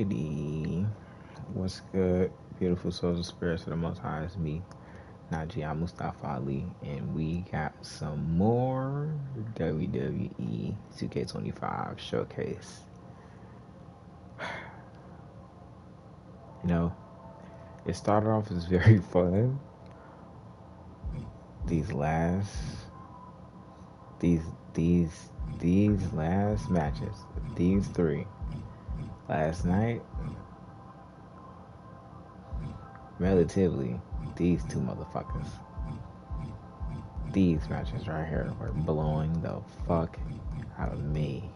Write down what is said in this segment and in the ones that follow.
Alrighty. What's good? Beautiful souls and spirits of the Most High. It's me, Najee. I'm Mustafa Ali, and we got some more WWE 2k25 showcase. You know, it started off as very fun. These last, these last matches, these three last night. Relatively, these two motherfuckers, these matches right here were blowing the fuck out of me.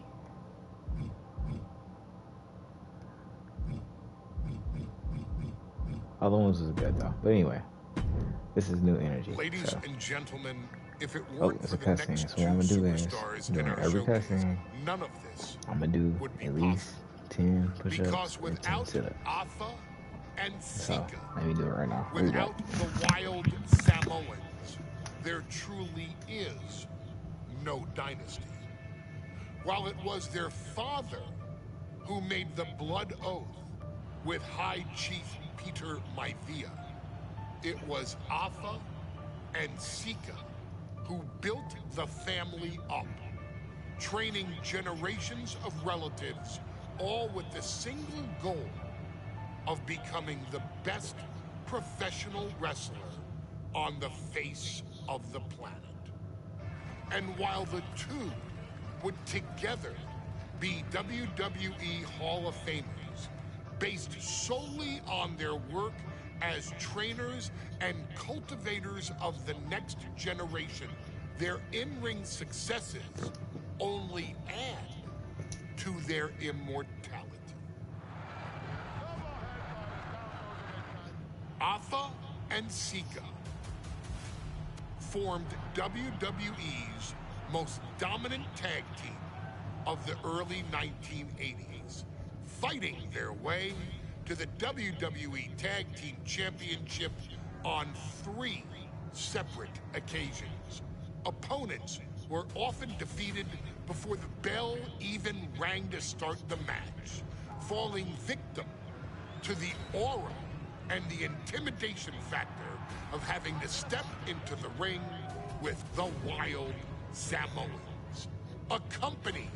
Other ones was good though. But anyway, this is new energy. Ladies so. and gentlemen, if it weren't It's for a the cussing. next So two what I'm gonna do is, superstars in during our every showcase, cussing, none of this I'm gonna do would be at least possible. 10 push-ups Because or 10 without sit-ups. Afa and So Sika, let me do it right now. without the wild Samoans, there truly is no dynasty. While it was their father who made the blood oath with High Chief Peter Maivia, it was Afa and Sika who built the family up, training generations of relatives, all with the single goal of becoming the best professional wrestler on the face of the planet. And while the two would together be WWE Hall of Famers, based solely on their work as trainers and cultivators of the next generation, their in-ring successes only add to their immortality. Afa and Sika formed WWE's most dominant tag team of the early 1980s, fighting their way to the WWE Tag Team Championship on 3 separate occasions. Opponents were often defeated before the bell even rang to start the match, falling victim to the aura and the intimidation factor of having to step into the ring with the wild Samoans, accompanied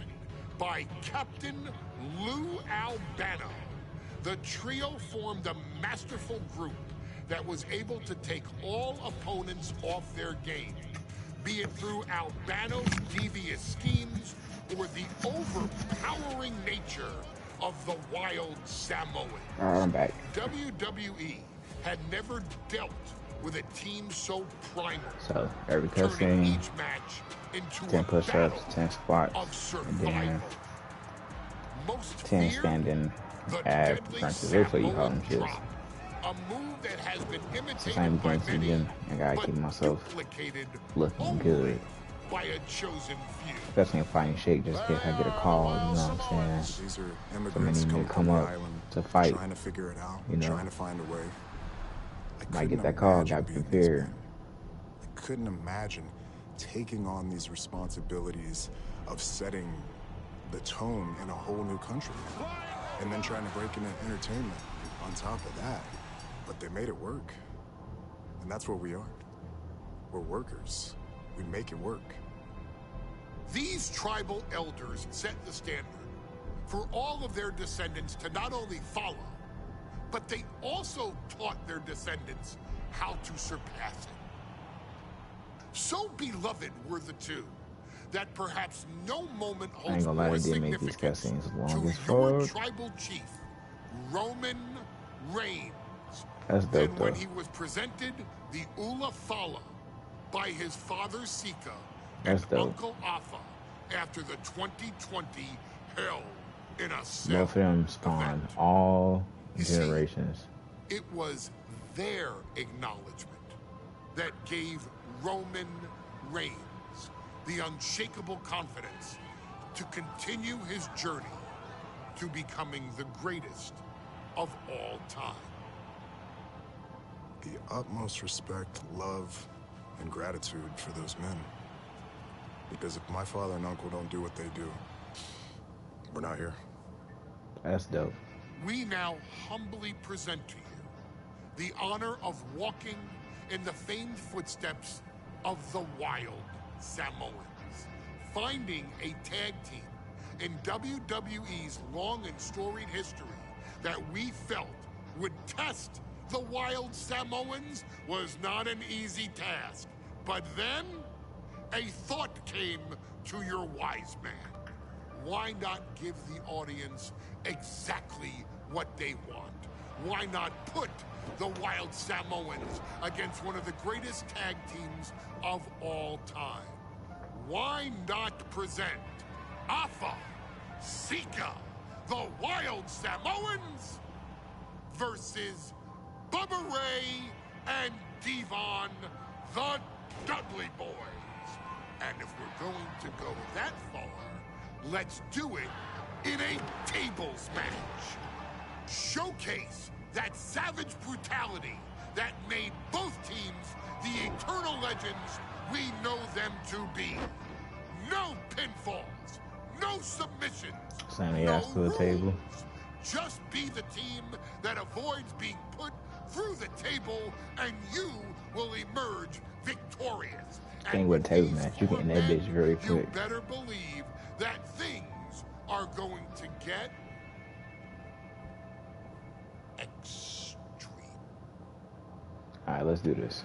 by Captain Lou Albano. The trio formed a masterful group that was able to take all opponents off their game, be it through Albano's devious schemes or the overpowering nature of the wild Samoans. I'm back. WWE had never dealt with a team so primal, So every turning cussing, each match into 10 a push-ups, battle 10 squats, of and survival. then Most 10 feared, standing the ab deadly crunches. That's what you call Samoan them shits. drop, a move that has been Since I'm imitated by going to the many, gym, I gotta but keep myself duplicated looking only good. by a chosen few. Especially in fighting shape, just in case I get a call, you know what I'm saying? These are Somebody immigrants need me to coming come from the up island, to fight, trying to figure it out, you know. trying to find a way. I Might get couldn't that call, imagine gotta be being these prepared. men. I couldn't imagine taking on these responsibilities of setting the tone in a whole new country, and then trying to break into entertainment on top of that. But they made it work, and that's what we are. We're workers. We make it work. These tribal elders set the standard for all of their descendants to not only follow, but they also taught their descendants how to surpass it. So beloved were the two that perhaps no moment I ain't holds gonna lie, more they did make these significance cutscenes long to as your fuck. tribal chief, Roman Reigns, That's than dope when though. he was presented the Ula Fala by his father Sika and That's dope. Uncle Afa after the 2020 Hell in a Cell Both of them spawned event. all You see, generations. it was their acknowledgement that gave Roman Reigns the unshakable confidence to continue his journey to becoming the greatest of all time. The utmost respect, love, and gratitude for those men. Because if my father and uncle don't do what they do, we're not here. That's dope. we now humbly present to you the honor of walking in the famed footsteps of the Wild Samoans, finding a tag team in WWE's long and storied history that we felt would test the Wild Samoans was not an easy task. But then, a thought came to your wise man. Why not give the audience exactly what they want? Why not put the Wild Samoans against one of the greatest tag teams of all time? Why not present Alpha, Sika, the Wild Samoans versus Bubba Ray and Devon, the Dudley Boys? And if we're going to go that far, let's do it in a tables match. Showcase that savage brutality that made both teams the eternal legends we know them to be. No pinfalls, no submissions, Signing no ass to the rules. table. Just be the team that avoids being put through the table, and you will emerge victorious. Thing with a table match, you getting that bitch very You quick. better believe that things are going to get extreme. All right, let's do this.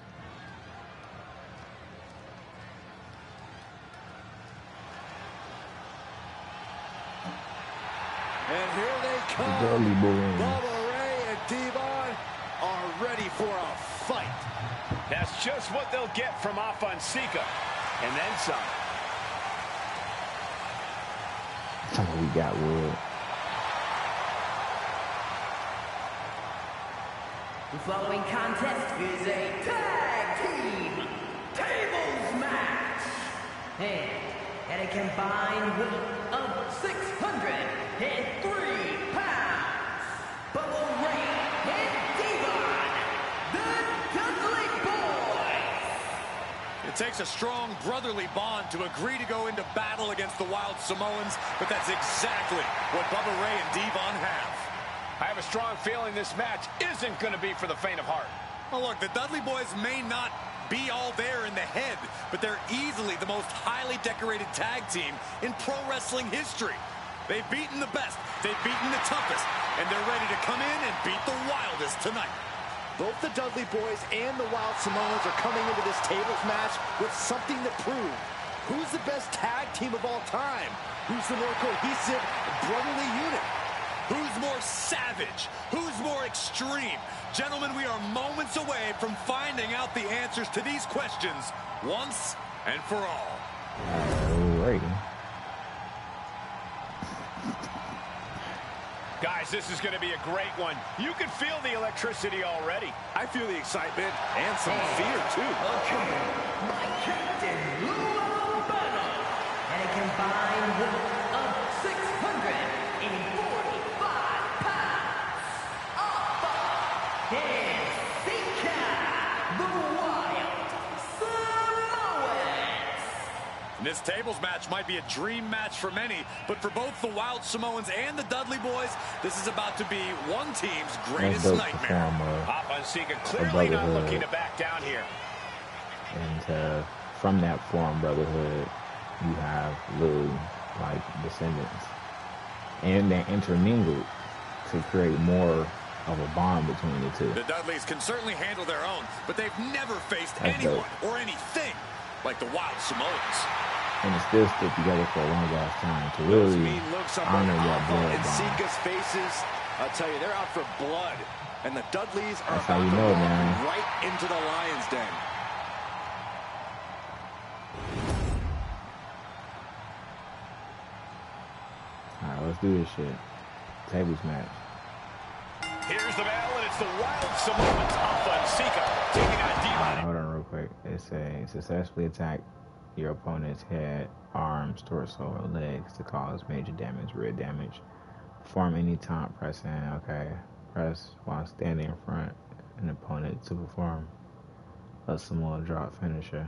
And here they come. The Dudley Boys. Bubba Ray and Devon are ready for a fight. That's just what they'll get from Sika, and then some. Oh, we got wood. The following contest is a tag team tables match. And at a combined weight of 603 pounds, Bubba Ray and Devon, the Dudley Boys. It takes a strong brotherly bond to agree to go into battle against the Wild Samoans, but that's exactly what Bubba Ray and Devon have. I have a strong feeling this match isn't going to be for the faint of heart. Well, look, the Dudley Boys may not be all there in the head, but they're easily the most highly decorated tag team in pro wrestling history. They've beaten the best, they've beaten the toughest, and they're ready to come in and beat the wildest tonight. Both the Dudley Boys and the Wild Samoans are coming into this tables match with something to prove. Who's the best tag team of all time? Who's the more cohesive, brotherly unit? Who's more savage? Who's more extreme? Gentlemen, we are moments away from finding out the answers to these questions once and for all. Alrighty. Guys, this is going to be a great one. You can feel the electricity already. I feel the excitement and some fear, too. My Captain Lou Albano. At a combined weight of 645 pounds, Alpha and Sika, the Wild Samoans. This tables match might be a dream match for many, but for both the Wild Samoans and the Dudley Boys, this is about to be one team's greatest dope nightmare. Alpha and Sika clearly not looking to back down here. And from that form brotherhood, you have literally like descendants, and they intermingled to create more of a bond between the two. The Dudleys can certainly handle their own, but they've never faced That's anyone dope. or anything like the Wild Samoans. And it's still stick together for a long ass time to Those really mean looks on honor both that Alpha blood and bond. Sika's faces, I'll tell you, they're out for blood. And the Dudleys are That's how about you to know, walk man. right into the lion's den. Alright, let's do this shit. Tables match. Here's the bell, and it's the Wild Samoans, Alpha and Sika, taking on Alright, Devon. hold on real quick. It's a successfully attack your opponent's head, arms, torso, or legs to cause major damage, rear damage. Perform any taunt pressing, okay. Press while standing in front of an opponent to perform a Samoa drop finisher.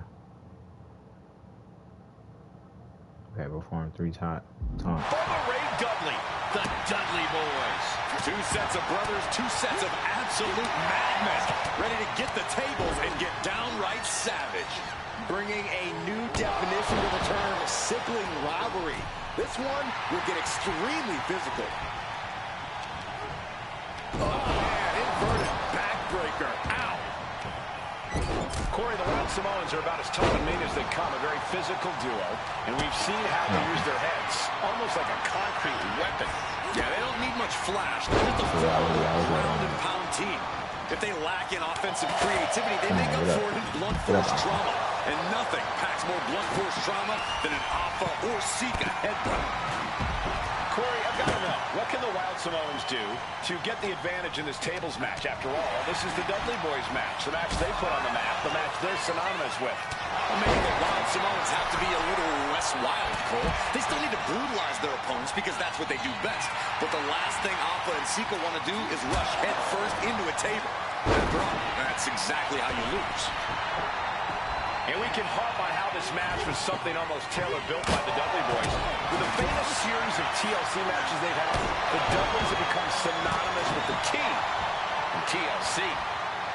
Okay, perform 3 taunts. Bubba Ray Dudley, the Dudley Boys. Two sets of brothers, two sets of absolute madmen, ready to get the tables and get downright savage. Bringing a new definition to the term sibling rivalry. This one will get extremely physical. Oh, man, inverted backbreaker. Ow. Corey, the Wild Samoans are about as tough and mean as they come, a very physical duo, and we've seen how they use their heads, almost like a concrete weapon. Yeah, they don't need much flash. They're just a full ground and pound team. If they lack in offensive creativity, they make up for it in blunt force trauma. And nothing packs more blunt force trauma than an Alpha or Sika headbutt. Corey, I've got to know, what can the Wild Samoans do to get the advantage in this tables match? After all, this is the Dudley Boys match, the match they put on the map, the match they're synonymous with. Well, maybe the Wild Samoans have to be a little less wild, Cole. They still need to brutalize their opponents because that's what they do best. But the last thing Alpha and Sika want to do is rush head first into a table. After all, that's exactly how you lose. And we can harp on how this match was something almost tailor-built by the Dudley Boys. With a famous series of TLC matches they've had, the Dudleys have become synonymous with the T in TLC.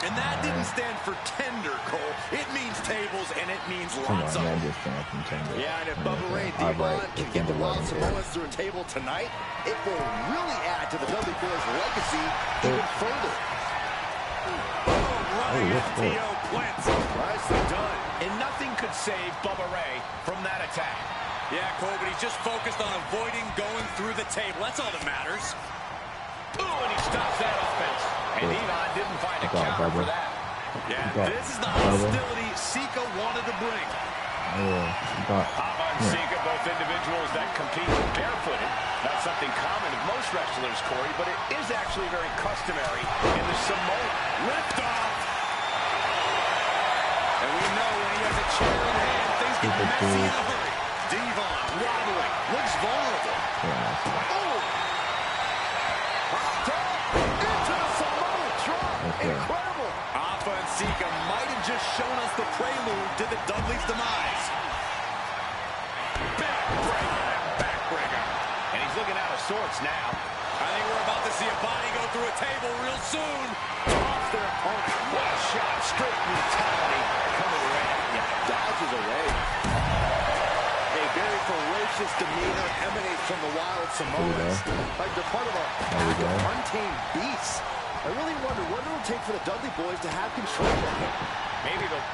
And that didn't stand for tender, Cole. It means tables, and it means Come lots on, of man, them. just stand from tender. Yeah, and if Bubba Ray and Alright, Devon can let's get the get Wild the Samoans through a table tonight, it will really add to the Dudley Boys' legacy even further. T.O. Plants. Nicely done. And nothing could save Bubba Ray from that attack. Yeah, Cole, but he's just focused on avoiding going through the table. That's all that matters. Ooh, and he stops that offense. And Devon didn't find a counter for that. Yeah, this is the hostility Sika wanted to bring. Alpha and Sika, both individuals that compete barefooted. That's something common of most wrestlers, Corey, but it is actually very customary in the Samoan. Liftoff. And we know when he has a chair in hand, things get messy in a hurry. Devon wobbling, looks vulnerable. Oh! Up top, into the Samoan drop. Incredible. Alpha and Sika might have just shown us the prelude to the Dudley's demise. Backbreaker. And he's looking out of sorts now. I think we're about to see a body go through a table real soon. Drops their opponent. What a shot. Straight brutality. Coming right at you. Dodges away. A very ferocious demeanor emanates from the Wild Samoans. Like they're part of a pack of untamed beasts. I really wonder what it'll take for the Dudley Boys to have control of him. Maybe they'll...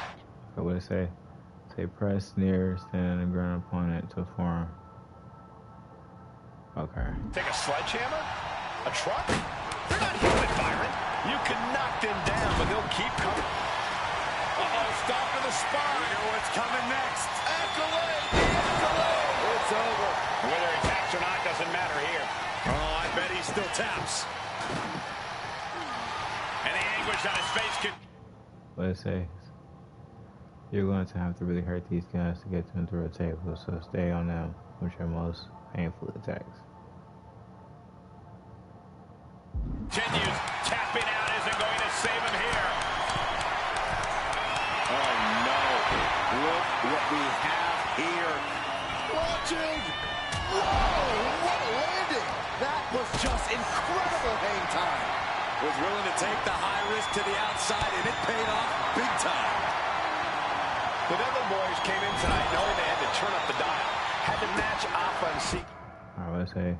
So what did it say? Say press near, stand on the ground opponent to form. Okay. Take a sledgehammer? A truck? They're not human, Byron. You can knock them down, but they'll keep coming. Uh-oh, stop to the spine. You know what's coming next. Accolade! Accolade! It's over. Whether he taps or not doesn't matter here. Oh, I bet he still taps. And the anguish on his face could... What did it say? You're going to have to really hurt these guys to get them through a table, so stay on them with your most painful attacks. Continues. Tapping out isn't going to save him here. Oh, no. Look what we have here. Launching! Whoa! What a landing! That was just incredible hang time. Was willing to take the high risk to the outside, and it paid off big time. The Dudley Boys came in tonight knowing they had to turn up the dial. Had to match Alpha and Sika. Alright, let's say.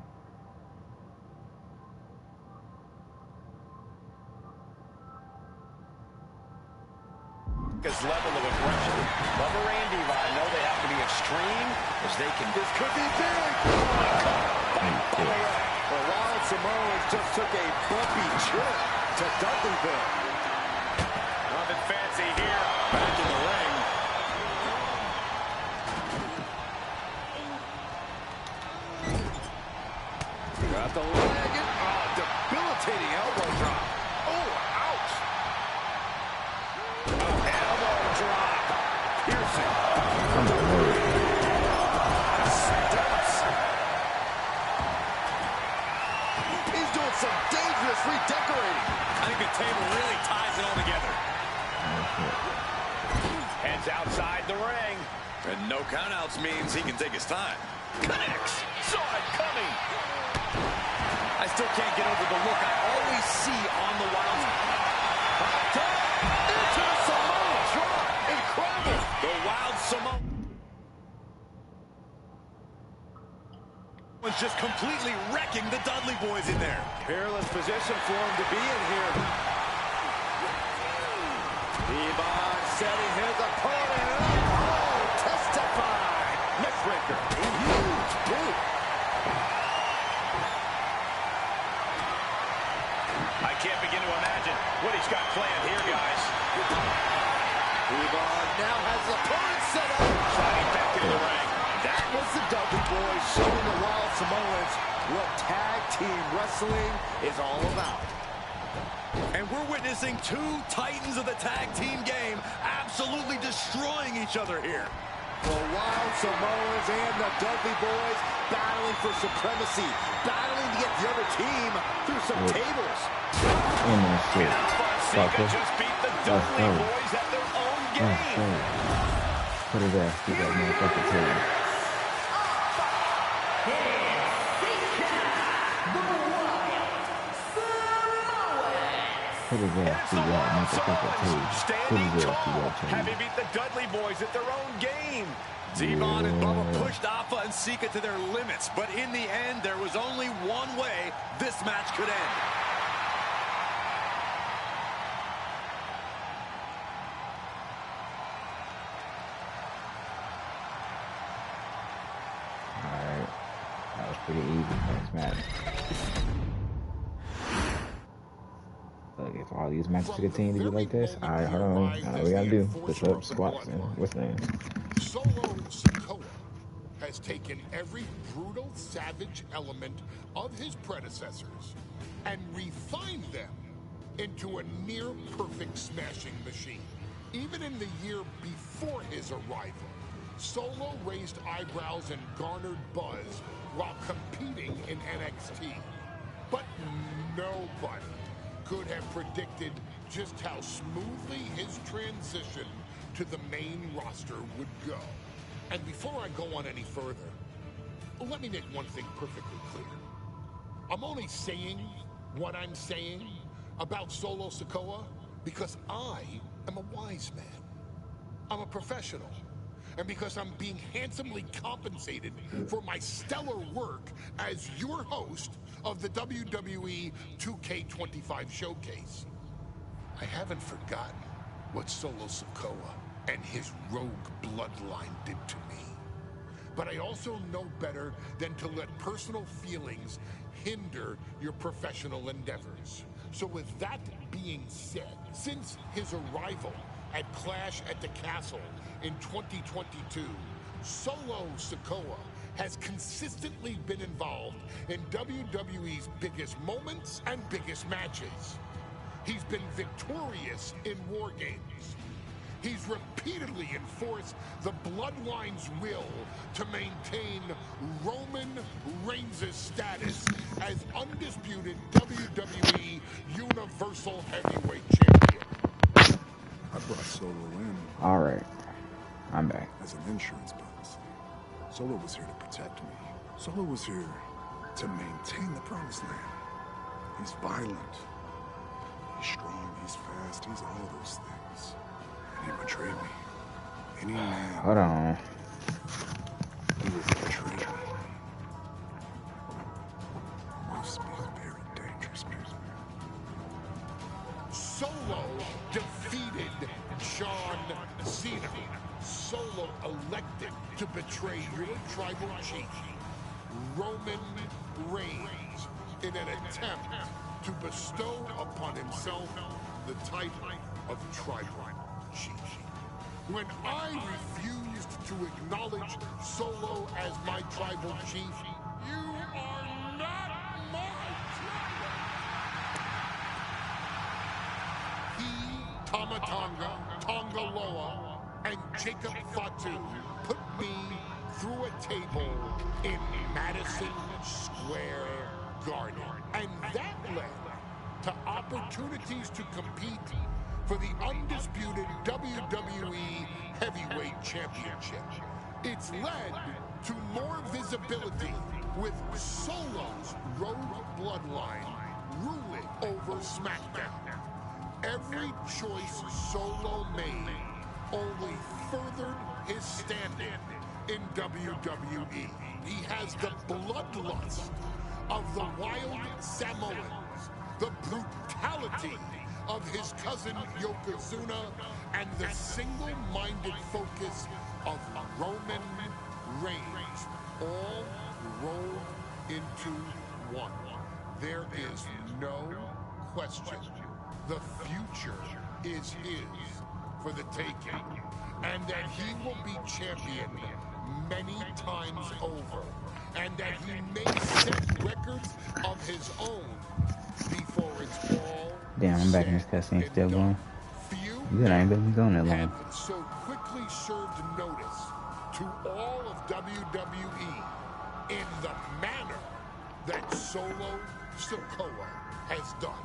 His level of aggression. Bubba Ray and Devon know they have to be extreme as they can. This could be big. The Wild Samoans just took a bumpy trip to Dudleyville. Nothing fancy here. Back in the ring. Got the leg. Debilitating elbow drop. Oh, ouch. Elbow drop. Piercing. Steps. He's doing some dangerous redecorating. I think the table really ties it all together. Heads outside the ring. And no countouts means he can take his time. Connects. saw it coming. I still can't get over the look I always see on the Wild. Into the Samoa drop. Incredible. The Wild Samoa was just completely wrecking the Dudley Boys in there. Peerless position for him to be in here. Devon setting his opponent up. Oh, testify. Neckbreaker. Huge boot. I can't begin to imagine what he's got planned here, guys. Devon now has his opponent set up. Sliding back into the ring. That was the Dudley Boys showing the Wild Samoans what tag team wrestling is all about. And we're witnessing two titans of the tag team game absolutely destroying each other here. The Wild Samoans and the Dudley Boys battling for supremacy, battling to get the other team through some tables. Fonseca just beat the Dudley Boys at their own game. Put his ass through that motherfucker too. Put his ass through that motherfucker too. Put his ass through that too. Having beat the Dudley Boys at their own game. Devon and Bubba pushed Alpha and Sika to their limits, but in the end, there was only one way this match could end. Alright. That was pretty easy. Next match. Look, if all these matches continue to be like this, alright, hold on. I know what we gotta do. Push-ups, squats, and what's the name? Solo Sikoa has taken every brutal, savage element of his predecessors and refined them into a near-perfect smashing machine. Even in the year before his arrival, Solo raised eyebrows and garnered buzz while competing in NXT. But nobody could have predicted just how smoothly his transition to the main roster would go. And before I go on any further, let me make one thing perfectly clear. I'm only saying what I'm saying about Solo Sikoa because I am a wise man. I'm a professional. And because I'm being handsomely compensated for my stellar work as your host of the WWE 2k25 showcase. I haven't forgotten what Solo Sikoa and his rogue bloodline did to me. But I also know better than to let personal feelings hinder your professional endeavors. So with that being said, since his arrival at Clash at the Castle in 2022, Solo Sikoa has consistently been involved in WWE's biggest moments and biggest matches. He's been victorious in War Games. He's repeatedly enforced the Bloodline's will to maintain Roman Reigns' status as undisputed WWE Universal Heavyweight Champion. I brought Solo in. All right, I'm back. As an insurance policy. Solo was here to protect me. Solo was here to maintain the promised land. He's violent. He's strong. He's fast. He's all those things. And he betrayed me. Any man. Hold on. He was a traitor. Must be a very dangerous person. Solo defeated John Cena. Solo elected to betray your tribal chief, Roman Reigns, in an attempt to bestow upon himself the title of tribal chief. When I refused to acknowledge Solo as my tribal chief, you are not my tribal. He, Tamatanga, Tongaloa, and Jacob Fatu put me through a table in Madison Square Garden. And that led to opportunities to compete for the undisputed WWE Heavyweight Championship. It's led to more visibility with Solo's road bloodline ruling over SmackDown. Every choice Solo made only furthered his standing in WWE. He has the bloodlust of the wild Samoans, the brutality of his cousin Yokozuna, and the single-minded focus of Roman Reigns, all rolled into one. There is no question. The future is his for the taking, and that he will be champion many times over, and that he may set records of his own before it's all Damn, I'm back in this cutscene still going. Good, I ain't been going that long. have so quickly served notice to all of WWE in the manner that Solo Sikoa has done.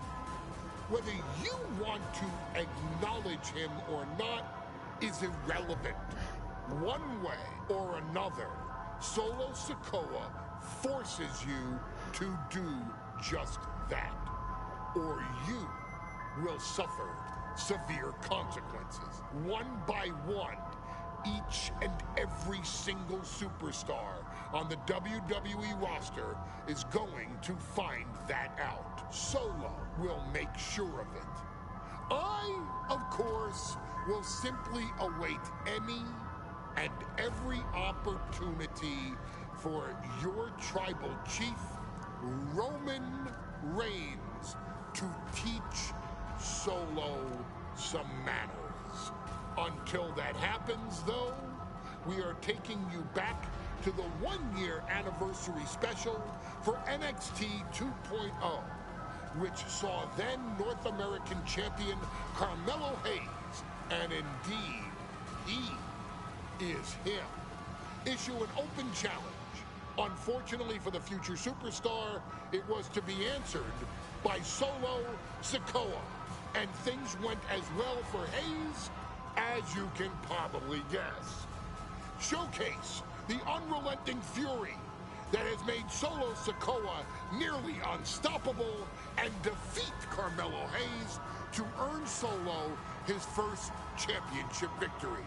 Whether you want to acknowledge him or not is irrelevant. One way or another, Solo Sikoa forces you to do just that, or you will suffer severe consequences. One by one, each and every single superstar on the WWE roster is going to find that out. Solo will make sure of it. I, of course, will simply await any and every opportunity for your tribal chief, Roman Reigns, to teach Solo some manners. Until that happens, though, we are taking you back to the one-year anniversary special for NXT 2.0, which saw then North American champion Carmelo Hayes, and indeed, he is him, issue an open challenge. Unfortunately for the future superstar, it was to be answered by Solo Sikoa, and things went as well for Hayes as you can probably guess. Showcase the unrelenting fury that has made Solo Sikoa nearly unstoppable and defeat Carmelo Hayes to earn Solo his first championship victory.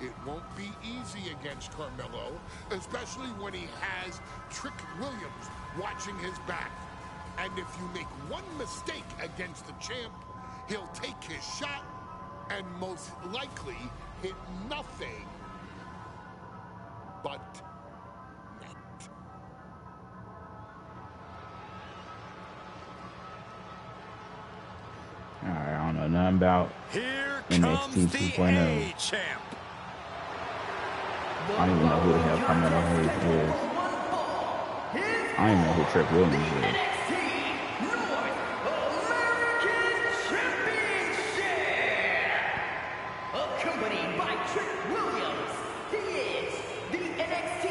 It won't be easy against Carmelo, especially when he has Trick Williams watching his back. And if you make one mistake against the champ, he'll take his shot and most likely hit nothing but net. Alright, I don't know nothing about Here NXT comes the 2.0. A champ. I don't even know who the hell Carmelo Hayes is. I don't even know who Trick Williams is. NXT North American Championship. Accompanied by Trick Williams, he is the NXT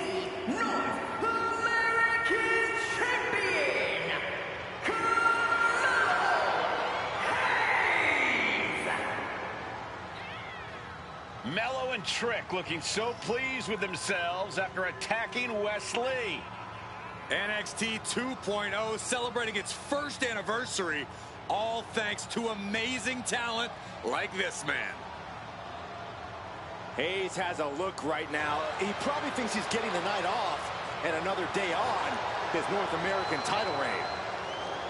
North American Champion, Carmelo Hayes. Mello and Trick looking so pleased with themselves after attacking Wesley. NXT 2.0 celebrating its first anniversary, all thanks to amazing talent like this man. Hayes has a look right now. He probably thinks he's getting the night off and another day on his North American title reign.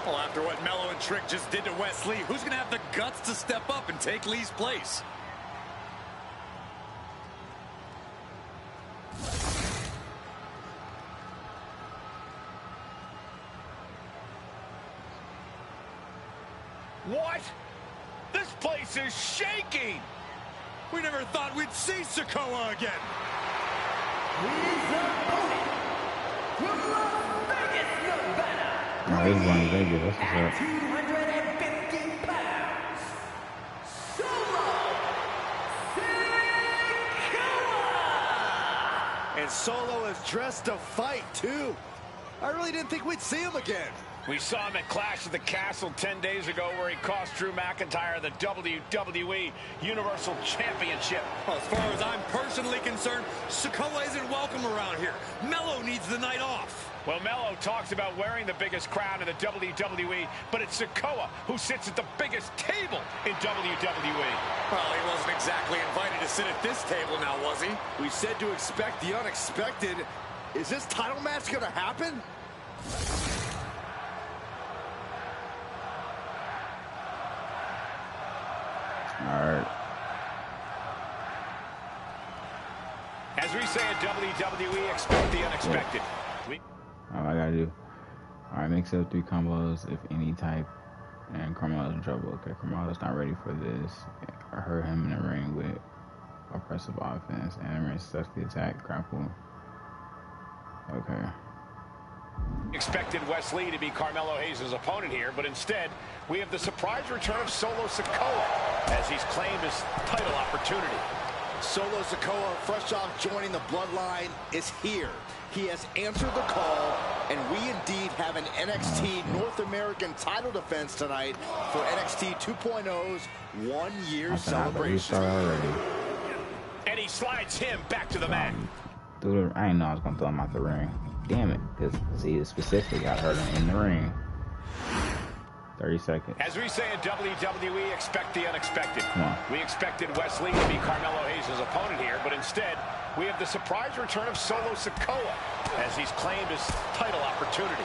Well, after what Mello and Trick just did to Wesley, who's going to have the guts to step up and take Lee's place? What? This place is shaking! We never thought we'd see Sikoa again. His opponent from Las Vegas, Nevada. Oh, this is Las Vegas. That's what's At up. 250 pounds, Solo Sikoa. And Solo is dressed to fight, too. I really didn't think we'd see him again. We saw him at Clash at the Castle 10 days ago where he cost Drew McIntyre the WWE Universal Championship. Well, as far as I'm personally concerned, Sikoa isn't welcome around here. Mello needs the night off. Well, Melo talks about wearing the biggest crown in the WWE, but it's Sikoa who sits at the biggest table in WWE. Well, he wasn't exactly invited to sit at this table now, was he? We said to expect the unexpected. Is this title match going to happen? All right. As we say at WWE, expect the unexpected. All I gotta do. All right, mix up 3 combos if any type. And Carmelo's in trouble. Okay, Carmelo's not ready for this. I heard him in the ring with oppressive offense and ring successfully attack, grapple. Okay. Expected Wesley to be Carmelo Hayes' opponent here, but instead, we have the surprise return of Solo Sikoa as he's claimed his title opportunity. Solo Sikoa, fresh off joining the bloodline, is here. He has answered the call, and we indeed have an NXT North American title defense tonight for NXT 2.0's one-year celebration. And he slides him back to the mat. I didn't know I was going to throw him out the ring. Damn it, because he specifically got hurt in the ring. 30 seconds. As we say in WWE, expect the unexpected. We expected Wesley to be Carmelo Hayes' opponent here, but instead, we have the surprise return of Solo Sikoa as he's claimed his title opportunity.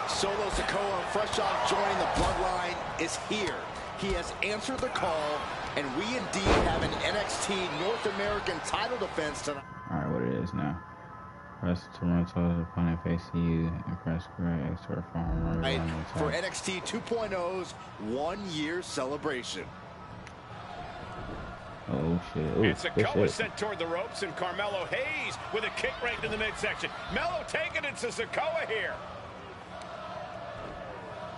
Solo Sikoa, fresh off joining the bloodline, is here. He has answered the call, and we indeed have an NXT North American title defense tonight. All right, what it is now. Press Toronto's opponent facing you and press correct X to reform. Right, for NXT 2.0's one-year celebration. Oh, shit. Ooh, and Sikoa sent toward the ropes, and Carmelo Hayes with a kick right in the midsection. Melo taking it to Sikoa here.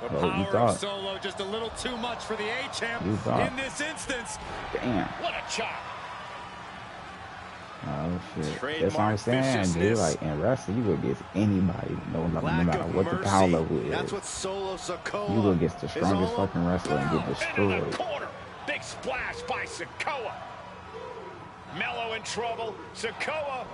The power of Solo just a little too much for the A-Champ in this instance. Damn. What a chop. Oh, shit. That's what I'm saying, dude. Like, in wrestling, you go against anybody, no matter what the power level is. That's what Solo Sikoa you go against the strongest fucking wrestler and get destroyed. Big splash by Sikoa. Melo in trouble. Sikoa.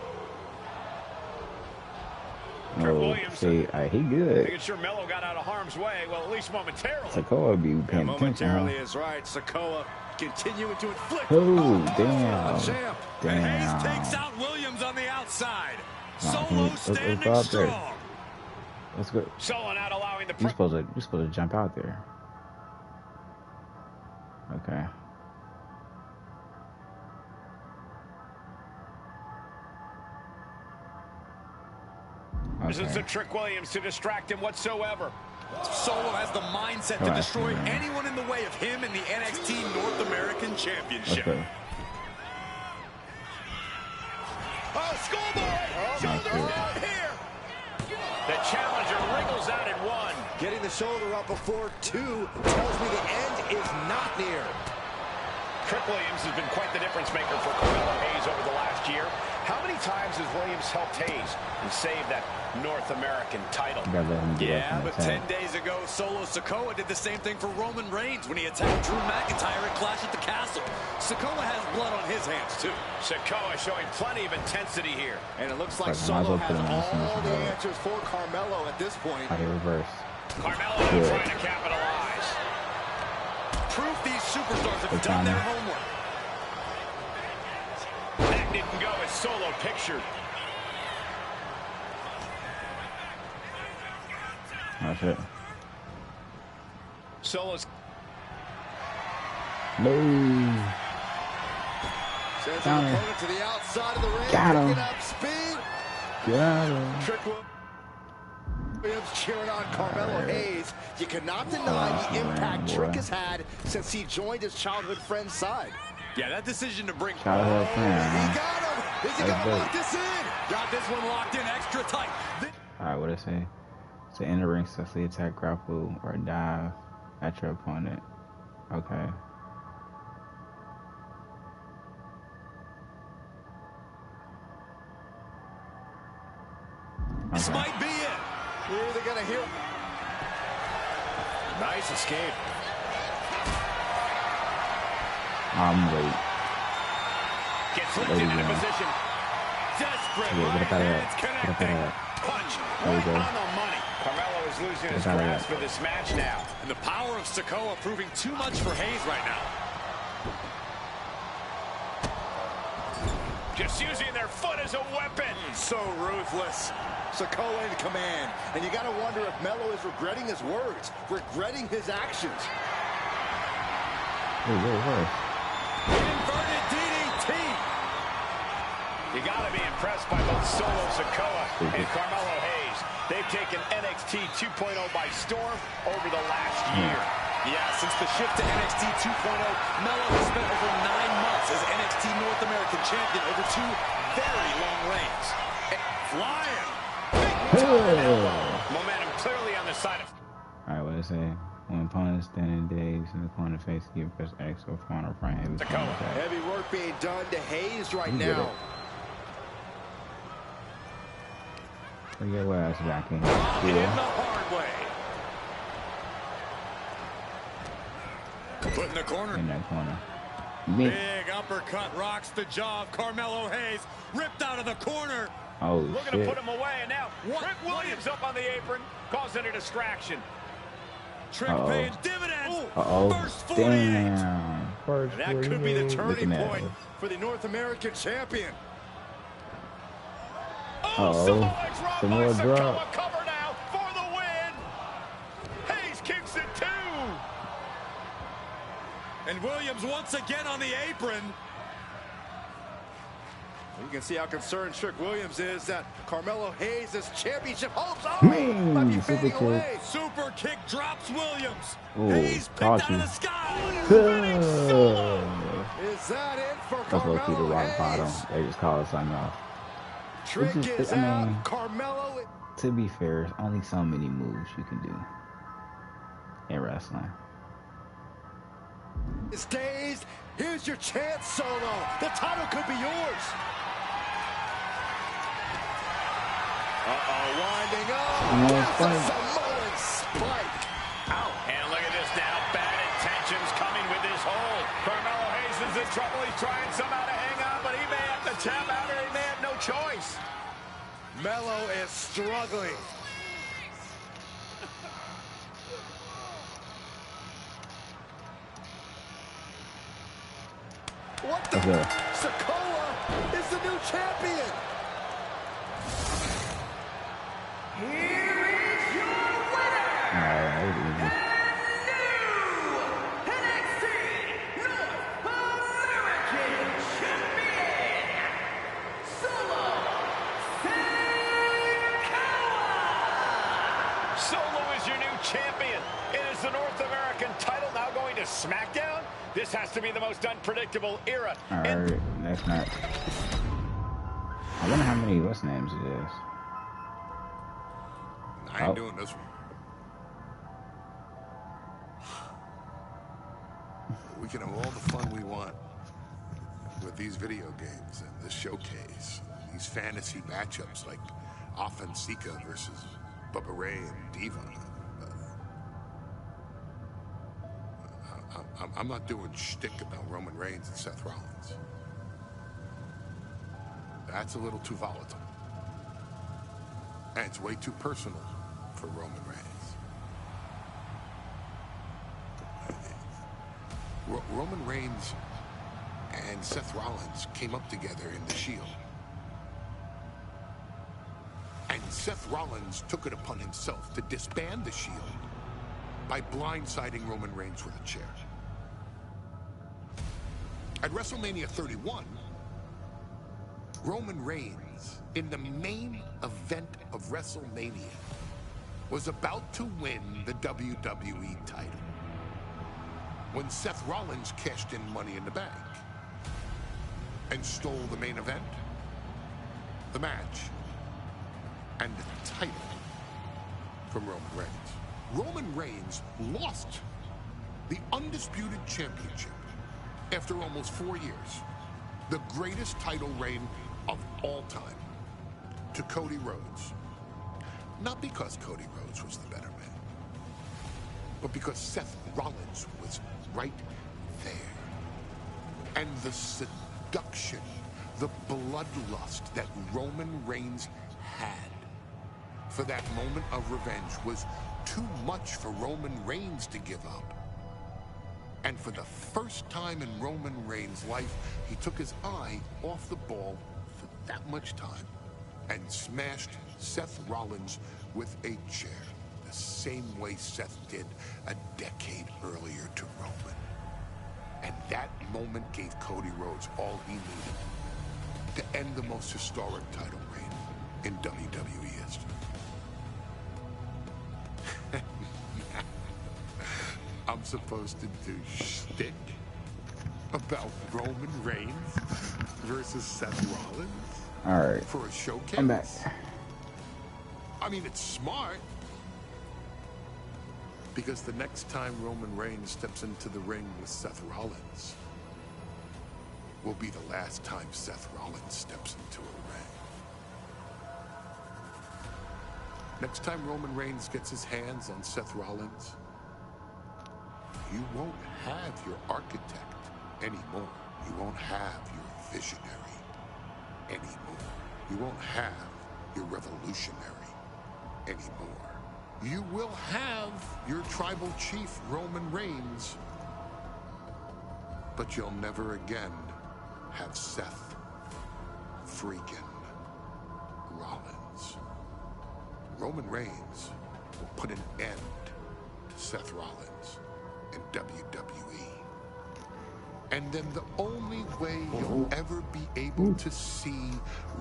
Oh, see, he good. Making sure Melo got out of harm's way. Well, at least momentarily. Sikoa be paying attention. Momentarily is right. Sikoa continuing to inflict. Oh, damn. Damn. Hayes takes out Williams on the outside. Solo standing strong. Let's go. Solo not allowing the. You're supposed to jump out there. Okay. This is a trick Williams to distract him whatsoever. Solo has the mindset to destroy anyone in the way of him in the NXT North American Championship. Okay. Oh, schoolboy! Shoulder up here! The challenger wriggles out at 1. Getting the shoulder up before 2 tells me the end is not near. Trick Williams has been quite the difference maker for Carmelo Hayes over the last year. How many times has Williams helped Hayes and saved that North American title? Yeah, but 10 days ago, Solo Sikoa did the same thing for Roman Reigns when he attacked Drew McIntyre at Clash at the Castle. Sikoa has blood on his hands, too. Sikoa showing plenty of intensity here. And it looks like Solo has all the answers for Carmelo at this point. I reverse. Carmelo trying to capitalize. Proof these superstars have done their homework. That didn't go as Solo pictured. That's it. Solo's. No. Sends an opponent to the outside of the ring. Got him. Up speed. Got him. Trick Williams cheering on Carmelo Hayes. You cannot deny the impact Trick has had since he joined his childhood friend's side. Yeah, that decision to bring. Childhood friend. He got him. Is he going to lock this in? Got this one locked in extra tight. All right, what I say? So in the ring, successfully attack, grapple, or dive at your opponent. Okay. This might be it. We're either going to hear. Nice escape. Wait. Gets lifted into position. Desperate. Yeah, get up out of that. Get up out of that. punch. There you Right go. on the money. Carmelo is losing his That's all grasp right. for this match now. And the power of Sikoa proving too much for Hayes right now. Just using their foot as a weapon. So ruthless. Sikoa in command. And you got to wonder if Melo is regretting his words, regretting his actions. Inverted DDT. You got to be impressed by both Solo Sikoa and Carmelo Hayes. They've taken NXT 2.0 by storm over the last year. Yeah, since the shift to NXT 2.0, Melo has spent over 9 months as NXT North American Champion over 2 very long reigns. Flying. Momentum clearly on the side of... Alright, what did it say? When opponents standing days in the corner face, you press X or front or front heavy. Heavy work being done to Hayes right You get now. it. We get what else back in. In the hard way. Put in the corner. In that corner. Big uppercut rocks the jaw of Carmelo Hayes. Ripped out of the corner. Oh, Looking shit. to put him away, and now Trick Williams up on the apron, causing a distraction. Trick paying dividends. First 48. Damn. First And that could be the 48. turning Looking at point it. for the North American champion. Samoa Some more drop by drop. Sikoa, cover now for the win. Hayes kicks it too. And Williams once again on the apron. You can see how concerned Trick Williams is that Carmelo Hayes' championship hopes might be Super fading kick. away. Super kick drops Williams. Ooh, Hayes picked caught out you. of the sky. Winning solo. Is that it for That's low key the Carmelo rock bottom. Hayes? They just call it something else. Trick Which is- is I mean- out. Carmelo. To be fair, there's only so many moves you can do in wrestling. is dazed. Here's your chance, Solo. The title could be yours. Winding up. No, There's a spike. Samoan spike. And look at this now. Bad intentions coming with his hold. Carmelo Hayes is in trouble. He's trying somehow to hang on, but he may have to tap out or he may have no choice. Melo is struggling. What the? What's up? Sikoa is the new champion. Here is your winner, Alright, that was easy. new NXT North American Champion, Solo Sikoa. Solo is your new champion. It is the North American title now going to SmackDown. This has to be the most unpredictable era. Alright, next match. I wonder how many what's names it is. I ain't doing this one. We can have all the fun we want with these video games and this showcase, these fantasy matchups like Offensica versus Bubba Ray and Diva. I'm not doing shtick about Roman Reigns and Seth Rollins. That's a little too volatile. And it's way too personal for Roman Reigns. Roman Reigns and Seth Rollins came up together in the Shield. And Seth Rollins took it upon himself to disband the Shield by blindsiding Roman Reigns with a chair. At WrestleMania 31, Roman Reigns, in the main event of WrestleMania, was about to win the WWE title when Seth Rollins cashed in Money in the Bank and stole the main event, the match, and the title from Roman Reigns. Roman Reigns lost the undisputed championship after almost 4 years, the greatest title reign of all time, to Cody Rhodes. Not because Cody Rhodes was the better man, but because Seth Rollins was right there. And the seduction, the bloodlust that Roman Reigns had for that moment of revenge was too much for Roman Reigns to give up. And for the first time in Roman Reigns' life, he took his eye off the ball for that much time and smashed Seth Rollins with a chair, the same way Seth did a decade earlier to Roman. And that moment gave Cody Rhodes all he needed to end the most historic title reign in WWE history. I'm supposed to do shtick about Roman Reigns versus Seth Rollins? All right. For a showcase? I'm back. I mean, it's smart. Because the next time Roman Reigns steps into the ring with Seth Rollins will be the last time Seth Rollins steps into a ring. Next time Roman Reigns gets his hands on Seth Rollins, you won't have your architect anymore. You won't have your visionary anymore. You won't have your revolutionary anymore. You will have your tribal chief, Roman Reigns, but you'll never again have Seth freaking Rollins. Roman Reigns will put an end to Seth Rollins in WWE. And then the only way you'll ever be able to see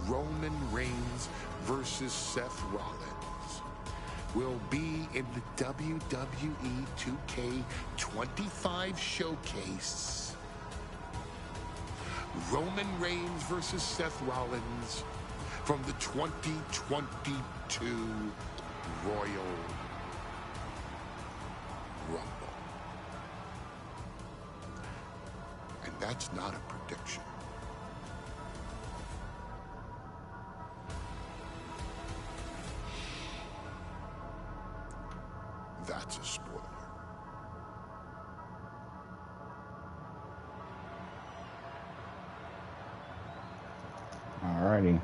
Roman Reigns versus Seth Rollins will be in the WWE 2k25 showcase. Roman Reigns versus Seth Rollins from the 2022 Royal Rumble. And that's not a prediction. That's a spoiler. Alrighty.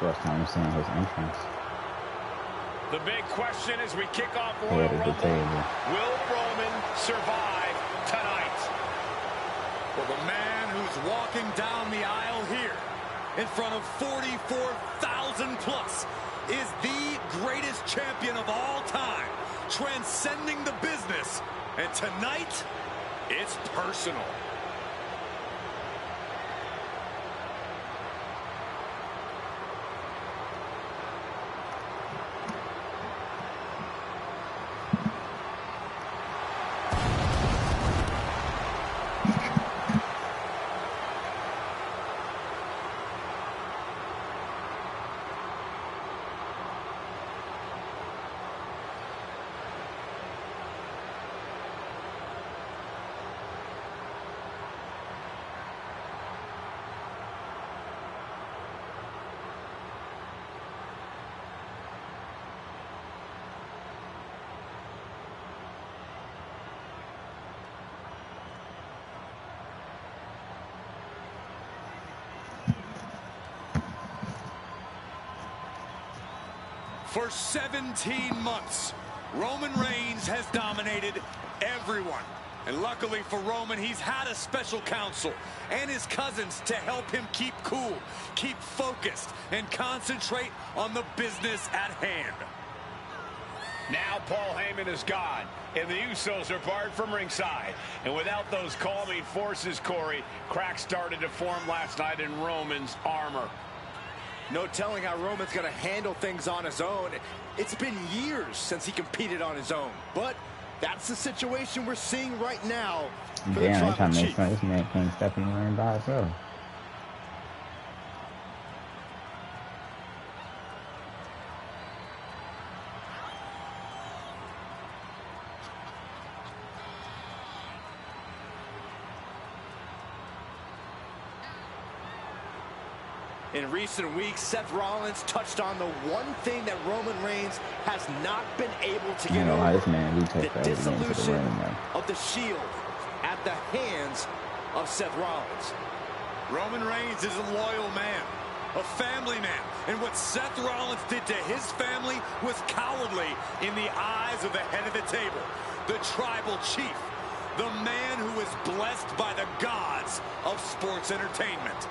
First time I'm seeing his entrance. The big question as we kick off Royal Head of the Rumble, table. will Roman survive tonight? Well, the man who's walking down the aisle here in front of 44,000 plus is the greatest champion of all time, transcending the business. And tonight, it's personal. For 17 months, Roman Reigns has dominated everyone. And luckily for Roman, he's had a special counsel and his cousins to help him keep cool, keep focused, and concentrate on the business at hand. Now Paul Heyman is gone, and the Usos are barred from ringside. And without those calming forces, Corey, cracks started to form last night in Roman's armor. No telling how Roman's going to handle things on his own. It's been years since he competed on his own. But that's the situation we're seeing right now for the Damn, they trying tribal to make chief. sure this man can't step in the ring by himself. In recent weeks, Seth Rollins touched on the one thing that Roman Reigns has not been able to get over. This man, we take The dissolution of the Shield at the hands of Seth Rollins. Roman Reigns is a loyal man, a family man, and what Seth Rollins did to his family was cowardly in the eyes of the head of the table, the tribal chief, the man who is blessed by the gods of sports entertainment.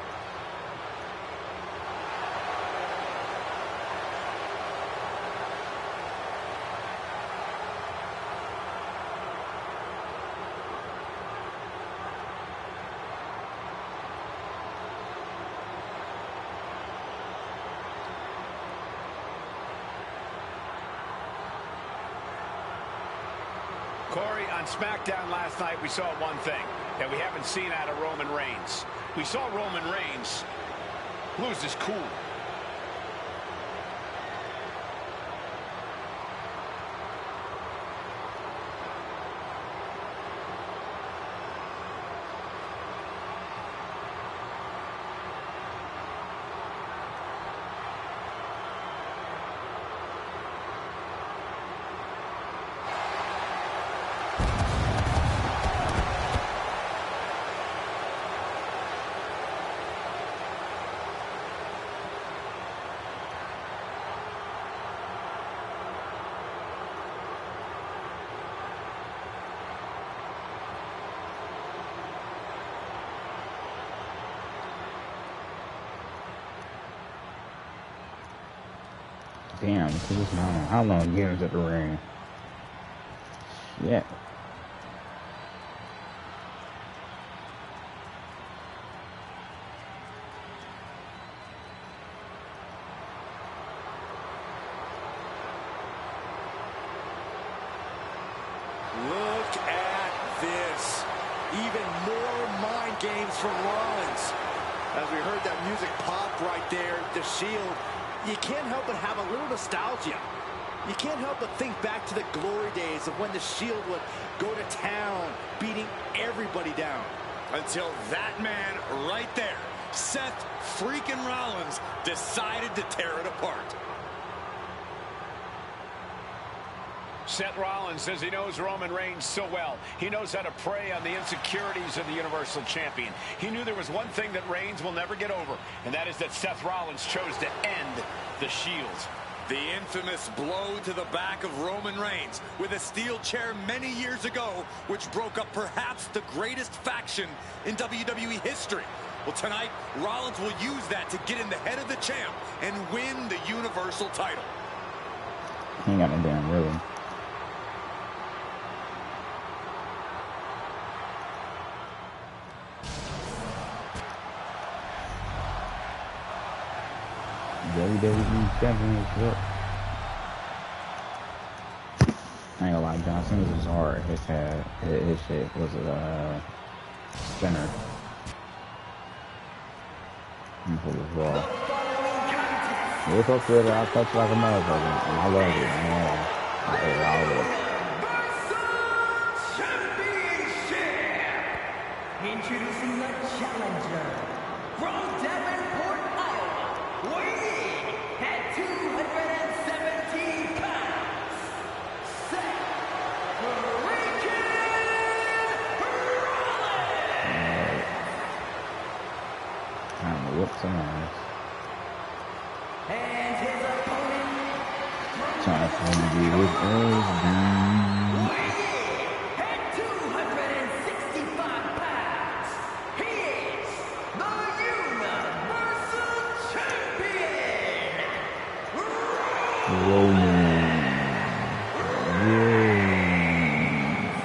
Corey, on SmackDown last night, we saw one thing that we haven't seen out of Roman Reigns. We saw Roman Reigns lose his cool. Damn, this is not how long he gets at the ring. Yeah. Look at this. Even more mind games from Rollins. As we heard that music pop right there, the Shield, you can't help but have a little nostalgia. You can't help but think back to the glory days of when the Shield would go to town, beating everybody down. Until that man right there, Seth freaking Rollins, decided to tear it apart. Seth Rollins says he knows Roman Reigns so well. He knows how to prey on the insecurities of the Universal Champion. He knew there was one thing that Reigns will never get over, and that is that Seth Rollins chose to end the Shield. The infamous blow to the back of Roman Reigns with a steel chair many years ago, which broke up perhaps the greatest faction in WWE history. Well, tonight, Rollins will use that to get in the head of the champ and win the Universal title. He ain't got no damn rhythm. WWE Championship. I ain't gonna lie, John Cena's was hard. His shit was a spinner. It was raw. It's up there, I touch like a motherfucker, and I love it, man. I love it. Introducing the challenger from Davenport, Iowa, weighing at 217 pounds, Seth freaking Rollins. Time to whip some ass. And his opponent from Time for him to do his own. at 265 pounds, he is the Universal Champion, Roman Reigns.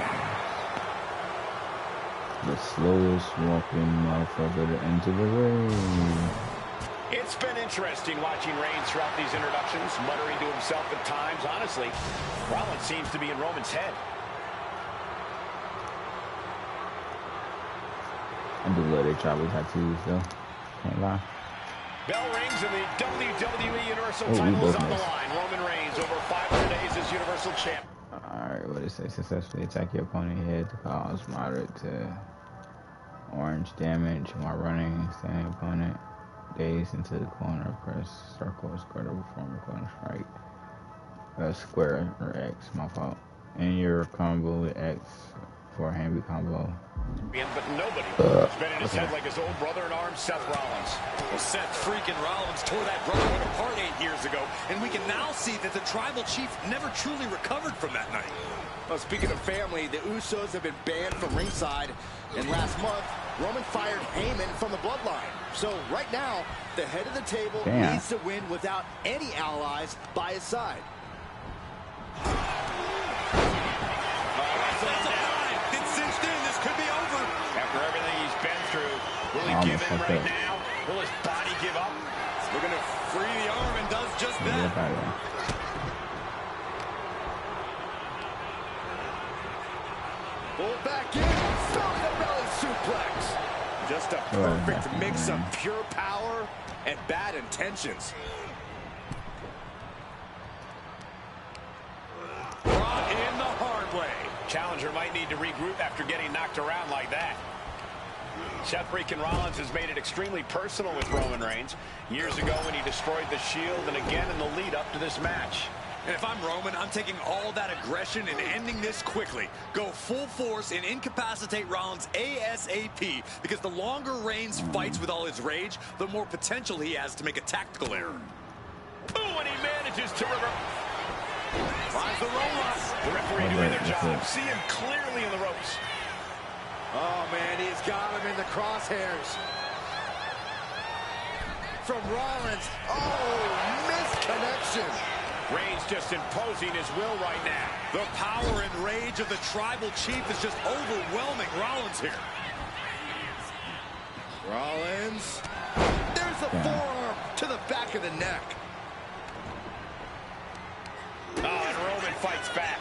The slowest walking motherfucker to enter the ring. It's been interesting watching Reigns throughout these introductions, muttering to himself at times. Honestly, Rollins seems to be in Roman's head. I do love their tribal tattoos though. Can't lie. Bell rings and the WWE Universal Oh, we title is both on the missed. line. Roman Reigns over 500 days as Universal Champ. Alright, what it say? Successfully attack your opponent head to cause moderate to orange damage while running. Standing opponent Gaze into the corner, press circle, square to perform a corner strike. Square or X, my fault. And your combo with X for a hand combo. But nobody has been in his okay. head like his old brother-in-arms, Seth Rollins. Well, Seth freaking Rollins tore that brotherhood apart 8 years ago, and we can now see that the Tribal Chief never truly recovered from that night. Well, speaking of family, the Usos have been banned from ringside, and last month, Roman fired Heyman from the bloodline. So right now, the head of the table needs to win without any allies by his side. After everything he's been through, will he give in right now? Will his body give up? Looking to free the arm and does just that. Pulled back in, from the belly suplex. Just a perfect mix of pure power and bad intentions. Brought in the hard way. Challenger might need to regroup after getting knocked around like that. Seth freaking Rollins has made it extremely personal with Roman Reigns. Years ago when he destroyed the Shield, and again in the lead up to this match. And if I'm Roman, I'm taking all that aggression and ending this quickly. Go full force and incapacitate Rollins ASAP, because the longer Reigns fights with all his rage, the more potential he has to make a tactical error. Ooh, and he manages to Finds the roll-up. The referee doing their job. See him clearly in the ropes. Oh, man, he's got him in the crosshairs. From Rollins. Oh, missed connection. Reigns just imposing his will right now. The power and rage of the Tribal Chief is just overwhelming Rollins here. Rollins. There's the forearm to the back of the neck. Oh, and Roman fights back.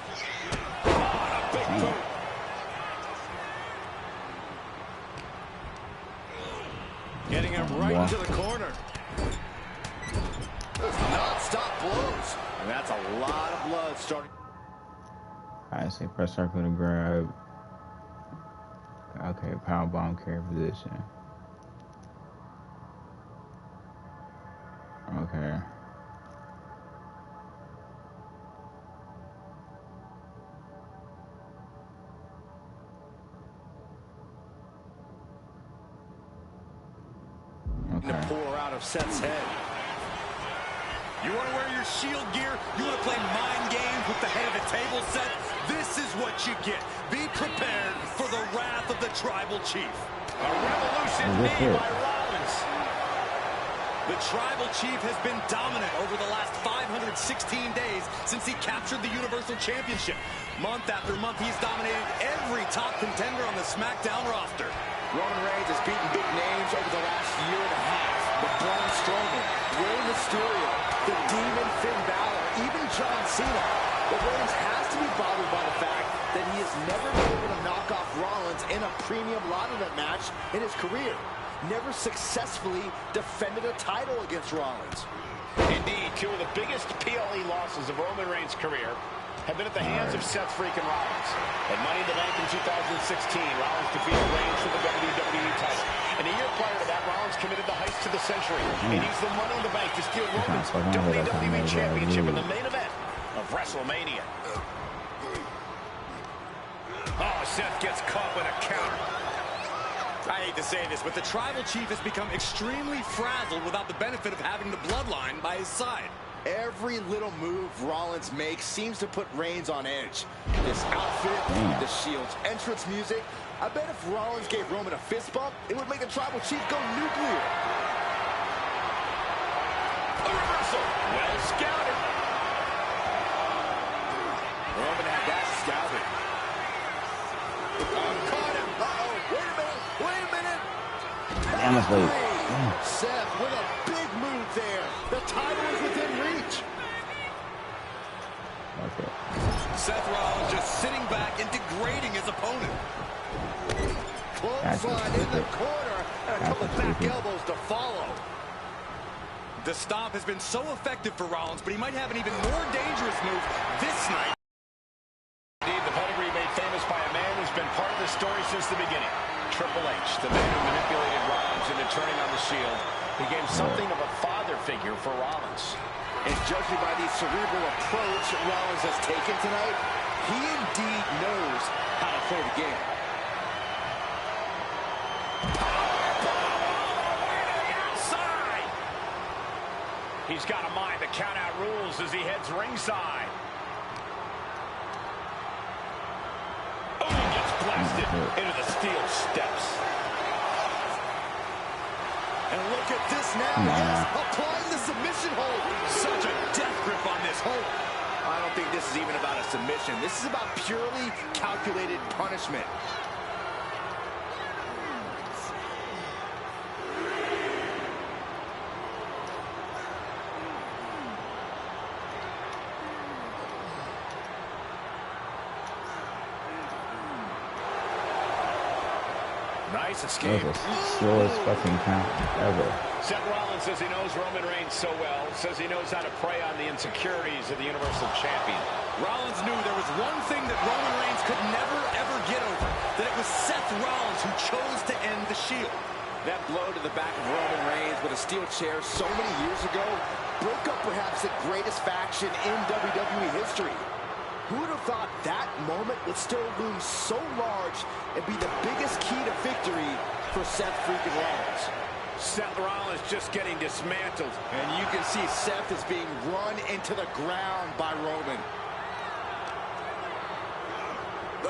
Oh, and a big boot. Getting him right into the corner. Non-stop blows. And that's a lot of blood starting. I say press circle to grab. Okay, power bomb carry position. Okay. To pour out of Seth's head. You want to wear your Shield gear? You want to play mind games with the head of the table set? This is what you get. Be prepared for the wrath of the Tribal Chief. A revolution made by Rollins. The Tribal Chief has been dominant over the last 516 days since he captured the Universal Championship. Month after month, he's dominated every top contender on the SmackDown roster. Roman Reigns has beaten big names over the last year and a half. But Braun Strowman, Rey Mysterio, the Demon Finn Balor, even John Cena. But Reigns has to be bothered by the fact that he has never been able to knock off Rollins in a premium lot event match in his career. Never successfully defended a title against Rollins. Indeed, two of the biggest PLE losses of Roman Reigns' career have been at the hands of Seth freaking Rollins. At Money in the Bank in 2016, Rollins defeated Reigns for the WWE title. And a year prior to that, Rollins committed the heist to the century. And he's the Money in the Bank to steal Roman's WWE Championship in the main event of WrestleMania. Oh, Seth gets caught with a counter. I hate to say this, but the Tribal Chief has become extremely frazzled without the benefit of having the bloodline by his side. Every little move Rollins makes seems to put Reigns on edge. This outfit, the Shield's entrance music. I bet if Rollins gave Roman a fist bump, it would make the Tribal Chief go nuclear. A reversal. Well scouted. Roman had that scouted. Caught him. Uh-oh. Wait a minute. Damn, it's late. Seth with a big move there. The title is within reach. Okay. Seth Rollins just sitting back and degrading his opponent. Clothesline in the corner and a couple of back elbows to follow. The stomp has been so effective for Rollins, but he might have an even more dangerous move this night. Indeed, the pedigree made famous by a man who's been part of the story since the beginning. Triple H, the man who manipulated Rollins into turning on the Shield became something of a father figure for Rollins. And judging by the cerebral approach Rollins has taken tonight, he indeed knows how to play the game. Outside! He's got to mind the count-out rules as he heads ringside. Oh, he gets blasted into the steel steps. And look at this now. Yes, applying the submission hold. Such a death grip on this hold. I don't think this is even about a submission. This is about purely calculated punishment. Nice escape. That was the slowest fucking count ever. Seth Rollins says he knows Roman Reigns so well, says he knows how to prey on the insecurities of the Universal Champion. Rollins knew there was one thing that Roman Reigns could never, ever get over, that it was Seth Rollins who chose to end the Shield. That blow to the back of Roman Reigns with a steel chair so many years ago broke up perhaps the greatest faction in WWE history. Who would have thought that moment would still loom so large and be the biggest key to victory for Seth freaking Rollins? Seth Rollins just getting dismantled. And you can see Seth is being run into the ground by Roman.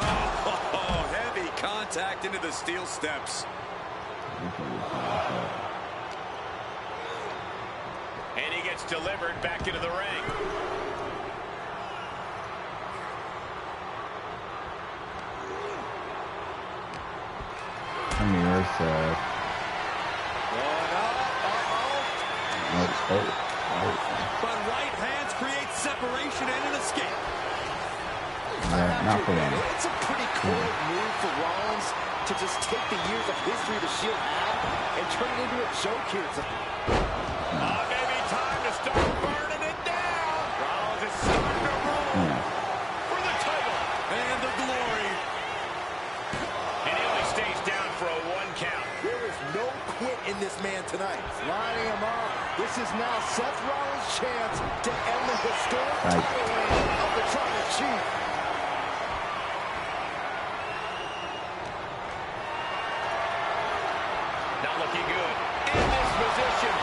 Oh, heavy contact into the steel steps. And he gets delivered back into the ring. Come here, Seth. But right hands create separation and an escape. Not for them. It's a pretty cool move for Rollins to just take the years of history the Shield had and turn it into a joke here. Maybe time to start burning it down. Rollins is starting to roll for the title And the glory. and he only stays down for a 1 count. There is no quit in this man tonight. Lining him up. This is now Seth Rollins' chance to end the historic title reign of the Tribal Chief. Not looking good in this position.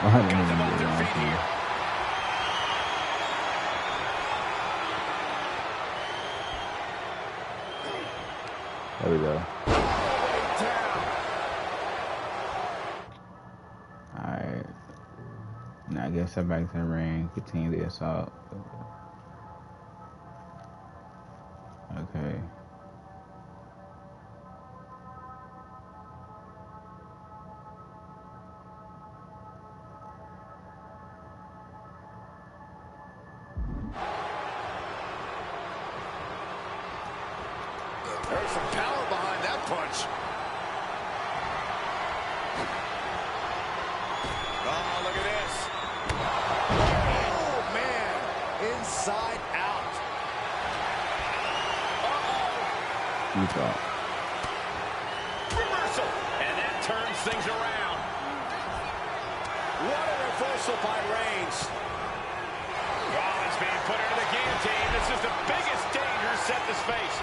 Got them off their feet here. There we go. Alright. Now I guess I'm back to the ring. Continue the assault. Okay. There's some power behind that punch. Oh, look at this. Oh, man. Inside out. You thought. Reversal. And that turns things around. What a reversal by Reigns. Rollins being put into the guillotine. This is the biggest danger Seth has faced.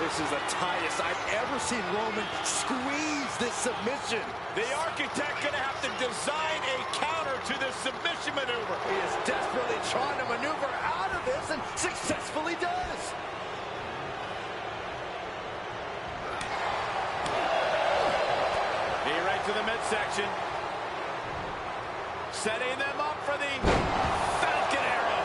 This is the tightest I've ever seen Roman squeeze this submission. The architect going to have to design a counter to this submission maneuver. He is desperately trying to maneuver out of this and successfully does. Knee right to the midsection. Setting them up for the Falcon Arrow.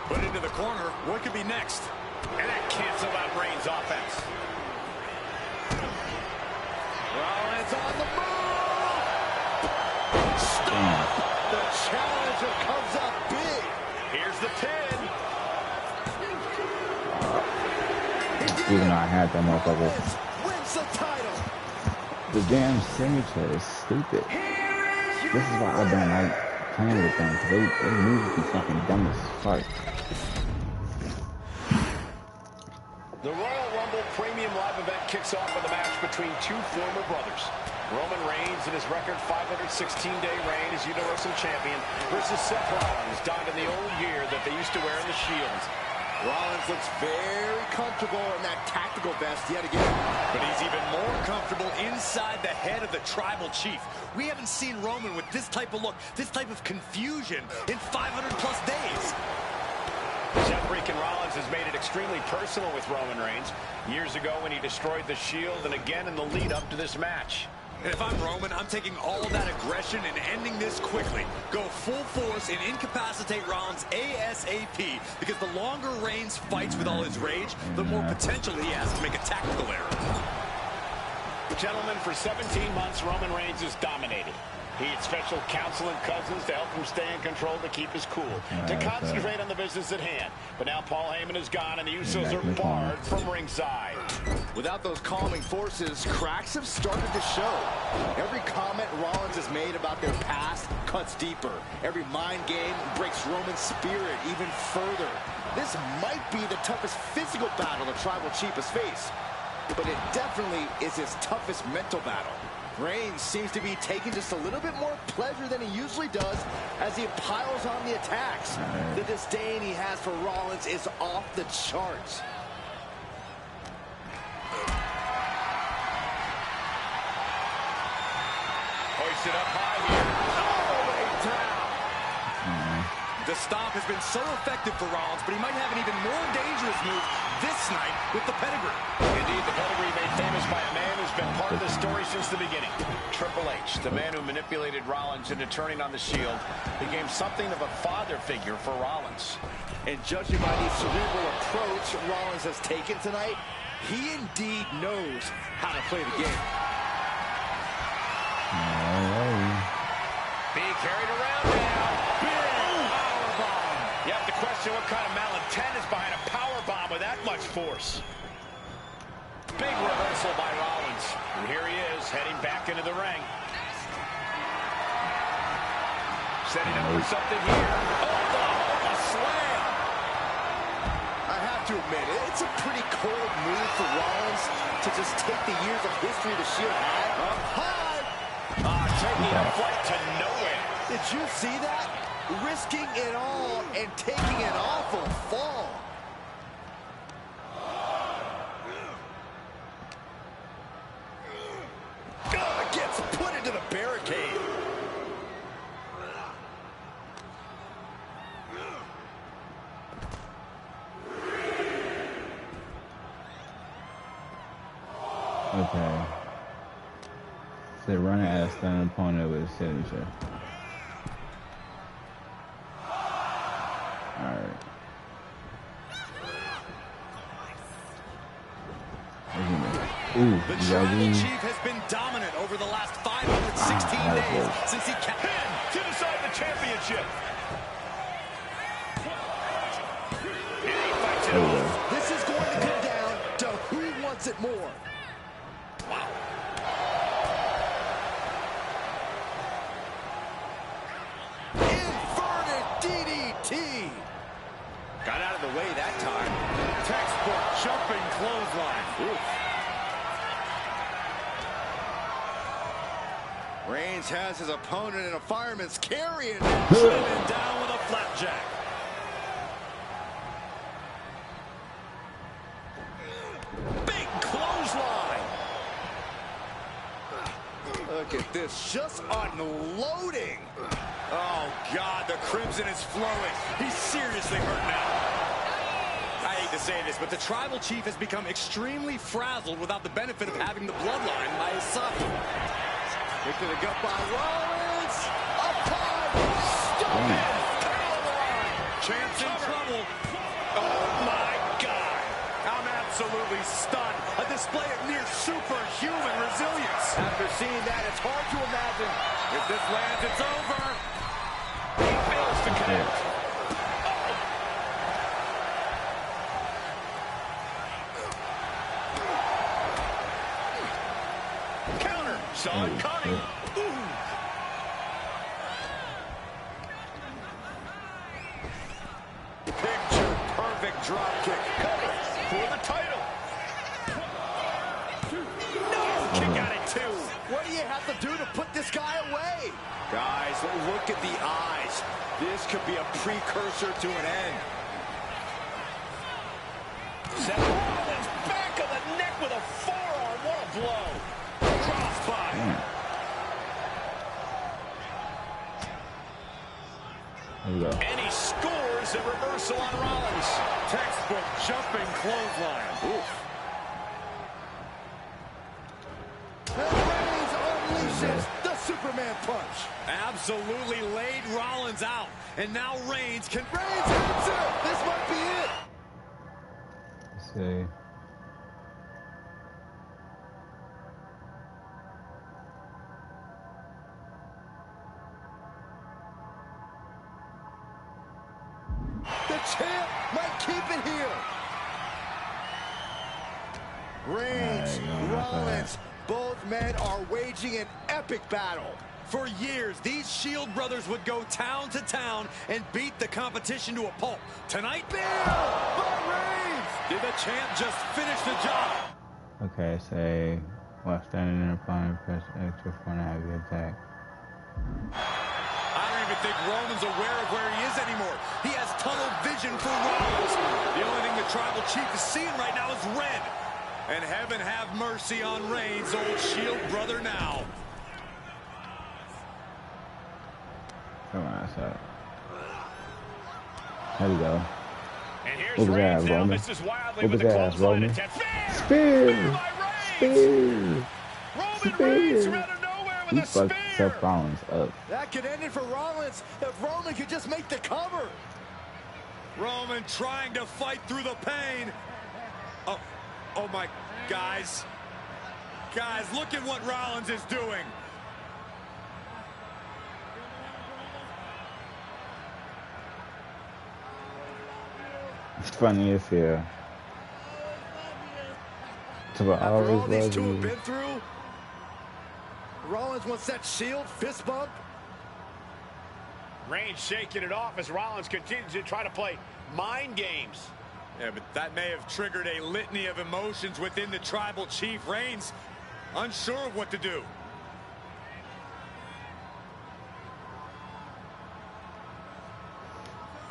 Put into the corner. What could be next? And that canceled out Reigns' offense. Rollins on the move. Stop. The challenger comes up big. Here's the pin. Even though I had that motherfucker. Wins the title. The damn signature is stupid. Here This is why I don't like playing with them, because they moves be fucking dumb as fuck. The Royal Rumble Premium Live event kicks off with a match between two former brothers. Roman Reigns in his record 516-day reign as Universal Champion versus Seth Rollins, donned in the old gear that they used to wear in the Shield. Rollins looks very comfortable in that tactical vest yet again. But he's even more comfortable inside the head of the Tribal Chief. We haven't seen Roman with this type of look, this type of confusion in 500-plus days. Seth freaking Rollins has made it extremely personal with Roman Reigns. Years ago when he destroyed the Shield, and again in the lead-up to this match. And if I'm Roman, I'm taking all of that aggression and ending this quickly. Go full force and incapacitate Rollins ASAP, because the longer Reigns fights with all his rage, the more potential he has to make a tactical error. Gentlemen, for 17 months, Roman Reigns has dominated. He had special counsel and cousins to help him stay in control, to keep his cool, to concentrate on the business at hand. But now Paul Heyman is gone, and the Usos are barred from ringside. Without those calming forces, cracks have started to show. Every comment Rollins has made about their past cuts deeper. Every mind game breaks Roman's spirit even further. This might be the toughest physical battle the Tribal Chief has faced, but it definitely is his toughest mental battle. Reigns seems to be taking just a little bit more pleasure than he usually does as he piles on the attacks. The disdain he has for Rollins is off the charts. Hoisted up high here. All the way down. The stomp has been so effective for Rollins, but he might have an even more dangerous move this night with the pedigree. Indeed, the pedigree made famous by a man who's been part of the story since the beginning. Triple H, the man who manipulated Rollins into turning on the Shield, became something of a father figure for Rollins. And judging by the cerebral approach Rollins has taken tonight, he indeed knows how to play the game. Being carried around now. Big powerbomb. You have to question what kind of malintent is behind a powerbomb with that much force. Big reversal by Rollins. And here he is, heading back into the ring. Setting up for something here. Oh, a slam. I have to admit, it's a pretty cold move for Rollins to just take the years of history the Shield had. Up high. Taking a flight to nowhere. Did you see that? Risking it all and taking an awful fall. Gets put into the barricade. Okay. So run at a stun opponent with a signature. Alright. Ooh, The Tribal Chief has been dominant over the last 516 days since he came in to decide the championship. And he fights it off. This is going to come down to who wants it more. Wow. Inverted DDT. Got out of the way that time. Textbook jumping clothesline. Oof. Reigns has his opponent in a fireman's carry and Driven down with a flapjack. Big clothesline. look at this, just unloading. Oh, God, the crimson is flowing. He's seriously hurt now. I hate to say this, but the Tribal Chief has become extremely frazzled without the benefit of having the bloodline by his side. Kick to the gut by Rollins. Up high. Stop it. Champ's in trouble. Oh, my God. I'm absolutely stunned. A display of near superhuman resilience. After seeing that, it's hard to imagine. If this lands, it's over. He fails to connect. Counter. Saw it coming. Picture perfect drop kick. Cover for the title. No, kick out at 2. What do you have to do to put this guy away? Guys, look at the eyes. This could be a precursor to an end. Seth Rollins back of the neck with a forearm. What a blow. Crossbody. There you go. And he scores a reversal on Rollins. Textbook jumping clothesline. Oof. And Reigns unleashes the Superman punch. Absolutely laid Rollins out. And now Reigns can... Reigns hits it. This might be it. Let's see. The champ might keep it here. Reigns, Rollins, both men are waging an epic battle. For years, these Shield brothers would go town to town and beat the competition to a pulp. Tonight, Bill by Reigns. did the champ just finish the job? Okay, say while standing in a opponent, press extra for an heavy attack. I don't even think Roman's aware of where he is anymore. He has tunnel vision for Rollins. The only thing the Tribal Chief is seeing right now is red. And heaven have mercy on Reigns, old Shield brother now. Come on, outside. There we go. And here's What was Reigns that, now. Roman? Misses wildly What with was the that, clothesline Roman? attempt. Spear! Spear by Reigns! Spear! Roman Reigns from out of nowhere with He a fucked spear! Seth Rollins up. That could end it for Rollins if Roman could just make the cover. Roman trying to fight through the pain. Oh my, guys. Guys, look at what Rollins is doing. It's funny as hell. To what I After all always these love two have you. been through, Rollins wants that Shield fist bump. Reigns shaking it off as Rollins continues to try to play mind games. Yeah, but that may have triggered a litany of emotions within the Tribal Chief. Reigns unsure of what to do.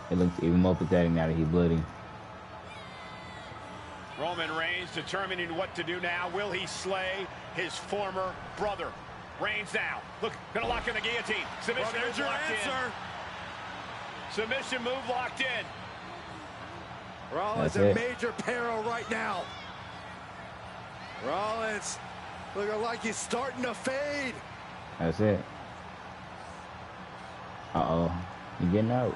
It looks even more pathetic now that he's bloody. Roman Reigns determining what to do now. Will he slay his former brother? Reigns now. Look, gonna lock in the guillotine. Submission Well, there's move your locked answer. in. Submission move locked in. Rollins That's in it. major peril right now. Rollins looking like he's starting to fade. That's it. Uh-oh. You getting out.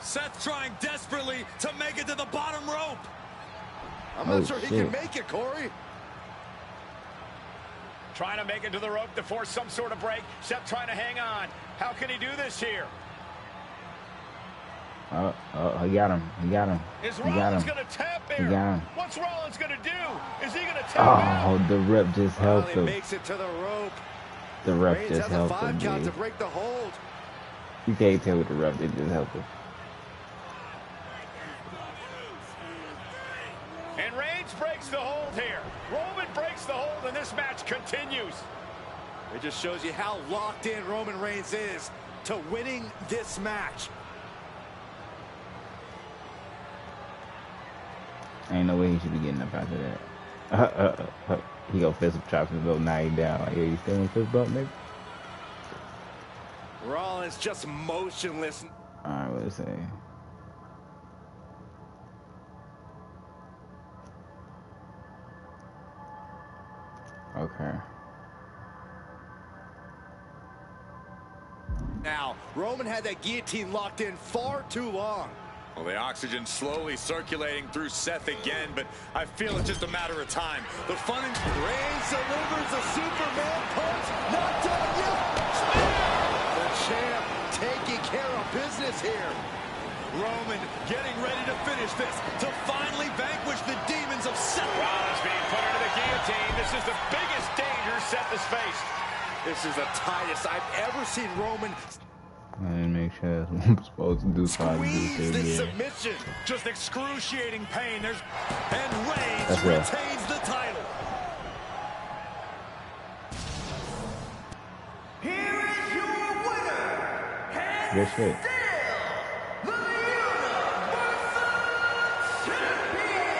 Seth trying desperately to make it to the bottom rope. I'm not Oh, sure he shit. can make it, Corey. Trying to make it to the rope to force some sort of break. Seth trying to hang on. How can he do this here? He got him. He got him. Is He got Rollins him. going to tap He here? got him. What's Rollins going to do? Is he going to tap out? Oh, the rep just helped Finally him. makes it to the rope. The rep Reigns just has a helped 5 him, count to dude. break the hold. You can't tell with the rep, it just helped him. And Reigns breaks the hold here. Roman breaks the hold, and this match continues. It just shows you how locked in Roman Reigns is to winning this match. Ain't no way he should be getting up after that. He go fist up, chops and go 9 down. Like, yeah, you still in fist bump, nigga? Rollins just motionless. Alright, what to say? Okay. Now, Roman had that guillotine locked in far too long. Well, the oxygen slowly circulating through Seth again, but I feel it's just a matter of time. The fun and Reigns delivers a Superman punch. Not done yet. The champ taking care of business here. Roman getting ready to finish this, to finally vanquish the demons of Seth. Rollins being put into the guillotine. This is the biggest danger Seth has faced. This is the tightest I've ever seen Roman. And make sure that's what I'm supposed to do, so I do Squeeze it this again. submission. Just excruciating pain. And Reigns Let's go. retains the title. Here is your winner, and Good shit. still the Universal Champion,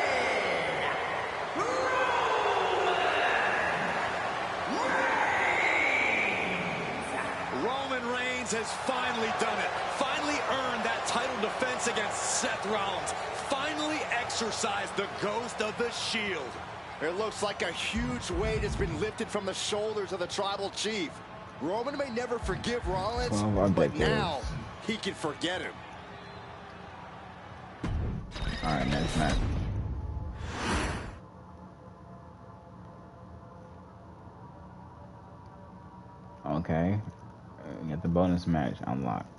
Roman Reigns has finally done it. Finally earned that title defense against Seth Rollins. Finally exorcised the ghost of the Shield. It looks like a huge weight has been lifted from the shoulders of the tribal chief. Roman may never forgive Rollins, but now he can forget him. All right, next match. Okay, get the bonus match unlocked.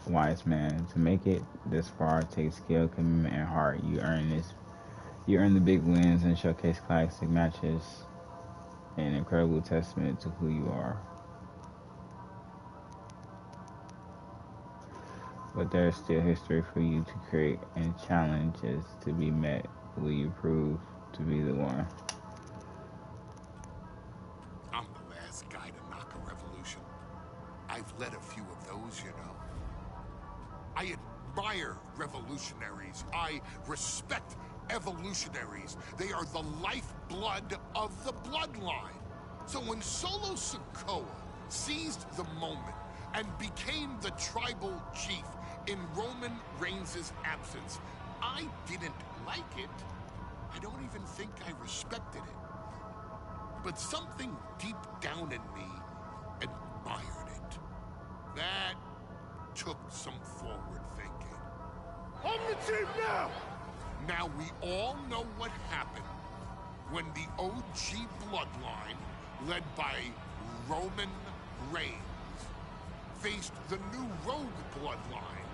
Wise man, to make it this far takes skill, commitment, and heart. You earn this. You earn the big wins and showcase classic matches. An incredible testament to who you are. But there's still history for you to create and challenges to be met. Will you prove to be the one? I'm the last guy to knock a revolution. I've led a few of those, you know. I admire revolutionaries. I respect evolutionaries. They are the lifeblood of the bloodline. So when Solo Sikoa seized the moment and became the tribal chief in Roman Reigns' absence, I didn't like it. I don't even think I respected it. But something deep down in me admired it. That took some forward thinking. On the team now! Now we all know what happened when the OG bloodline, led by Roman Reigns, faced the new rogue bloodline,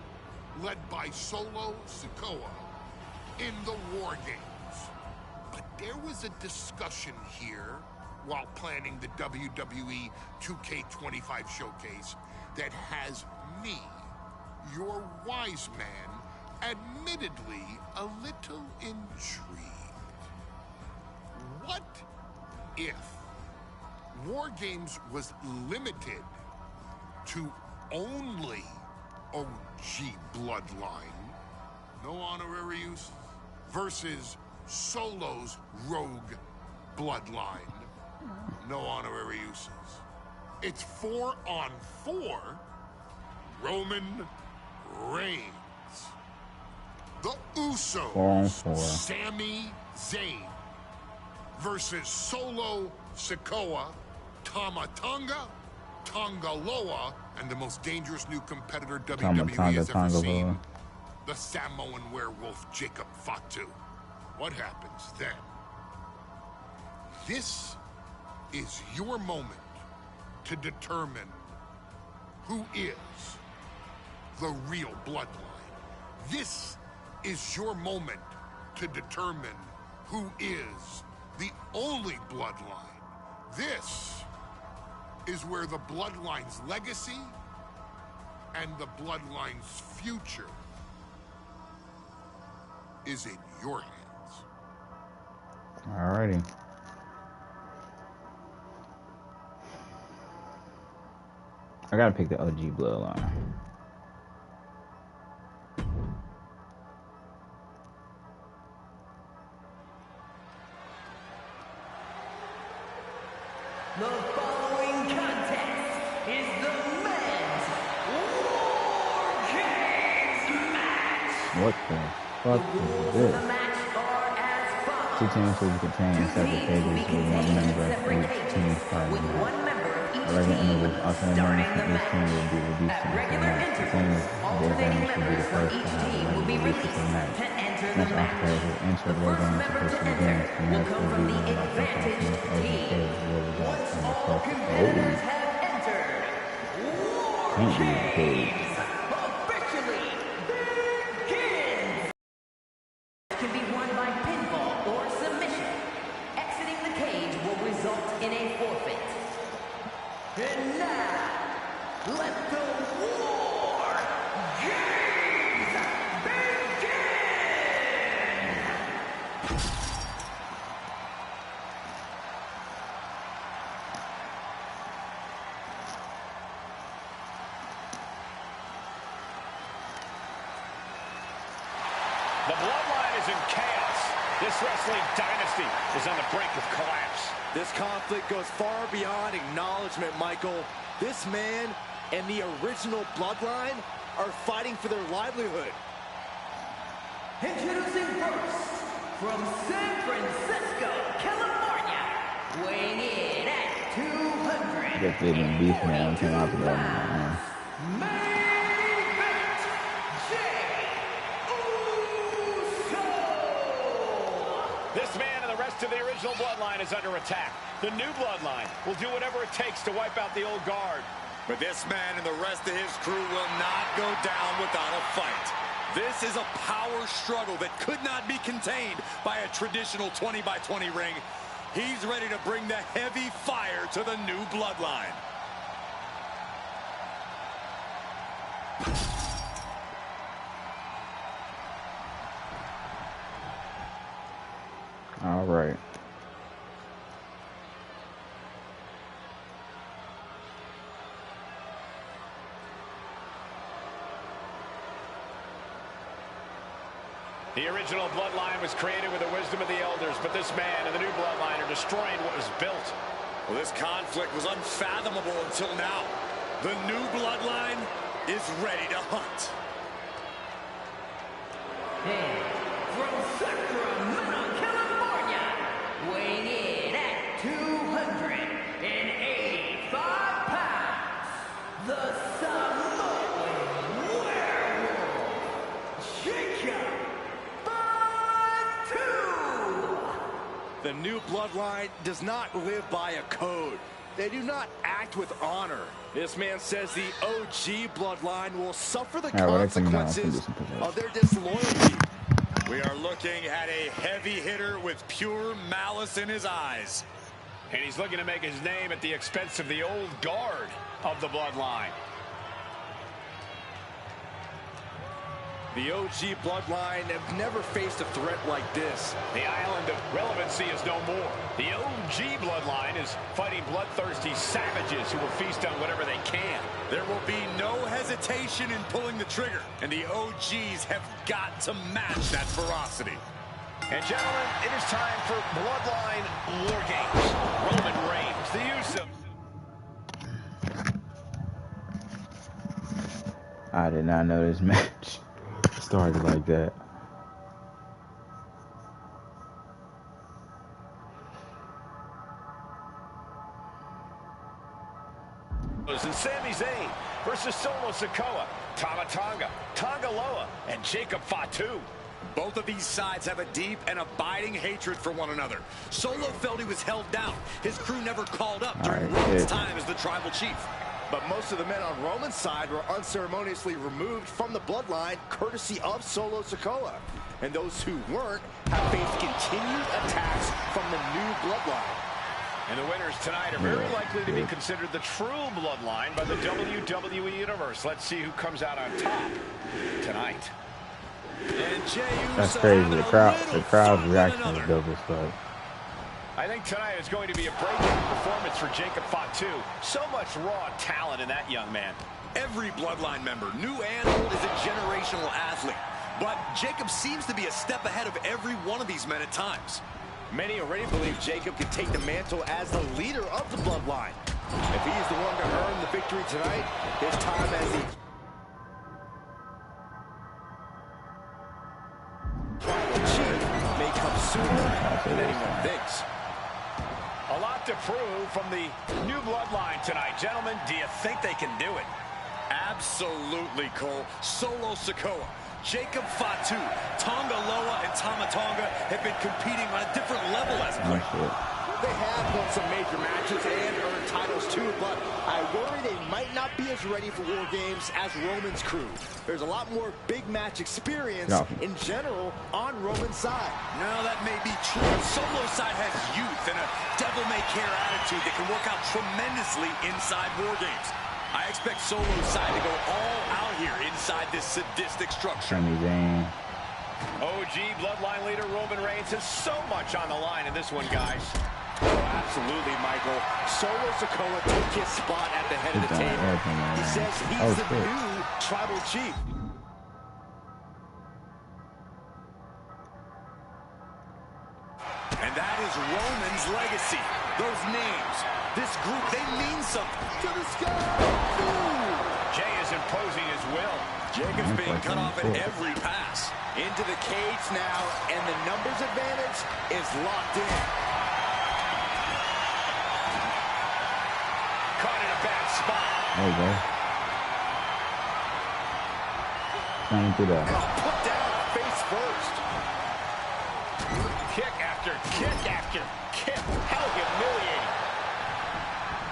led by Solo Sikoa, in the War Games. But there was a discussion here while planning the WWE 2k25 showcase that has me, your wise man, admittedly a little intrigued. What if War Games was limited to only OG bloodline, no honorary use, versus Solo's rogue bloodline, no honorary uses? It's 4-on-4 Roman Reigns. The Usos, 4-on-4. Sami Zayn versus Solo Sikoa, Tama Tonga, Tonga Loa, and the most dangerous new competitor WWE has ever seen, the Samoan werewolf Jacob Fatu. What happens then? This is your moment to determine who is the real bloodline. This is your moment to determine who is the only bloodline. This is where the bloodline's legacy and the bloodline's future is in your hands. Alrighty. I gotta pick the OG bloodline. The following contest is the men's War Games match. What the fuck The rules is of this? the match are as follows. 2 teams will contain Two separate teams will pages be with one contained in member separate of each team pages starting with the one match. member of each Regular team intervals, alternate members starting from the each team will match. be released At into the regular match. The team intervals, with their alternating advantage will be members the from first to each have the team will be released into the released match. to enter the Once all match. players have entered The their first games, the member to person enter begins. The will match come will from be the won by first on advantaged finish over the team. players will result Once from the all first. competitors have entered, War Can't be the Games case. officially begins. Can be won by pinfall or submission. Exiting the cage will result in a forfeit. And now, let the War The bloodline is in chaos. This wrestling dynasty is on the brink of collapse. This conflict goes far beyond acknowledgement, Michael. This man and the original bloodline are fighting for their livelihood. Introducing first, from San Francisco, California, weighing in at 200. I guess they've been beefing at 10 hours ago now. This man and the rest of the original bloodline is under attack. The new bloodline will do whatever it takes to wipe out the old guard. But this man and the rest of his crew will not go down without a fight. This is a power struggle that could not be contained by a traditional 20-by-20 ring. He's ready to bring the heavy fire to the new bloodline. All right. The original bloodline was created with the wisdom of the elders, but this man and the new bloodline are destroying what was built. Well, this conflict was unfathomable until now. The new bloodline is ready to hunt. And from Sacramento, California, weighing in at 285 pounds, the Samoan Werewolf, Jacob Fatu. The new bloodline does not live by a code. They do not act with honor. This man says the OG bloodline will suffer the consequences of their disloyalty. We are looking at a heavy hitter with pure malice in his eyes. And he's looking to make his name at the expense of the old guard of the bloodline. The OG bloodline have never faced a threat like this. The island of relevancy is no more. The OG bloodline is fighting bloodthirsty savages who will feast on whatever they can. There will be no hesitation in pulling the trigger, and the OGs have got to match that ferocity. And gentlemen, it is time for Bloodline War Games. Roman Reigns, the use of... I did not know this match started like that. And Sami Zayn versus Solo Sikoa, Tama Tonga, Tonga Loa, and Jacob Fatu. Both of these sides have a deep and abiding hatred for one another. Solo felt he was held down. His crew never called up during Roman's time as the tribal chief. But most of the men on Roman's side were unceremoniously removed from the bloodline courtesy of Solo Sikoa. And those who weren't have faced continued attacks from the new bloodline. And the winners tonight are very likely to be considered the true bloodline by the WWE Universe. Let's see who comes out on top tonight. And That's crazy. The crowd's reaction is dope as fuck. I think tonight is going to be a breakout performance for Jacob Fatu. So much raw talent in that young man. Every bloodline member, new and old, is a generational athlete. But Jacob seems to be a step ahead of every one of these men at times. Many already believe Jacob could take the mantle as the leader of the bloodline. If he's the one to earn the victory tonight, his time as the tribal chief may come sooner than anyone thinks. A lot to prove from the new bloodline tonight. Gentlemen, do you think they can do it? Absolutely, Cole. Solo Sikoa, Jacob Fatu, Tonga Loa, and Tama Tonga have been competing on a different level as of late. They have won some major matches and earned titles too, but I worry they might not be as ready for War Games as Roman's crew. There's a lot more big match experience in general on Roman's side. Now that may be true, but Solo's side has youth and a devil-may-care attitude that can work out tremendously inside War Games. I expect Solo's side to go all out here inside this sadistic structure. Sami Zayn. OG bloodline leader Roman Reigns has so much on the line in this one, guys. Oh, absolutely, Michael. Solo Sikoa took his spot at the head of the table. He says he's the new tribal chief. And that is Roman's legacy. Those names, this group, they mean something. To the sky! Ooh. Jay is imposing his will. Jacobs being cut off at every pass. Into the cage now, and the numbers advantage is locked in. Caught in a bad spot. There you go. Trying to do that. Put down face first. Kick after kick after kick. How humiliating.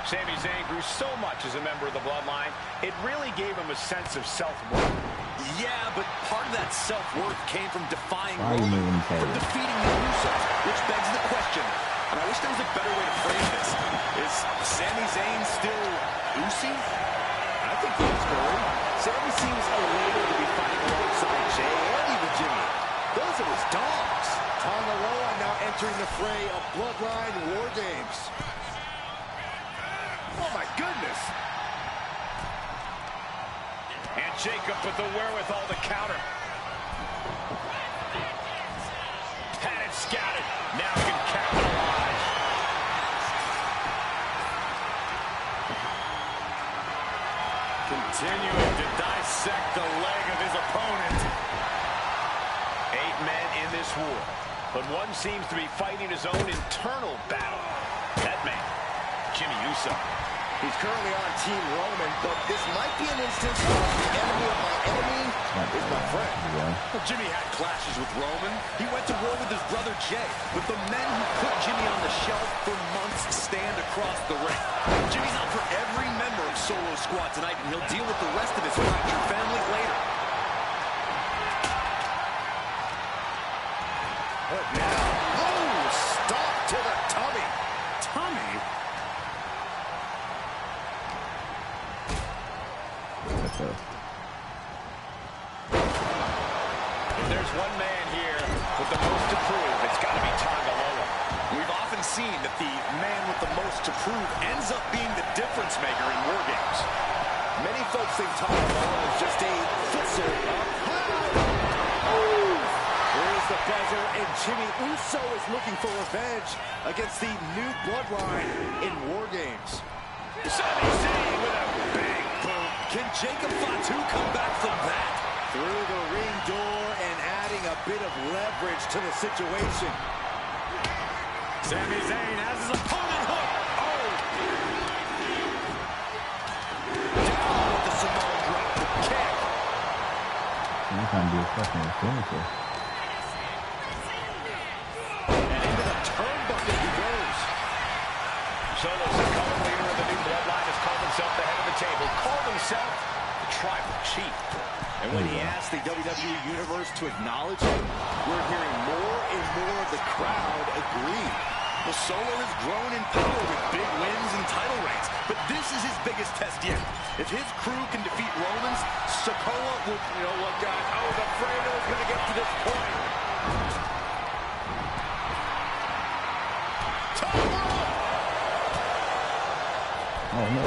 Sami Zayn grew so much as a member of the Bloodline, it really gave him a sense of self-worth. Yeah, but part of that self-worth came from defying Why are you Roman, moving from forward? defeating the Usos, which begs the question, and I wish there was a better way to frame this. Is Sami Zayn still Usi? I think he is, Corey. Sami seems elated to be fighting alongside Jay and even Jimmy. Those are his dogs. Tonga Loa now entering the fray of Bloodline War Games. Oh, my goodness. And Jacob with the wherewithal to counter. Had it scouted. Now can capitalize. Continuing to dissect the leg of his opponent. 8 men in this war, but one seems to be fighting his own internal battle. That man, Jimmy Uso. He's currently on Team Roman, but this might be an instance of the enemy of my enemy is my friend. Well, Jimmy had clashes with Roman. He went to war with his brother Jay, but the men who put Jimmy on the shelf for months stand across the ring. Jimmy's out for every member of Solo Squad tonight, and he'll deal with the rest of his fractured family later. But now, oh, stop to the tummy. Tummy? If there's one man here with the most to prove, it's got to be Tonga Loa. We've often seen that the man with the most to prove ends up being the difference maker in war games. Many folks think Tonga Loa is just a fixer of power. Here's the buzzer, and Jimmy Uso is looking for revenge against the new bloodline in war games. Sami Zayn with a big boom. Can Jacob Fatu come back from that? Through the ring door and adding a bit of leverage to the situation. Sami Zayn has his opponent hooked. Oh! Down with the Samoan drop. Kick. I'm trying to do a fucking finisher. And into the turnbuckle he goes. Solo Sikoa, leader of the new bloodline, has called himself the head of the table. Called himself the tribal chief. And when he asked the WWE Universe to acknowledge him, we're hearing more and more of the crowd agree. Well, Solo has grown in power with big wins and title reigns, but this is his biggest test yet. If his crew can defeat Roman's, Sikoa will, you know what, guys, I was afraid it was going to get to this point. Oh no.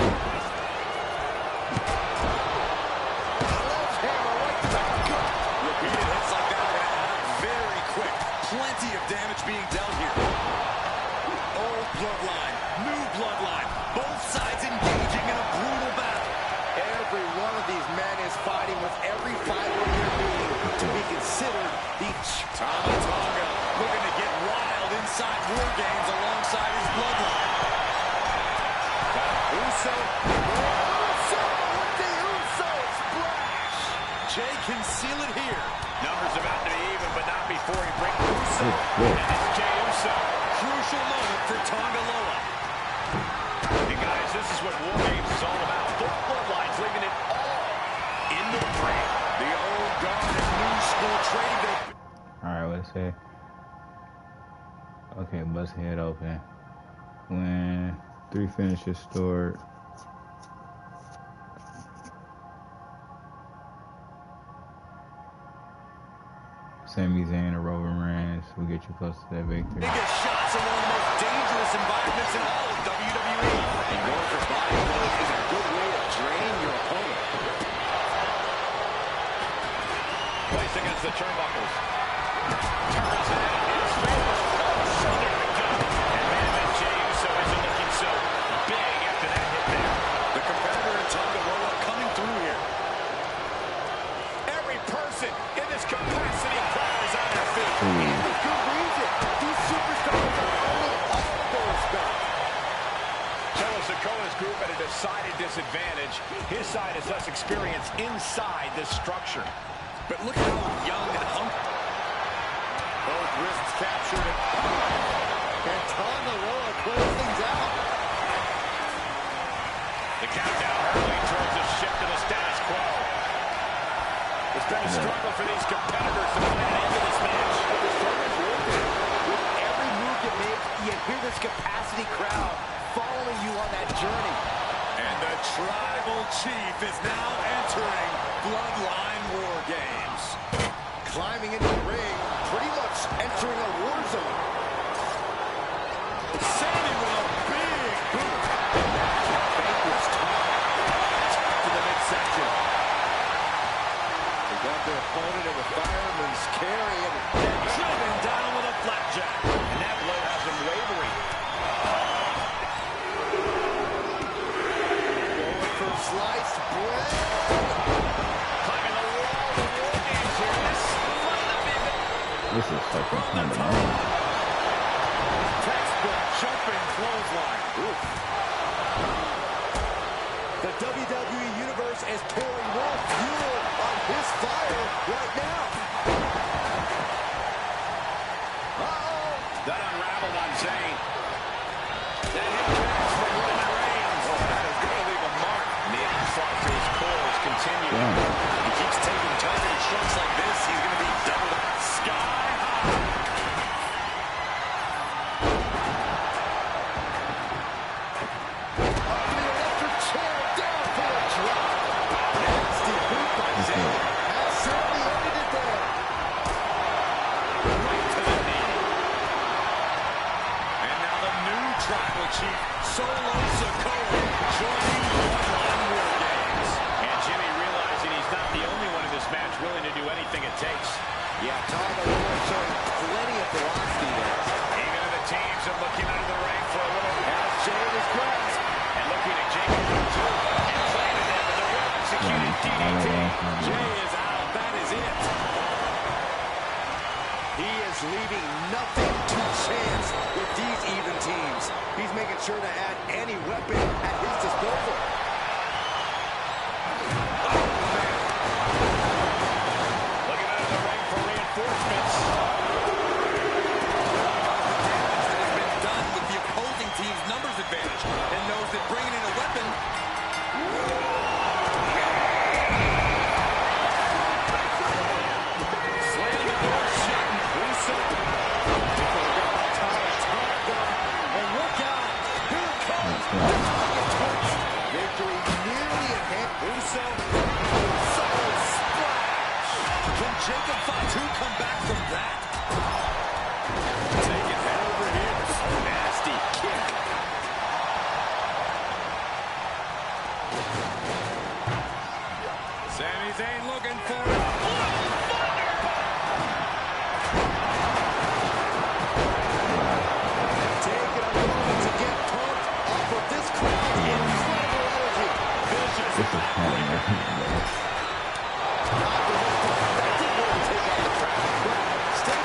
Repeated hits like that are going to add up very quick. Plenty of damage being dealt here. Old bloodline, new bloodline, both sides engaging in a brutal battle. Every one of these men is fighting with every fiber in their being to be considered the Tonga looking to get wild inside war games alongside his bloodline. Uso. Uso with the Uso splash. Jay can seal it here. Numbers about to be even, but not before he breaks Uso. Oh, And it's Jay Uso. Crucial moment for Tonga Loa. And guys, this is what war games is all about. Both bloodlines leaving it all in the ring. The old guard and new school trained to... Alright, let's say. Okay, bust head open. When 3 finishes stored. Sami Zayn or Roman Reigns will get you close to that victory. Biggest shots in one of the most dangerous environments in all of WWE. And going for body blows is a good way to drain your opponent. Place against the turnbuckles. Turns it out in his favor. Oh, there we go. And man, Jey Uso isn't looking so big after that hit there. The competitor in Tonga coming through here. Every person in this capacity crowd is on their feet. With good reason. These superstars are earning all their respect. Sikoa's group at a decided disadvantage. His side has less experience inside this structure. But look how young and hungry. Both wrists captured. And Tonga close things out. The countdown hurling towards a shift to the status quo. It's been a struggle for these competitors to plan into this match. The struggle's worth it. With every move you make, you hear this capacity crowd following you on that journey. And the Tribal Chief is now entering Bloodline War Games. Climbing into the ring, pretty much entering a war zone. Sami with a big boot. Vanquish Tonga to the midsection. They got their opponent in the fireman's carry and Driven down with a flapjack. And that blow has him wavering. going for sliced bread. Climbing the wall, the War Games here. This might not be a good. This is fucking kind of long. Textbook jumping clothesline. Oof. The WWE Universe is pouring more fuel on his fire right now. Uh-oh. That unraveled on Zayn. That hip pass from Roman Reigns. Oh, that is going to leave a mark. And the onslaught to his core is continuing. He keeps taking targeted strikes like this. He's going to be doubled up sky high. The electric chair down for a drop. Nasty boot by Zayn. Has certainly ended it there. Right to the knee. And now the new Tribal Chief, Solo Sikoa, joining Bloodline War Games. And Jimmy realizing he's not the only one in this match willing to do anything it takes. Yeah, Tonga showing plenty of velocity there. Even the teams are looking under the ring for a little. As Jey is grabbed. And looking at Jacob too. And planted them with a well-executed DDT. Jey is out. That is it. He is leaving nothing to chance with these even teams. He's making sure to add any weapon at his disposal. Looking under the ring for reinforcements. Damage that has been done with the opposing team's numbers advantage, and knows that bringing in a weapon. Slam the door shut. Uso. And look out. Here it comes. Victory nearly at hand. Uso. Solid splash. Can Jacob Fatu come back from that? Take it head over heels. Nasty kick. Sami Zayn looking for it. Taking a moment to get pumped off of this crowd's incredible energy. This is kind of Not the most effective way to take out the crowd, but still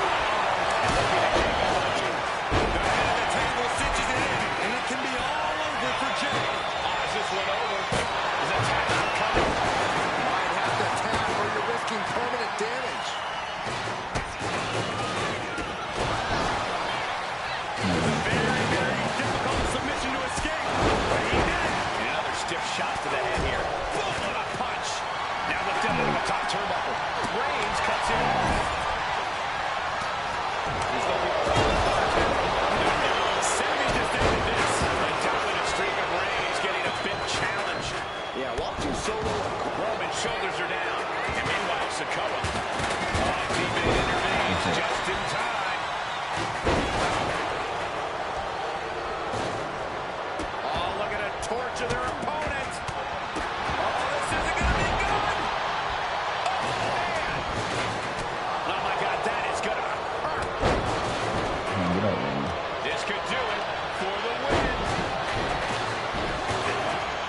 Oh, my God, that is going to hurt. Get up, man. This could do it for the win.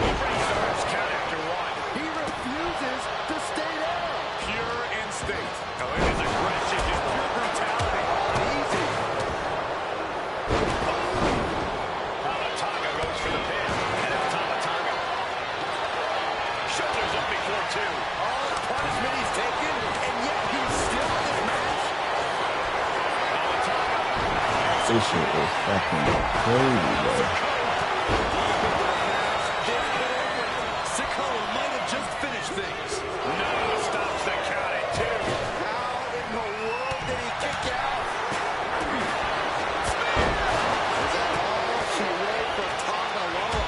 He brings the first count after one. He refuses to stay down. Pure instinct. Oh, it is aggression, just pure brutality. Easy. Tonga goes for the pin. And now Tonga. Shoulders up before two. All the punishment he's taken, and yet he's still in this match. This shit is fucking crazy, bro. Sikoa might have just finished things. No, stops the count at two. How in the world did he kick out? Is that all she wrote for Tonga Loa?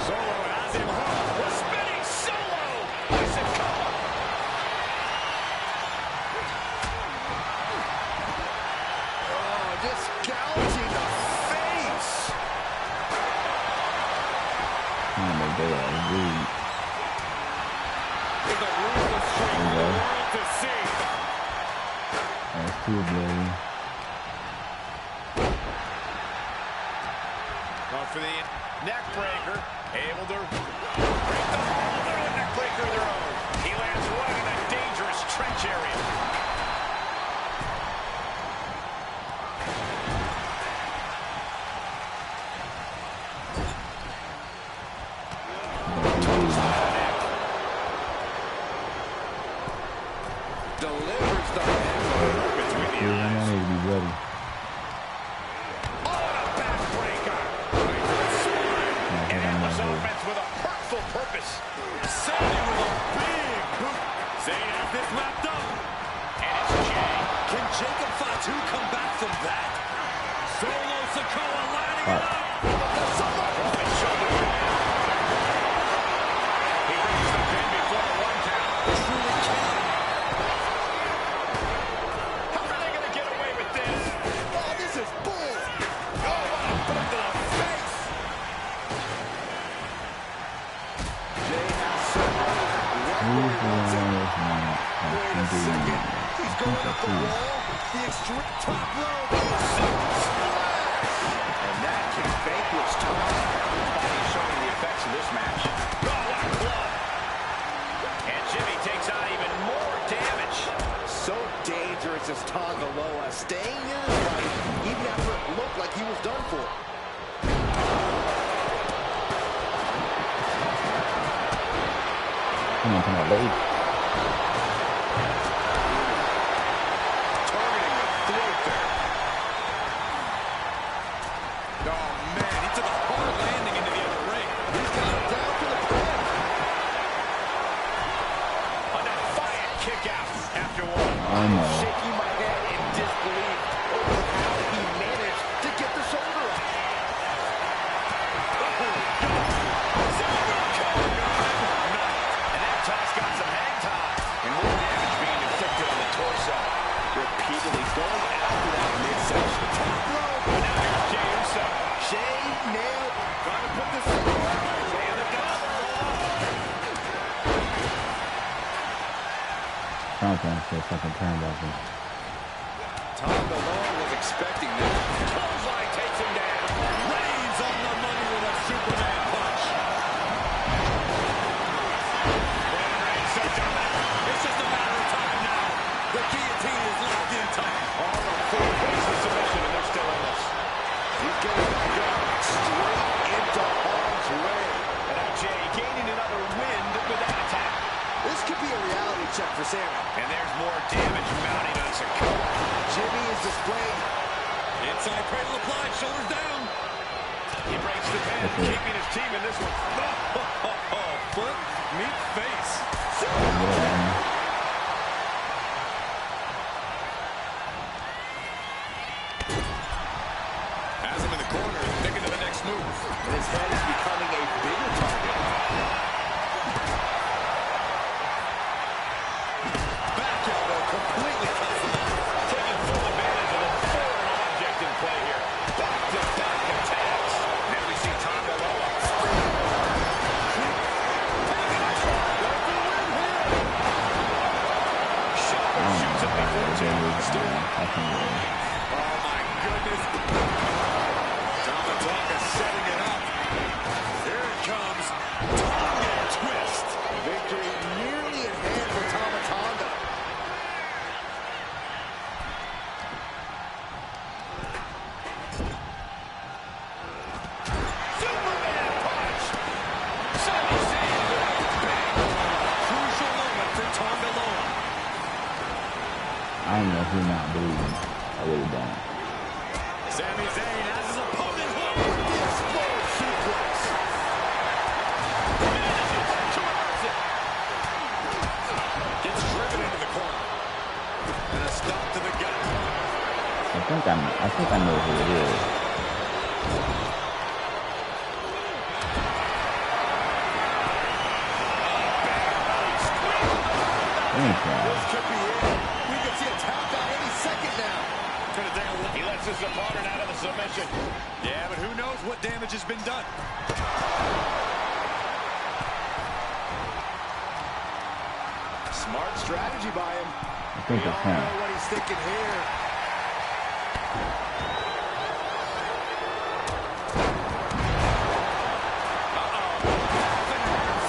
Solo has him hooked. The spinning solo by Sikoa. Oh, just gouging the face. Oh my God, dude. With a ruthless streak for the world to see. That's too bloody. Going for the neck breaker. Able to break the hold of a neck breaker of their own. He lands right in a dangerous trench area. Delivers the headbutt Between the Dude, I eyes. need to be ready. Oh, and a backbreaker. Right to the spine. And endless offense with a hurtful purpose. Sandy with a big boot. Zayn has this wrapped up. And it's Jay. Can Jacob Fatu come back from that? Solo Sikoa lining it up. Roman shoulder pad. He brings the pin before the one count. Truly can. How are they going to get away with this? Oh, this is bull. Oh, what a boot to the face. Jay has Solo Who's the one that's not? Wait a second. He's going up the wall. The extreme top rope. And that can vanquish Tom. Body showing the effects of this match. Oh, what a club. And Jimmy takes on even more damage. So dangerous is Tonga Loa, staying in his fight even after it looked like he was done for. Come on, lady. Targeting the throat there. Oh, man, he took a hard landing into the other ring. He's got him down to the pin. A defiant kick out after one. I know. Shaking my head in disbelief over how he managed to get the shoulder up. And that toss got some hang time. And more damage being inflicted on the torso. Repeatedly going after that midsection. Top rope. But now here's Jey Uso. Jay nailed. Trying to put this over. Jey on the top. Sometimes for a fucking turnbuckle. Tonga Loa was expecting this. Clothesline takes him down. Reigns on the money with a Superman punch. Roman Reigns so dominant. It's just a matter of time now. The guillotine is locked in tight. All the full face of submission, and they're still in this. He's getting back up straight into harm's way. And now Jey gaining another wind with that attack. This could be a reality check for Sammy. And there's more damage mounting on Sikoa. Jimmy is displaying. Inside cradle applied, shoulders down. He breaks the pin, keeping his team in this one. Foot meet face. Has him in the corner, thinking of the next move. His head is becoming a bigger target. Back elbow completely cuts him off. Taking full advantage of the foreign object in play here. Back-to-back attacks. Now we see Tonga Loa. Oh, my goodness. Tonga setting it up. Here it comes. Tonga twist. Victory nearly at hand for Tonga. Superman punch. Sami Zayn lands big. Crucial moment for Tonga Loa. I don't know if he's not bleeding. I really don't. Sami Zayn has his opponent hooked. The explosive suplex. Manages to reverse it. Gets driven into the corner. And a stop to the gut. I think I know who it is. This could be it. We could see a tap out any second now. He lets his opponent out of the submission. Yeah, but who knows what damage has been done. Smart strategy by him. I think We it's all him. know what he's thinking here.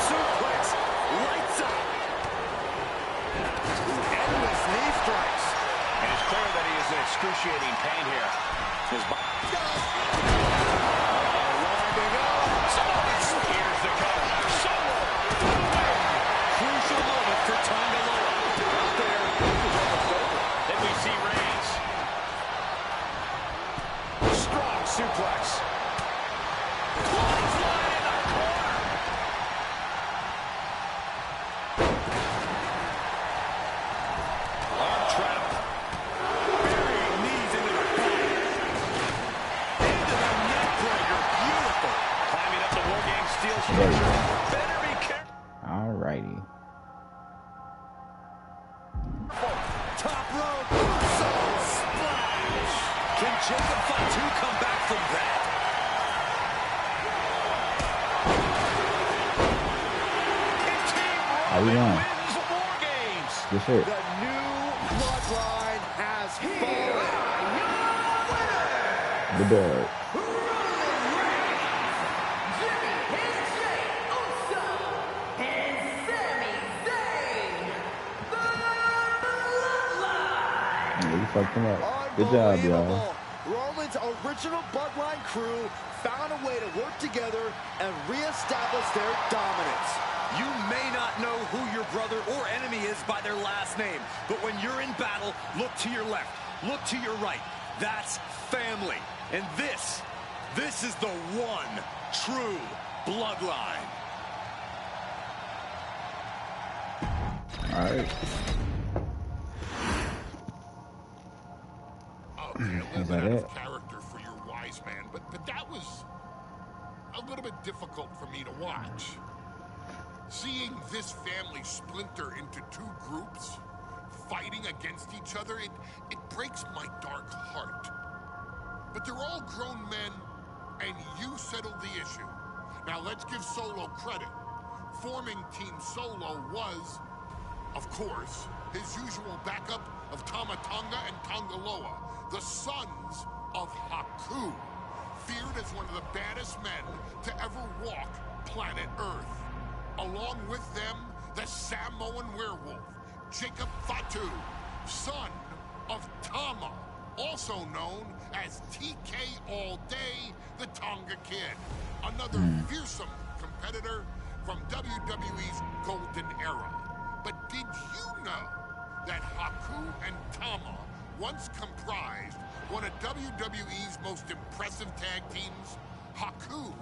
Suplex. Lights out. Endless knee strikes. And it's clear that he is in excruciating pain here. His Here's the cover. Solo. Crucial moment for Tonga Loa. Out there, it was almost over. Then we see Reigns. Strong suplex. Clothesline in the corner. Arm trap. Burying knees into the body. Into the neck breaker. Beautiful. Climbing up the War Games steel There you structure. go. Better be careful. Alrighty. Top rope. So splash. Can Jacob Fatu come back from that? And Team How we Roman doing? wins the War Games. That's it. The new bloodline has fallen. The dog. Yeah, you fucked him up. Good job, y'all. Unbelievable. Roman's original bloodline crew found a way to work together and reestablish their dominance. You may not know who your brother or enemy is by their last name, but when you're in battle, look to your left, look to your right. That's family. And this is the one true bloodline. Alright. Okay, a Is little that bit out it? of character for your wise man, but that was a little bit difficult for me to watch. Seeing this family splinter into two groups, fighting against each other, it breaks my dark heart. But they're all grown men, and you settled the issue. Now let's give Solo credit. Forming Team Solo was, of course, his usual backup of Tama Tonga and Tonga Loa, the sons of Haku, feared as one of the baddest men to ever walk planet Earth. Along with them, the Samoan werewolf, Jacob Fatu, son of Tama, also known as TK All Day, the Tonga Kid, another fearsome competitor from WWE's golden era. But did you know that Haku and Tama once comprised one of WWE's most impressive tag teams? Haku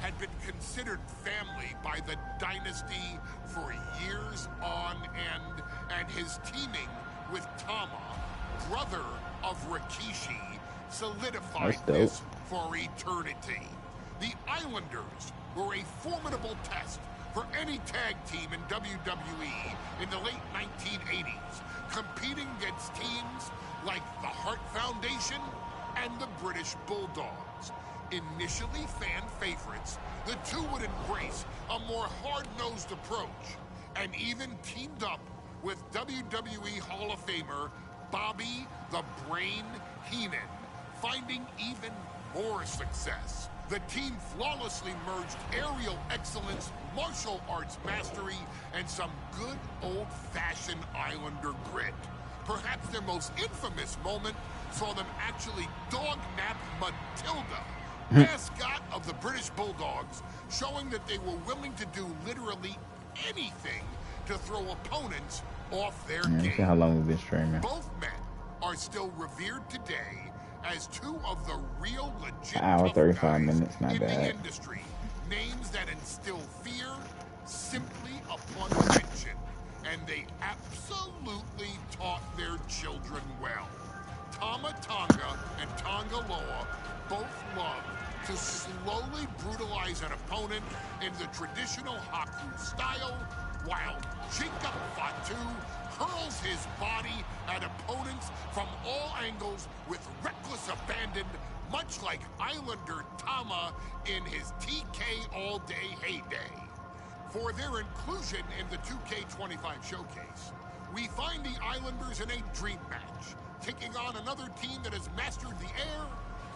had been considered family by the Dynasty for years on end, and his teaming with Tama, brother of Rikishi, solidified That's dope. this for eternity. The Islanders were a formidable test for any tag team in WWE in the late 1980s, competing against teams like the Hart Foundation and the British Bulldogs. Initially fan favorites, the two would embrace a more hard-nosed approach and even teamed up with WWE Hall of Famer Bobby the Brain Heenan finding even more success. The team flawlessly merged aerial excellence, martial arts mastery, and some good old-fashioned Islander grit. Perhaps their most infamous moment saw them actually dog-nap Matilda, mascot of the British Bulldogs, showing that they were willing to do literally anything to throw opponents off their game. See how long we've been streaming. Both men are still revered today as two of the real legit Hour tough 35 guys minutes, not in bad. the industry. Names that instill fear simply upon mention, and they absolutely taught their children well. Tama Tonga and Tonga Loa both love to slowly brutalize an opponent in the traditional Haku style, while Jacob Fatu hurls his body at opponents from all angles with reckless abandon, much like Islander Tama in his TK all-day heyday. For their inclusion in the 2K25 showcase, we find the Islanders in a dream match, taking on another team that has mastered the air,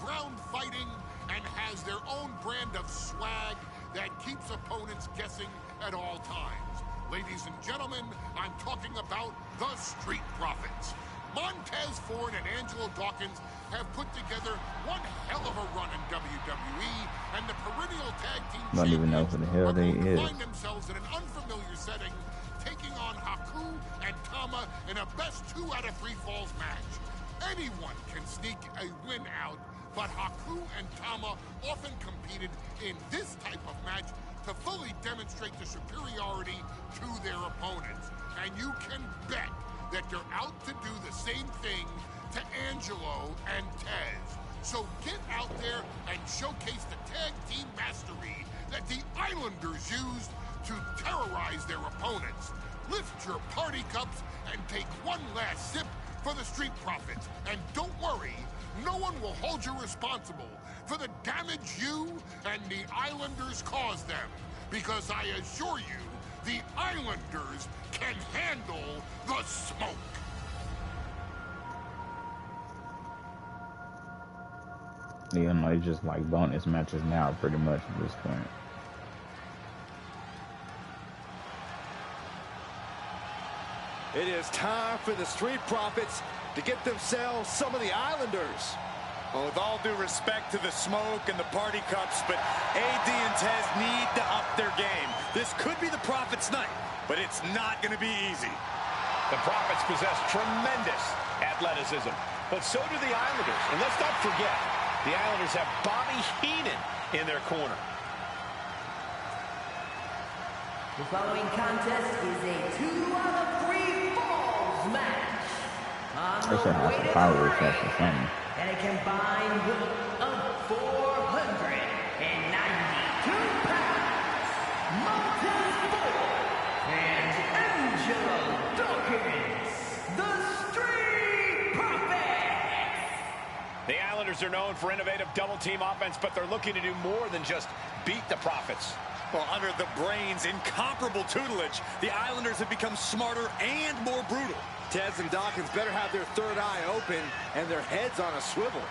ground fighting, and has their own brand of swag that keeps opponents guessing at all times. Ladies and gentlemen, I'm talking about the Street Profits. Montez Ford and Angelo Dawkins have put together one hell of a run in WWE, and the perennial tag team Don't even know who the hell they is. find themselves in an unfamiliar setting, taking on Haku and Tama in a best 2 out of 3 falls match. Anyone can sneak a win out, but Haku and Tama often competed in this type of match to fully demonstrate the superiority to their opponents. And you can bet that they're out to do the same thing to Angelo and Tez. So get out there and showcase the tag team mastery that the Islanders used to terrorize their opponents. Lift your party cups and take one last sip for the Street Profits. And don't worry, no one will hold you responsible for the damage you and the Islanders caused them. Because I assure you, the Islanders can handle the smoke. You know, it's just like bonus matches now, pretty much at this point. It is time for the Street Profits to get themselves some of the Islanders. Well, with all due respect to the smoke and the party cups, but AD and Tez need to up their game. This could be the Profits' night, but it's not going to be easy. The Profits possess tremendous athleticism, but so do the Islanders. And let's not forget, the Islanders have Bobby Heenan in their corner. The following contest is a 2 out of 3 falls match. They should have some power reflex or something. And a combined weight of 492 pounds. Montez Ford and Angelo Dawkins, the Street Profits. The Islanders are known for innovative double-team offense, but they're looking to do more than just beat the Profits. Well, under the Brains' incomparable tutelage, the Islanders have become smarter and more brutal. Tez and Dawkins better have their third eye open and their heads on a swivel.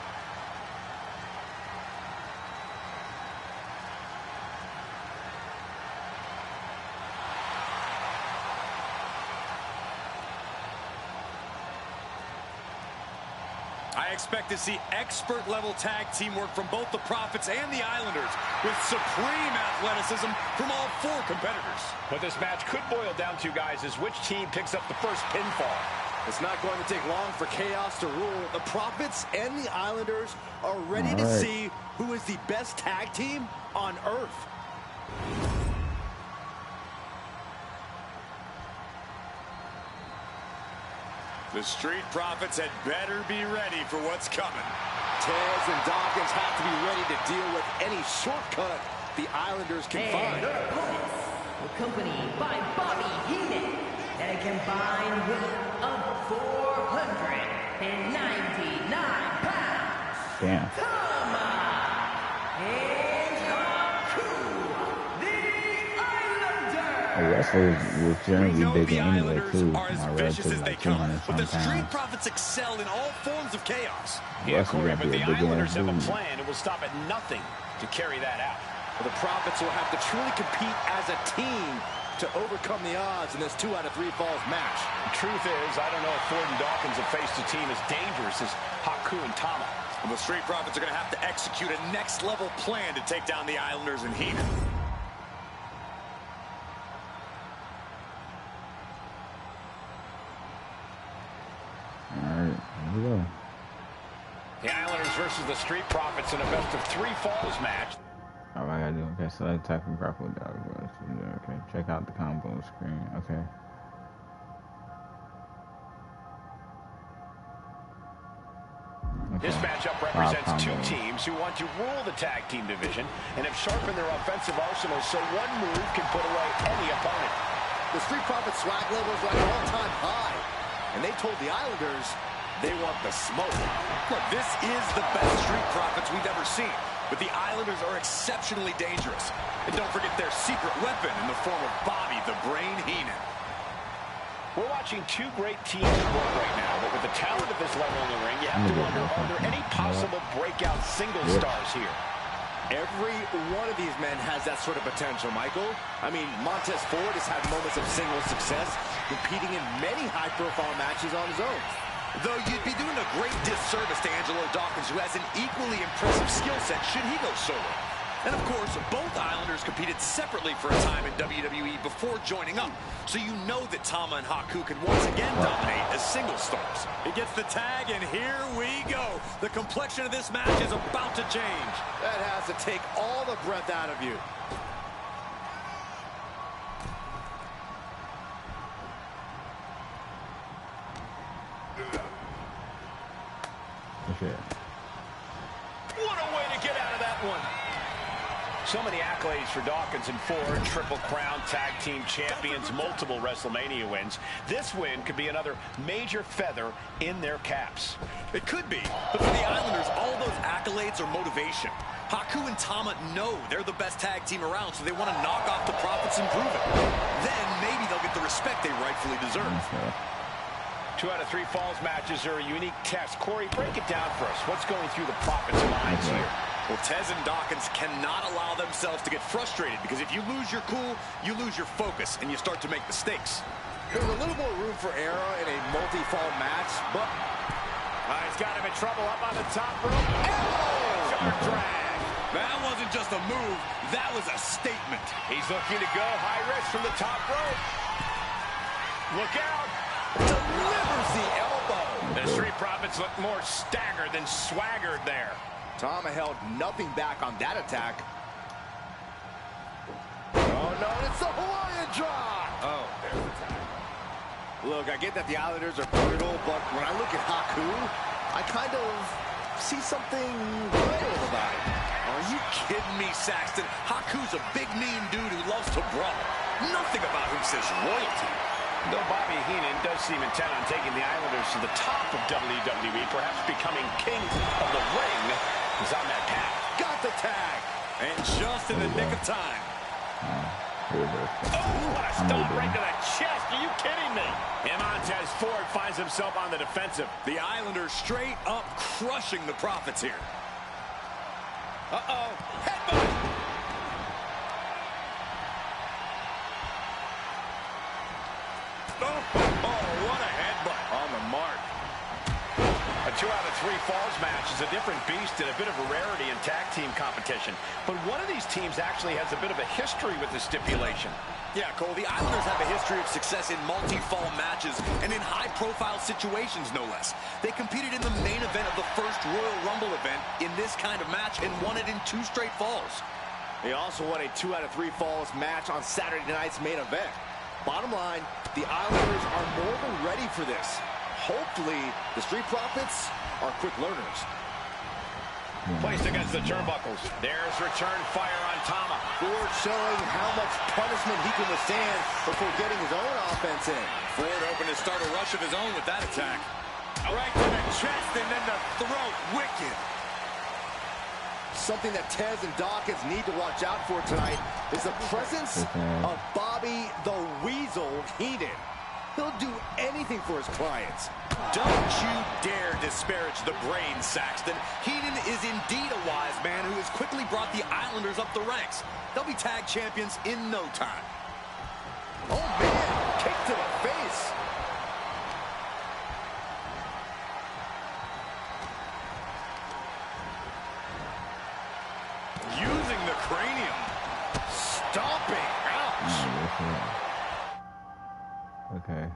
I expect to see expert-level tag teamwork from both the Profits and the Islanders, with supreme athleticism from all 4 competitors. What this match could boil down to, guys, is which team picks up the first pinfall. It's not going to take long for chaos to rule. The Profits and the Islanders are ready to see who is the best tag team on Earth. The Street Profits had better be ready for what's coming. Tez and Dawkins have to be ready to deal with any shortcut the Islanders can find. Their opponents, accompanied by Bobby Heenan, and a combined weight of 499 pounds. Damn. Tama and Haku, the Islanders. wrestlers was generally bigger anyway Islanders too. are as I read vicious to as they like come, 200 but the some Street pounds. Profits excel in all forms of chaos. Yeah, Russell Corey, gonna but be the a big Islanders ass have a dude. plan and will stop at nothing to carry that out. Well, the Profits will have to truly compete as a team to overcome the odds in this 2 out of 3 falls match. The truth is, I don't know if Ford and Dawkins have faced a team as dangerous as Haku and Tama. And the Street Profits are going to have to execute a next-level plan to take down the Islanders and Heenan. Alright, here we go. The Islanders versus the Street Profits in a best-of-3 falls match. Oh, I gotta do. Okay, select type and grapple dog. Okay, check out the combo screen. Okay. This matchup represents two teams who want to rule the tag team division and have sharpened their offensive arsenal so one move can put away any opponent. The Street Profits swag levels are at an all-time high, and they told the Islanders they want the smoke. Look, this is the best Street Profits we've ever seen, but the Islanders are exceptionally dangerous. And don't forget their secret weapon in the form of Bobby the Brain Heenan. We're watching two great teams work right now, but with the talent of this level in the ring, you have to wonder, are there any possible breakout single stars here? Every one of these men has that sort of potential, Michael. I mean, Montez Ford has had moments of single success, competing in many high-profile matches on his own. Though you'd be doing a great disservice to Angelo Dawkins, who has an equally impressive skill set should he go solo. And of course, both Islanders competed separately for a time in WWE before joining up. So you know that Tama and Haku can once again dominate as single stars. He gets the tag, and here we go. The complexion of this match is about to change. That has to take all the breath out of you. Okay. What a way to get out of that one. So many accolades for Dawkins and Ford. Triple Crown Tag Team Champions, multiple WrestleMania wins. This win could be another major feather in their caps. It could be, but for the Islanders, all those accolades are motivation. Haku and Tama know they're the best tag team around, so they want to knock off the Profits and prove it. Then maybe they'll get the respect they rightfully deserve. 2 out of 3 falls matches are a unique test. Corey, break it down for us. What's going through the Profits' minds here? Well, Tez and Dawkins cannot allow themselves to get frustrated, because if you lose your cool, you lose your focus, and you start to make mistakes. There's a little more room for error in a multi-fall match, but He's got him in trouble up on the top rope. Oh! Sharp drag. That wasn't just a move, that was a statement. He's looking to go high risk from the top rope. Look out. delivers the elbow. The Street Profits look more staggered than swaggered there. Tama held nothing back on that attack. Oh, no, it's the Hawaiian drop. Oh, there's the tag. Look, I get that the Islanders are brutal, but when I look at Haku, I kind of see something vital about it. Are you kidding me, Saxton? Haku's a big, mean dude who loves to brawl. Nothing about him says royalty. Though Bobby Heenan does seem intent on taking the Islanders to the top of WWE, perhaps becoming king of the ring, is on that path. Got the tag, and just in the nick of time. Oh, what a stop right to the chest. Are you kidding me? And Montez Ford finds himself on the defensive. The Islanders straight up crushing the Profits here. Uh-oh, headbutt. Oh, what a headbutt. On the mark. A 2 out of 3 falls match is a different beast and a bit of a rarity in tag team competition. But one of these teams actually has a bit of a history with the stipulation. Yeah, Cole, the Islanders have a history of success in multi-fall matches and in high-profile situations, no less. They competed in the main event of the first Royal Rumble event in this kind of match and won it in 2 straight falls. They also won a 2 out of 3 falls match on Saturday night's main event. Bottom line, the Islanders are more than ready for this. Hopefully, the Street Profits are quick learners. Placed against the turnbuckles. There's return fire on Tama. Ford showing how much punishment he can withstand before getting his own offense in. Ford hoping to start a rush of his own with that attack. Right to the chest and then the throat. Wicked. Something that Tez and Dawkins need to watch out for tonight is the presence of Bobby the working for his clients. Don't you dare disparage the brain, Saxton. Heenan is indeed a wise man who has quickly brought the Islanders up the ranks. They'll be tag champions in no time. Oh, man, kick to the face. Using the cranium. Stomping. Ouch. Okay.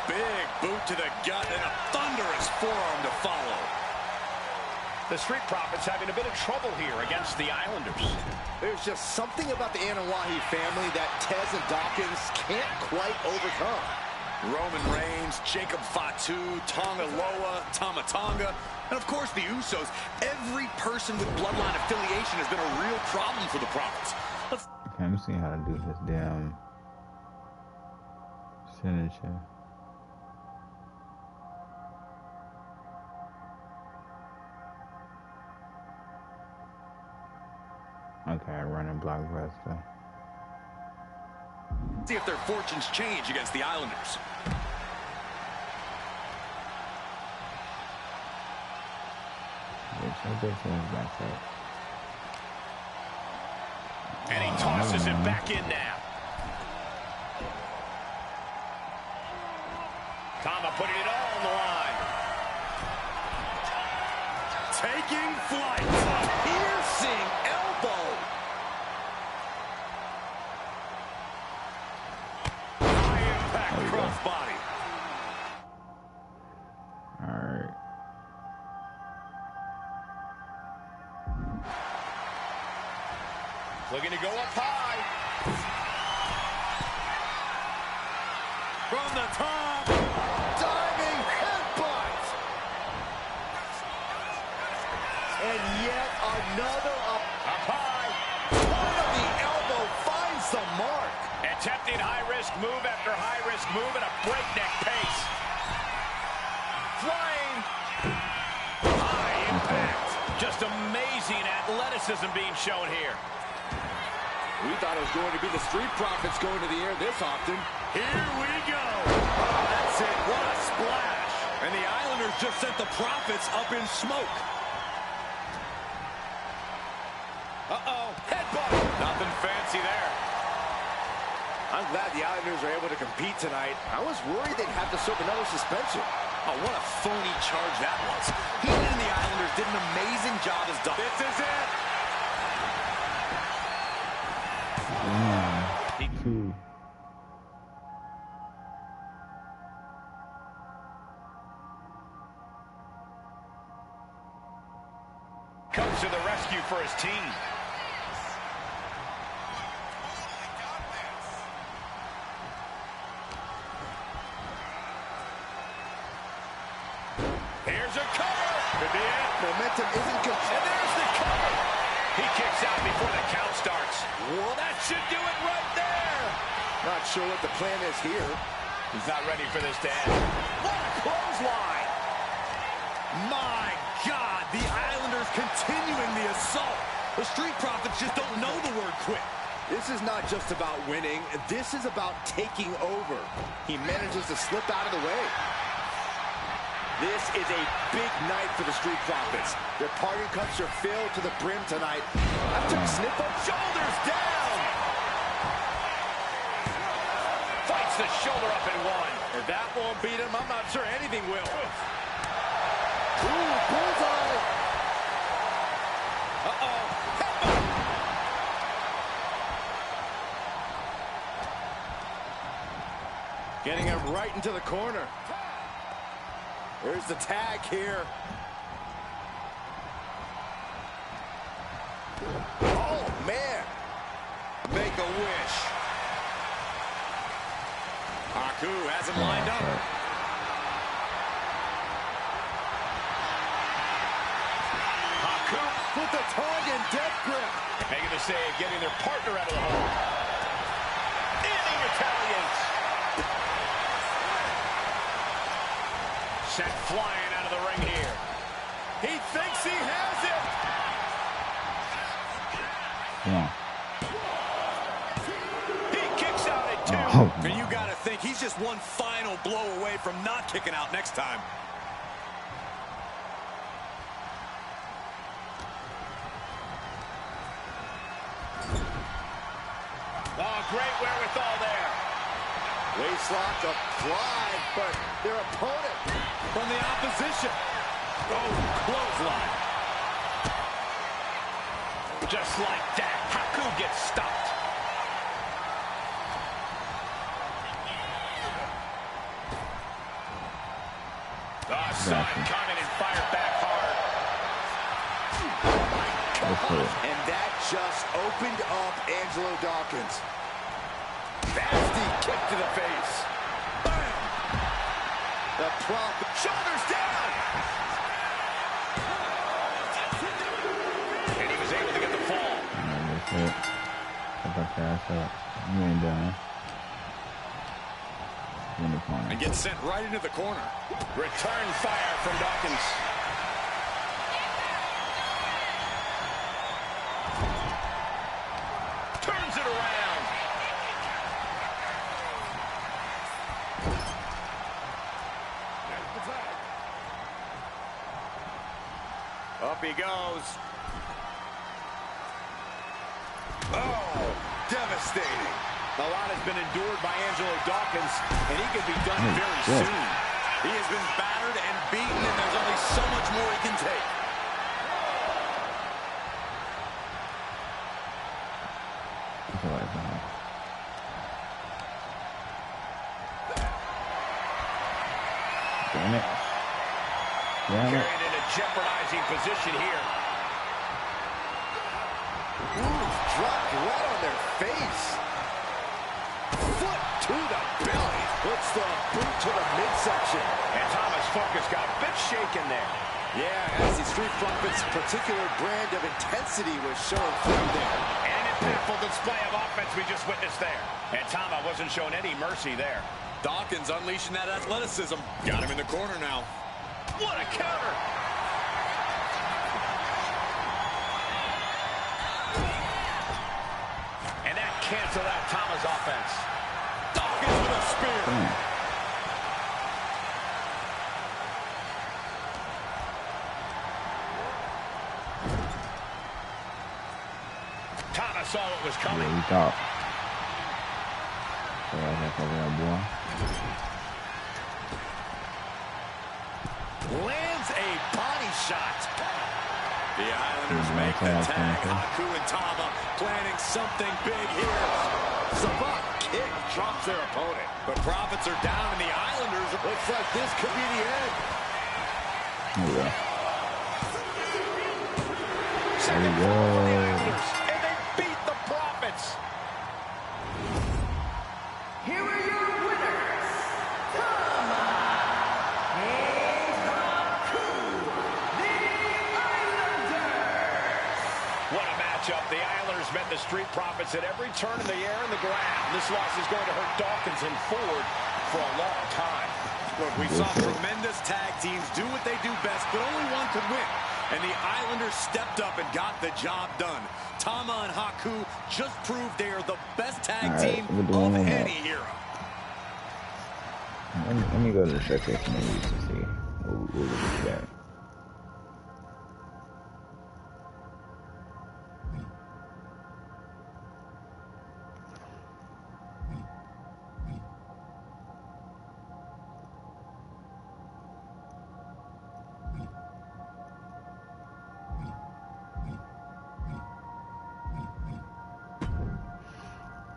Big boot to the gut and a thunderous forearm to follow. The Street Profits having a bit of trouble here against the Islanders. There's just something about the Anawahi family that Tez and Dawkins can't quite overcome. Roman Reigns, Jacob Fatu, Tonga Loa, Tama Tonga, and of course the Usos. Every person with bloodline affiliation has been a real problem for the Profits. Okay, I'm seeing how to do this damn signature. Okay, running blockbuster. See if their fortunes change against the Islanders. And he tosses it back in now. Tama putting it all on the line. Taking flight. A piercing elbow. High impact crossbody. Alright. Looking to go up high. From the top. Diving headbutt. And yet another up high. Point of the elbow finds the mark. Attempting high-risk move after high-risk move at a breakneck pace. Flying. High impact. Just amazing athleticism being shown here. We thought it was going to be the Street Profits going to the air this often. Here we go. Oh, that's it. What a splash. And the Islanders just sent the Profits up in smoke. Uh-oh. Headbutt. Nothing fancy there. I'm glad the Islanders are able to compete tonight. I was worried they'd have to serve another suspension. Oh, what a phony charge that was. Heenan and the Islanders did an amazing job as dogs. This is it. Two. Comes to the rescue for his team. Here's a cover. Could be it. Momentum isn't complete. And there's the cover. He kicks out before the count starts. Well, that should do it right there. Not sure what the plan is here. He's not ready for this to end. What a clothesline. My God, the Islanders continuing the assault. The Street Profits just don't know the word quit. This is not just about winning. This is about taking over. He manages to slip out of the way. This is a big night for the Street Profits. Their party cups are filled to the brim tonight. I took snip up. Shoulders down. Fights the shoulder up in one. If that won't beat him, I'm not sure anything will. Ooh, bullseye. Uh-oh. Getting him right into the corner. There's the tag here. Oh, man. Make a wish. Haku has him lined up. Haku With the tongue and death grip. making the save, getting their partner out of the hole. In the Italians. Sent flying out of the ring here. He thinks he has it. Yeah. Oh, And you got to think he's just one final blow away from not kicking out next time. Oh, great wherewithal there. Waistlock applied, but their opponent From the opposition. Oh, clothesline. Just like that, Haku gets stopped. Saw it coming and fired back hard. and that just opened up Angelo Dawkins. Nasty kick to the face. Bam! The prop, shoulders down. And he was able to get the fall. That's it. If I pass up, you ain't done. In the corner. And gets sent right into the corner. Return fire from Dawkins. Turns it around. Up he goes. Oh, devastating. A lot has been endured by Angelo Dawkins, and he could be done very soon. He has been battered and beaten, and there's only so much more he can take. Damn it. Damn it. Carried in a jeopardizing position here. Ooh, dropped right on their face. Foot to the belly. Puts the boot to the midsection. And Thomas' focus got a bit shaken there. Yeah, as the Street Profits' particular brand of intensity was shown through there. And an impactful display of offense we just witnessed there. And Tama wasn't shown any mercy there. Dawkins unleashing that athleticism. Got him in the corner now. What a counter! And that canceled out Tama's offense. Dawkins with a spear. Tama saw what was coming. Yeah, he thought. So I was over there, boy. Lands a body shot. The Islanders make the tag. Haku and Tama planning something big here. Sabat kick drops their opponent. But Profits are down, and the Islanders Looks like this could be the end. Oh, yeah. There we go. And they beat the Profits. Here are your winners, Tama and Haku, the Islanders. What a matchup. The Islanders met the Street Profits at every turn in the air and the ground. This loss is going to hurt Dawkins and Ford for a long time. Look, we saw tremendous tag teams do what they do best, but only one could win. And the Islanders stepped up and got the job done. Tama and Haku just proved they are the best tag team of any era. Let me go to the section and see what we got.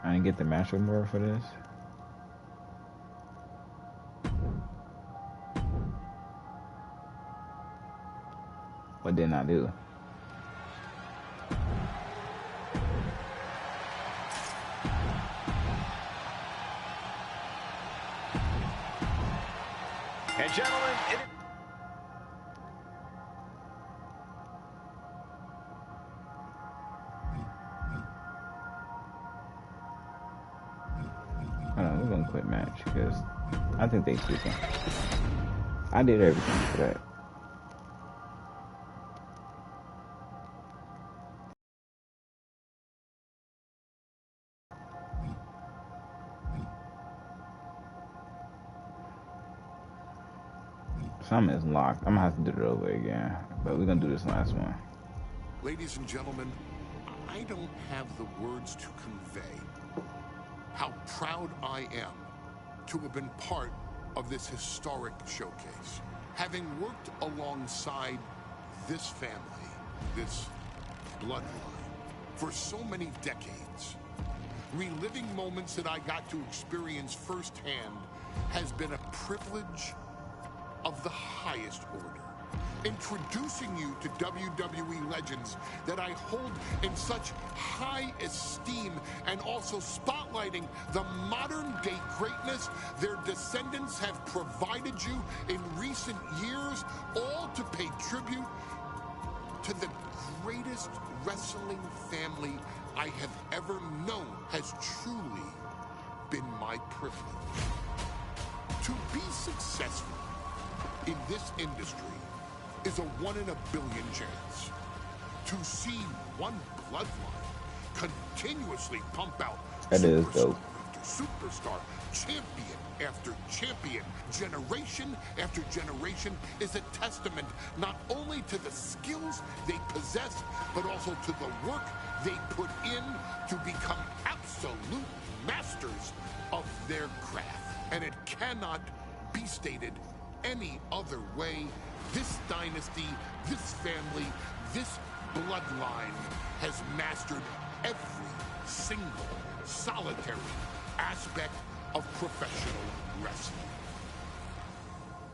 I didn't get the matchup board for this. What didn't I do? And gentlemen, Hold on, we're gonna quit match because I think they tweaking. I did everything for that. Something is locked. I'm gonna have to do it over again. But we're gonna do this last one. Ladies and gentlemen, I don't have the words to convey how proud I am to have been part of this historic showcase. Having worked alongside this family, this bloodline, for so many decades, reliving moments that I got to experience firsthand has been a privilege of the highest order. Introducing you to WWE legends that I hold in such high esteem, and also spotlighting the modern day greatness their descendants have provided you in recent years, all to pay tribute to the greatest wrestling family I have ever known, has truly been my privilege. To be successful in this industry is a 1 in a billion chance. To see one bloodline continuously pump out That is dope. after superstar, champion after champion, generation after generation, is a testament not only to the skills they possess, but also to the work they put in to become absolute masters of their craft. And it cannot be stated any other way. This dynasty, this family, this bloodline has mastered every single solitary aspect of professional wrestling.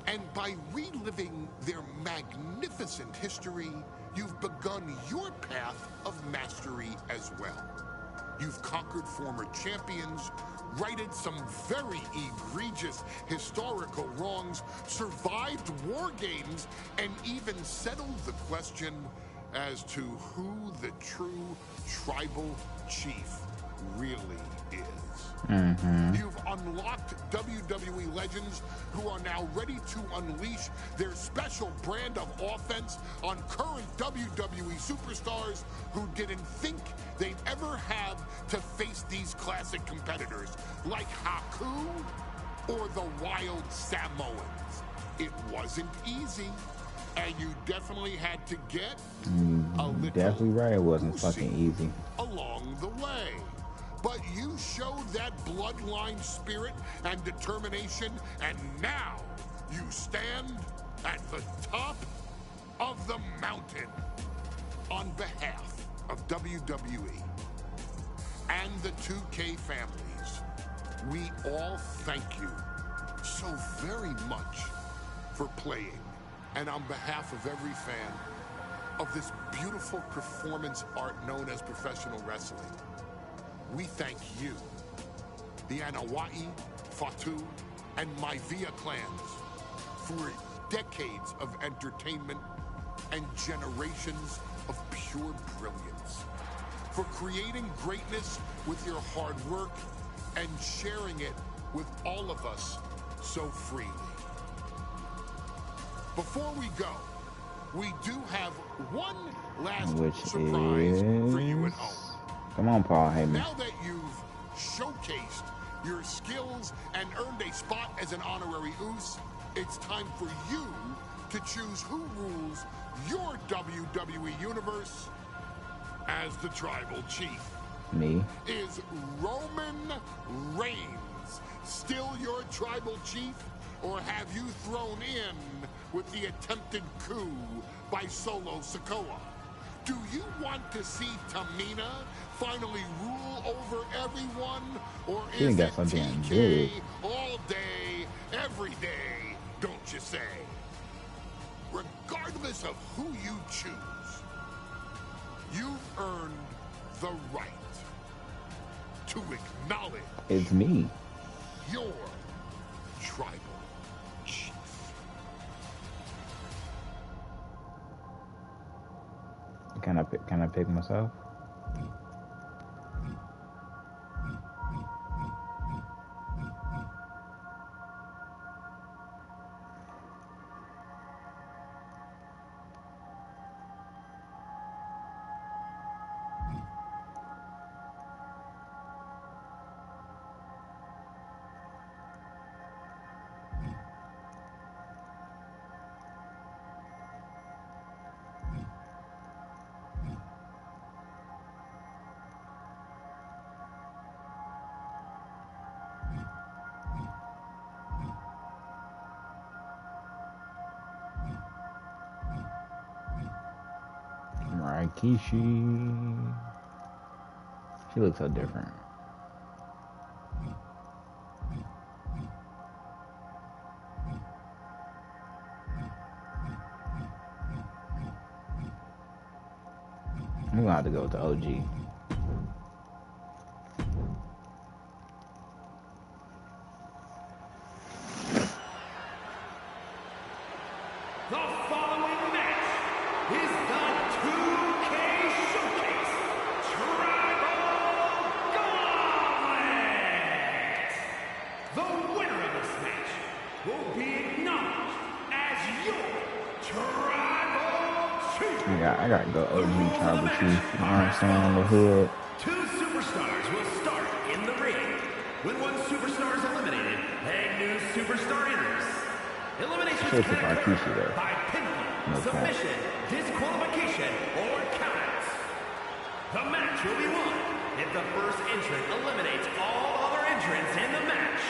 And by reliving their magnificent history, you've begun your path of mastery as well. You've conquered former champions, righted some very egregious historical wrongs, survived war games, and even settled the question as to who the true tribal chief really is. You've unlocked WWE legends who are now ready to unleash their special brand of offense on current WWE superstars who didn't think they'd ever have to face these classic competitors like Haku or the Wild Samoans. It wasn't easy, and you definitely had to get a little Definitely right. It wasn't woozy fucking easy. along the way. But you showed that bloodline spirit and determination, and now you stand at the top of the mountain. On behalf of WWE and the 2K families, we all thank you so very much for playing. And on behalf of every fan of this beautiful performance art known as professional wrestling, we thank you, the Anawai, Fatu, and Maivia clans, for decades of entertainment and generations of pure brilliance, for creating greatness with your hard work and sharing it with all of us so freely. Before we go, we do have one last surprise for you at home. Come on, Paul Heyman. Now that you've showcased your skills and earned a spot as an honorary Uce, it's time for you to choose who rules your WWE Universe as the Tribal Chief. Me. Is Roman Reigns still your Tribal Chief, or have you thrown in with the attempted coup by Solo Sikoa? Do you want to see Tamina finally rule over everyone, or is it TK all day, every day, don't you say? Regardless of who you choose, you've earned the right to acknowledge It's me. your tribal chief. Can I pick myself? Rikishi. She looks so different. I'm gonna have to go with the OG. The following match is the 2K Showcase Tribal Gauntlet. The winner of this match will be acknowledged as your Tribal Chief. I gotta go OG Tribal Chief. You know what I'm saying? The hood. Two superstars will start in the ring. When one superstar is eliminated, a new superstar enters. Eliminations can occur by pinfall, submission, disqualification, or countouts. The match will be won if the first entrant eliminates all other entrants in the match.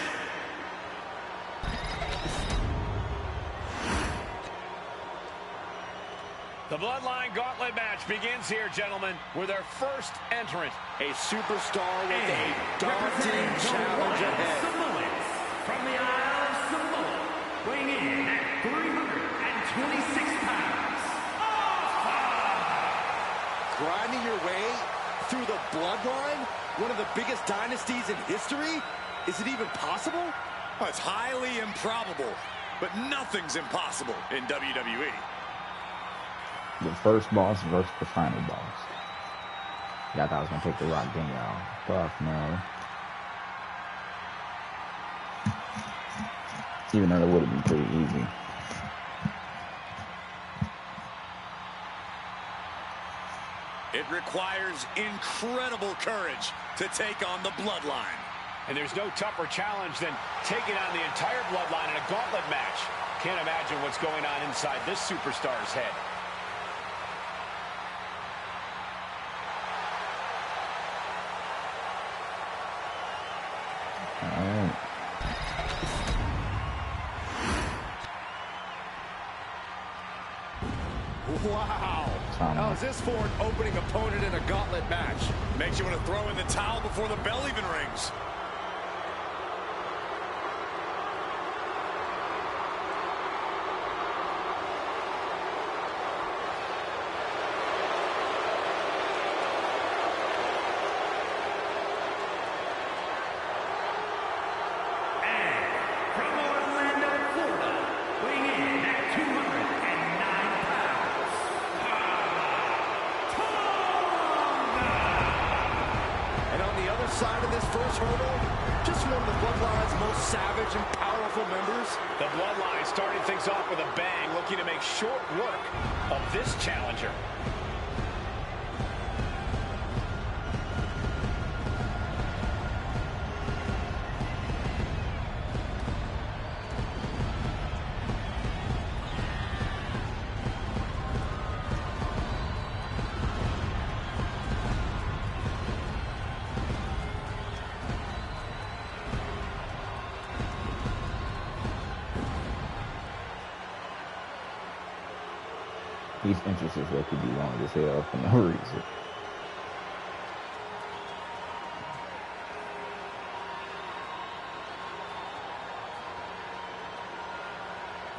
The Bloodline Gauntlet match begins here, gentlemen, with our first entrant. A superstar with a daunting challenge ahead. Samoans from the Isle of Samoa, weighing in at 326 pounds. Grinding your way through the Bloodline, one of the biggest dynasties in history? Is it even possible? Well, it's highly improbable, but nothing's impossible in WWE. The first boss versus the final boss. Y'all thought I was gonna take the Rock, didn't y'all? Fuck no. Even though it would have been pretty easy. It requires incredible courage to take on the Bloodline. And there's no tougher challenge than taking on the entire Bloodline in a gauntlet match. Can't imagine what's going on inside this superstar's head. Alright. Wow. How's this for an opening opponent in a gauntlet match? Makes you want to throw in the towel before the bell even rings. From Orlando, Florida, weighing in at 209 pounds, And on the other side of this first hurdle, just one of the Bloodline's most savage and powerful members. The Bloodline starting things off with a bang, looking to make short work of this challenger. These entrances that could be long as hell for no reason.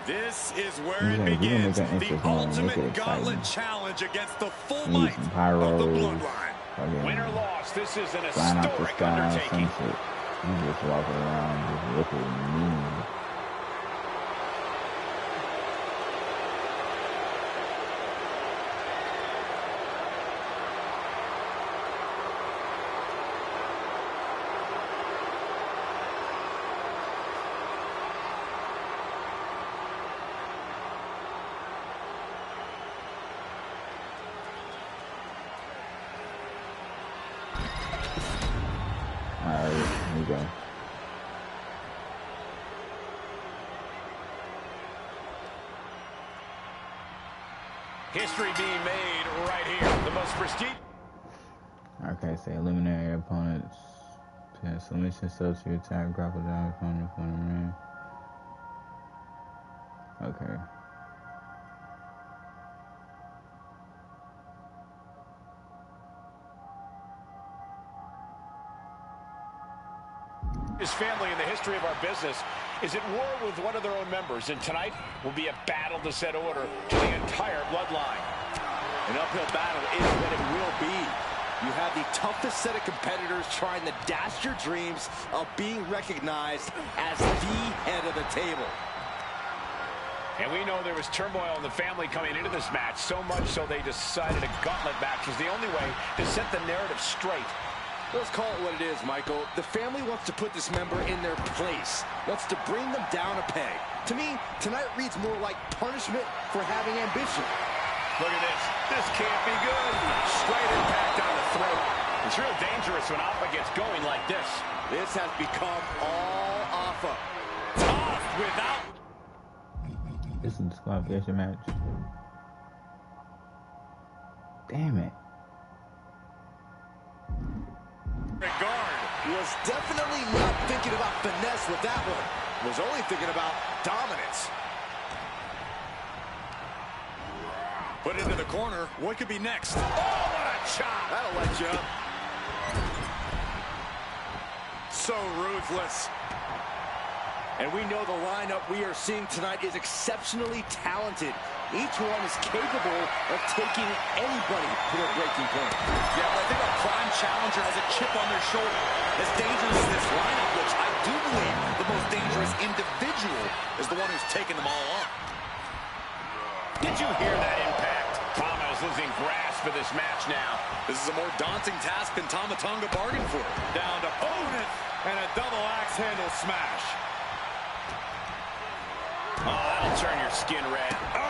This is where it begins, the ultimate gauntlet challenge against the full might of the Bloodline. Win or loss, this is an Flying out the historic sky, undertaking. sunset. You just walking around, just looking mean. Alright, here we go. History being made right here. The most prestigious. Okay, say eliminate your opponents. Submission, substitute, attack, grapple down, opponent, ring. Okay. His family in the history of our business is at war with one of their own members, and tonight will be a battle to set order to the entire bloodline. An uphill battle is what it will be. You have the toughest set of competitors trying to dash your dreams of being recognized as the head of the table. And we know there was turmoil in the family coming into this match, so much so they decided a gauntlet match was the only way to set the narrative straight. Let's call it what it is, Michael. The family wants to put this member in their place, wants to bring them down a peg. To me, tonight reads more like punishment for having ambition. Look at this. This can't be good. Straight impact on the throat. It's real dangerous when Alpha gets going like this. This has become all Alpha. Tough without... This is a disqualification match. Damn it. Regard was definitely not thinking about finesse with that one. Was only thinking about dominance. Put into the corner. What could be next? Oh, what a chop! That'll let you up. So ruthless. And we know the lineup we are seeing tonight is exceptionally talented. Each one is capable of taking anybody to their breaking point. Yeah, but I think our prime challenger has a chip on their shoulder. As dangerous as this lineup looks, I do believe the most dangerous individual is the one who's taking them all on. Did you hear that impact? Toma's losing grasp for this match now. This is a more daunting task than Tama Tonga bargained for. Down to opponent and a double axe handle smash. Oh, that'll turn your skin red. Oh!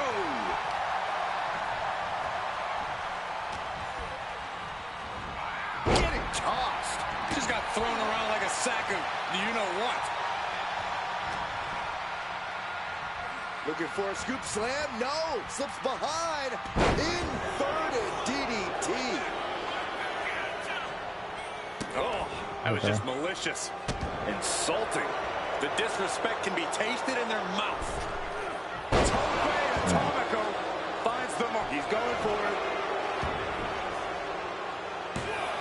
Getting tossed. Just got thrown around like a sack of you-know-what. Looking for a scoop slam. No. Slips behind. Inverted DDT. Oh, that was just malicious. Insulting. The disrespect can be tasted in their mouth. Tope Atomico finds the mark. He's going for it.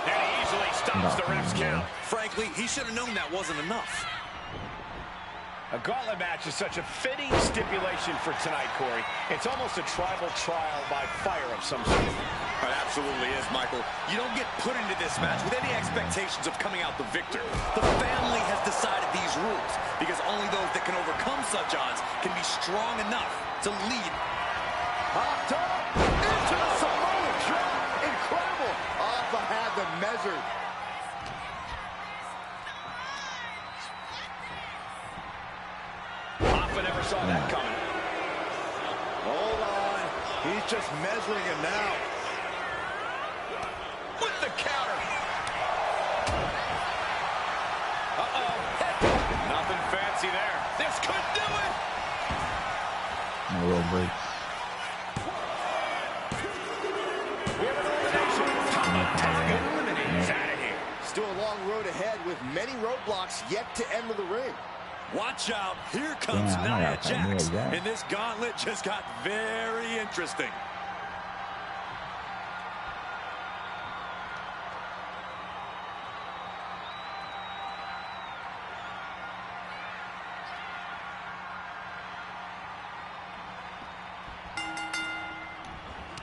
And he easily stops the ref's count. Frankly, he should have known that wasn't enough. A gauntlet match is such a fitting stipulation for tonight, Corey. It's almost a tribal trial by fire of some sort. It absolutely is, Michael. You don't get put into this match with any expectations of coming out the victor. The family has decided these rules because only those that can overcome such odds can be strong enough to lead. Hopped up into the Samoan drop. Incredible. Alpha had them measured. Alpha never saw that coming. Hold on. He's just measuring him now. With the counter. Uh-oh. Nothing fancy there. This could do it. No real break. We have an elimination. Tama eliminates out of here. Still a long road ahead with many roadblocks yet to enter the ring. Watch out. Here comes Damn, Nia I Jax. knew that. And this gauntlet just got very interesting.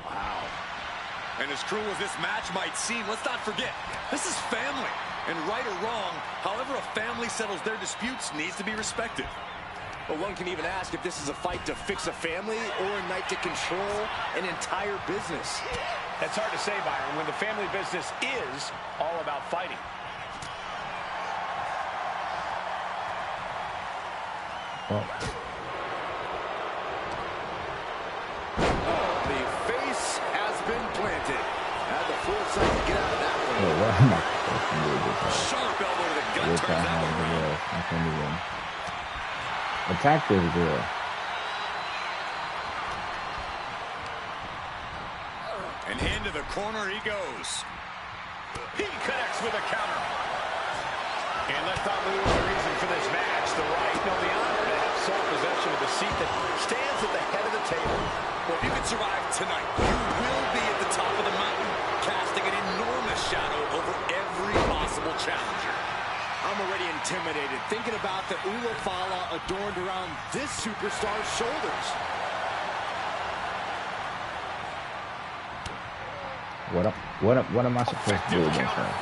Wow. And as cruel as this match might seem, let's not forget, this is family. And right or wrong, however a family settles their disputes needs to be respected. But one can even ask if this is a fight to fix a family or a night to control an entire business. That's hard to say, Byron, when the family business is all about fighting. Oh. The face has been planted. Had the foresight to get out of that one. Oh, what am I supposed to do with this? Sharp elbow to the gut Yes, turns I that have one the around. will. I can't even attack this girl. And into the corner he goes. He connects with a counter. And let's not lose the reason for this match. The right, no, the honor to have sole possession of the seat that stands at the head of the table. Well, if you can survive tonight, you will be at the top of the mountain, casting an enormous shadow over every possible challenger. I'm already in intimidated thinking about the Ulafala adorned around this superstar's shoulders. What am I supposed to do against her?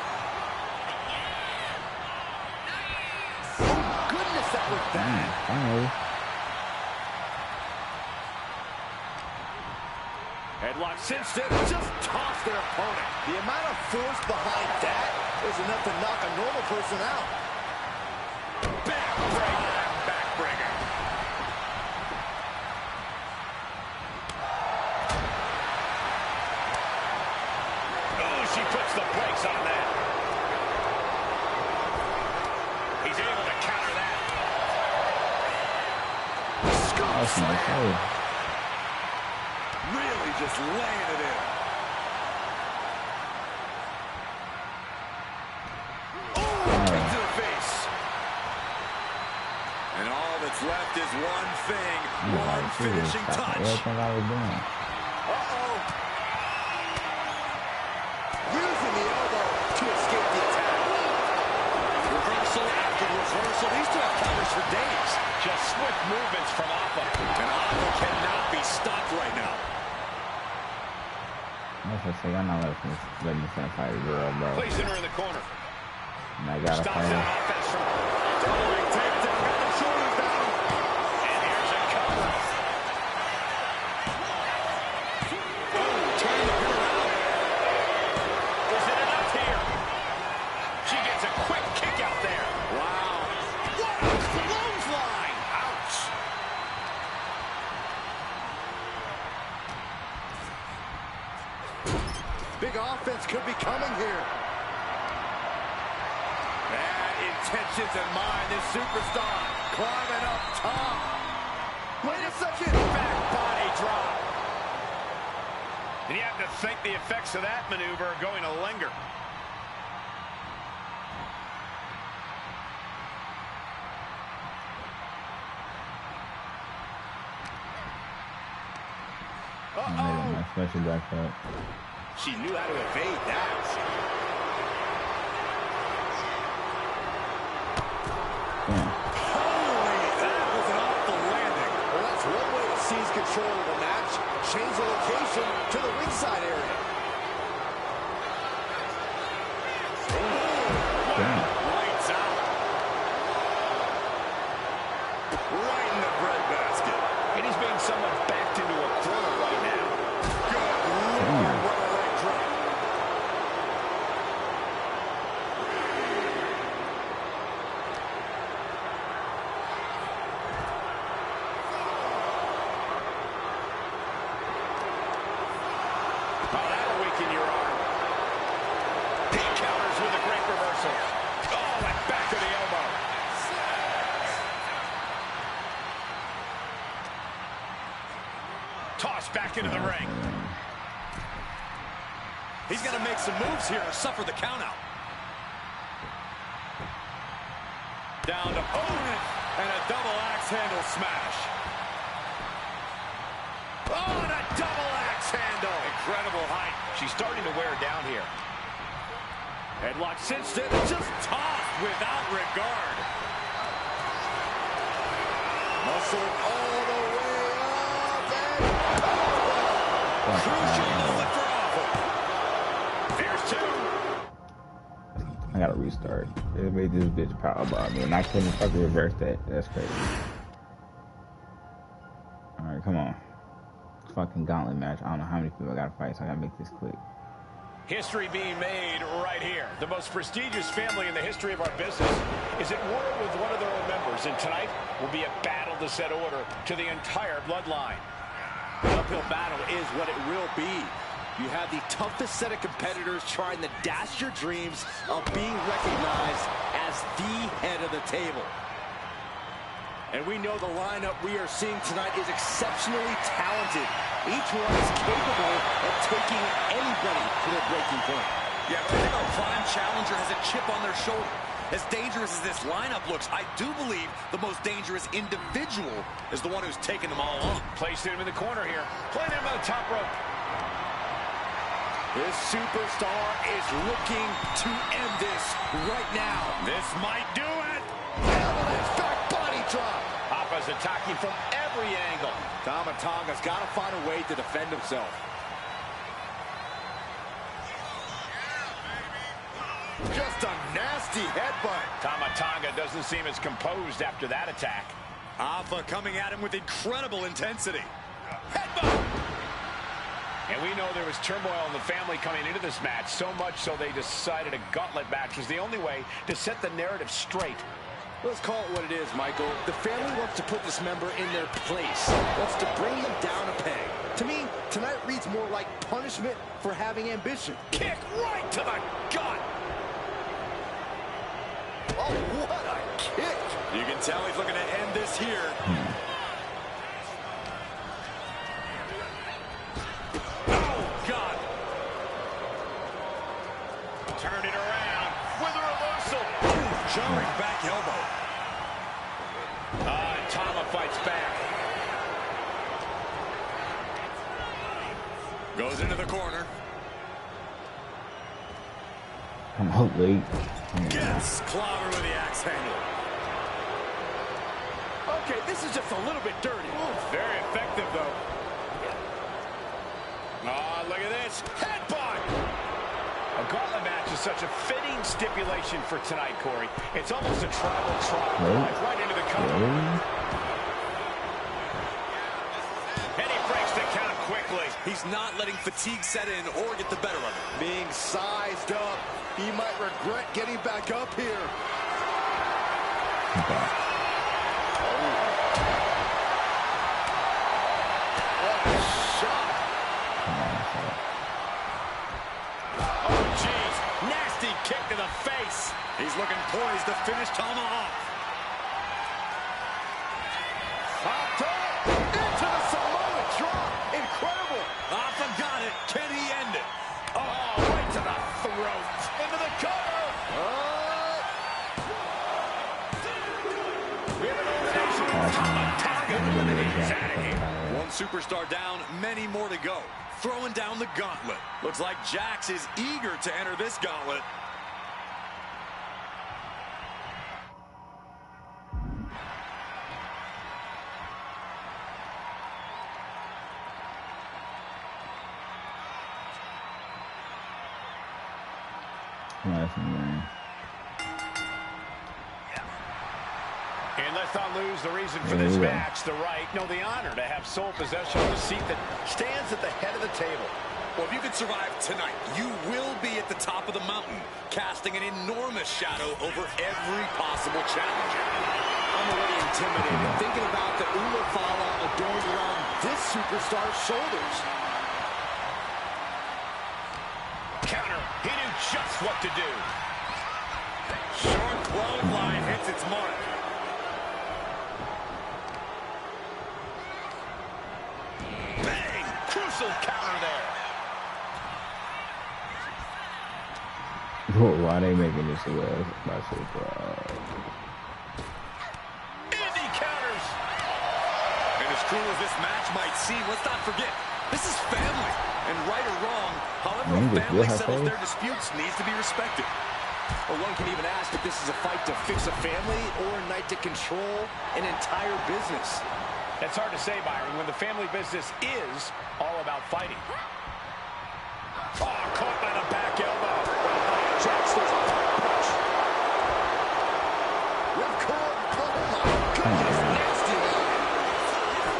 Oh, goodness, that was bad. Finally. Headlock cinched it, just tossed their opponent. The amount of force behind that is enough to knock a normal person out. Backbreaker. Oh, she puts the brakes on that. He's able to counter that. That's my fault. Really just laying it in. To the face. And all that's left is one thing, one finishing touch. Everything I was doing. Using the elbow to escape the attack. Reversal after reversal. These two have counters for days. Just swift movements from Appa. And Appa cannot be stopped right now. That's what I say. I'm not letting this fight a girl, bro. Placing her in the corner. And I gotta Stops fight that her. offense from throwing takedown. Got the shoulders down. And here's a cover. Oh, turning the pin around. Is it enough here? She gets a quick kick out there. Wow. What a clothesline. Ouch. Big offense could be coming here. Bad intentions in mind. This superstar climbing up top. Wait a second. Back body drop. And you have to think the effects of that maneuver are going to linger. My special back up. She knew how to evade that. Yeah. Holy, that was an awful landing. Well, that's one way to seize control of the match. Change the location to the ringside area. Lights out. Right in the breadbasket. And he's being somewhat backed into a corner right now. Good Lord, what a leg drop. Oh, that'll weaken your arm. He counters with a great reversal. Oh, and back to the elbow. Tossed back into the ring. He's going to make some moves here and suffer the countout. Down to opponent and a double axe handle smash. Oh, and a double axe handle. Incredible height. She's starting to wear down here. Headlock cinched it, just tossed without regard. Muscle all the way up and Crucial moment for Awful. Here's two. I gotta restart. It made this bitch powerbomb me, and I couldn't fucking reverse that. That's crazy. Alright, come on. Fucking gauntlet match. I don't know how many people I gotta fight, so I gotta make this quick. History being made right here. The most prestigious family in the history of our business is at war with one of their own members, and tonight will be a battle to set order to the entire bloodline. The uphill battle is what it will be. You have the toughest set of competitors trying to dash your dreams of being recognized as the head of the table. And we know the lineup we are seeing tonight is exceptionally talented. Each one is capable of taking anybody to their breaking point. Yeah, I think our prime challenger has a chip on their shoulder. As dangerous as this lineup looks, I do believe the most dangerous individual is the one who's taken them all on. Placing him in the corner here. Playing him on the top rope. This superstar is looking to end this right now. This might do it. Avalanche back body drop. Alpha's attacking from every angle. Tama Tonga's got to find a way to defend himself. Just a nasty headbutt. Tama Tonga doesn't seem as composed after that attack. Alpha coming at him with incredible intensity. Headbutt! And we know there was turmoil in the family coming into this match, so much so they decided a gauntlet match was the only way to set the narrative straight. Let's call it what it is, Michael. The family wants to put this member in their place. Wants to bring them down a peg. To me, tonight reads more like punishment for having ambition. Kick right to the gut! Oh, what a kick! You can tell he's looking to end this here. Oh, God! Turn it around with a reversal. Jarring back elbow. And Tama fights back. Goes into the corner. I'm out late. Gets clobber with the axe handle. Okay, this is just a little bit dirty. Very effective, though. Oh, look at this. Headbutt! A gauntlet match is such a fitting stipulation for tonight, Corey. It's almost a tribal trial. Right into the cover. And he breaks the count quickly. He's not letting fatigue set in or get the better of him. Being sized up. He might regret getting back up here. Okay. What a shot. Oh, jeez. Nasty kick to the face. He's looking poised to finish Tama off. Up top. Into the Samoa drop. Incredible. Alpha got it. Can he end it? Oh, right to the throat. Into the cover. One superstar down, many more to go. Throwing down the gauntlet. Looks like Jax is eager to enter this gauntlet. And let's not lose the reason for this match, the right, no, the honor to have sole possession of the seat that stands at the head of the table. Well, if you can survive tonight, you will be at the top of the mountain, casting an enormous shadow over every possible challenger. I'm already intimidated thinking about the Ulafala adorned around this superstar's shoulders. Counter. He knew just what to do. Short clothesline hits its mark. Bang! Crucial counter there. Why are they making this a Indy counters. And as cruel as this match might seem, let's not forget, this is family. And right or wrong, however a family settles their disputes needs to be respected. Or one can even ask if this is a fight to fix a family or a night to control an entire business. It's hard to say, Byron, when the family business is all about fighting. Oh, caught by the back elbow. Jax does a punch. Ripcord. Oh my goodness. Nasty.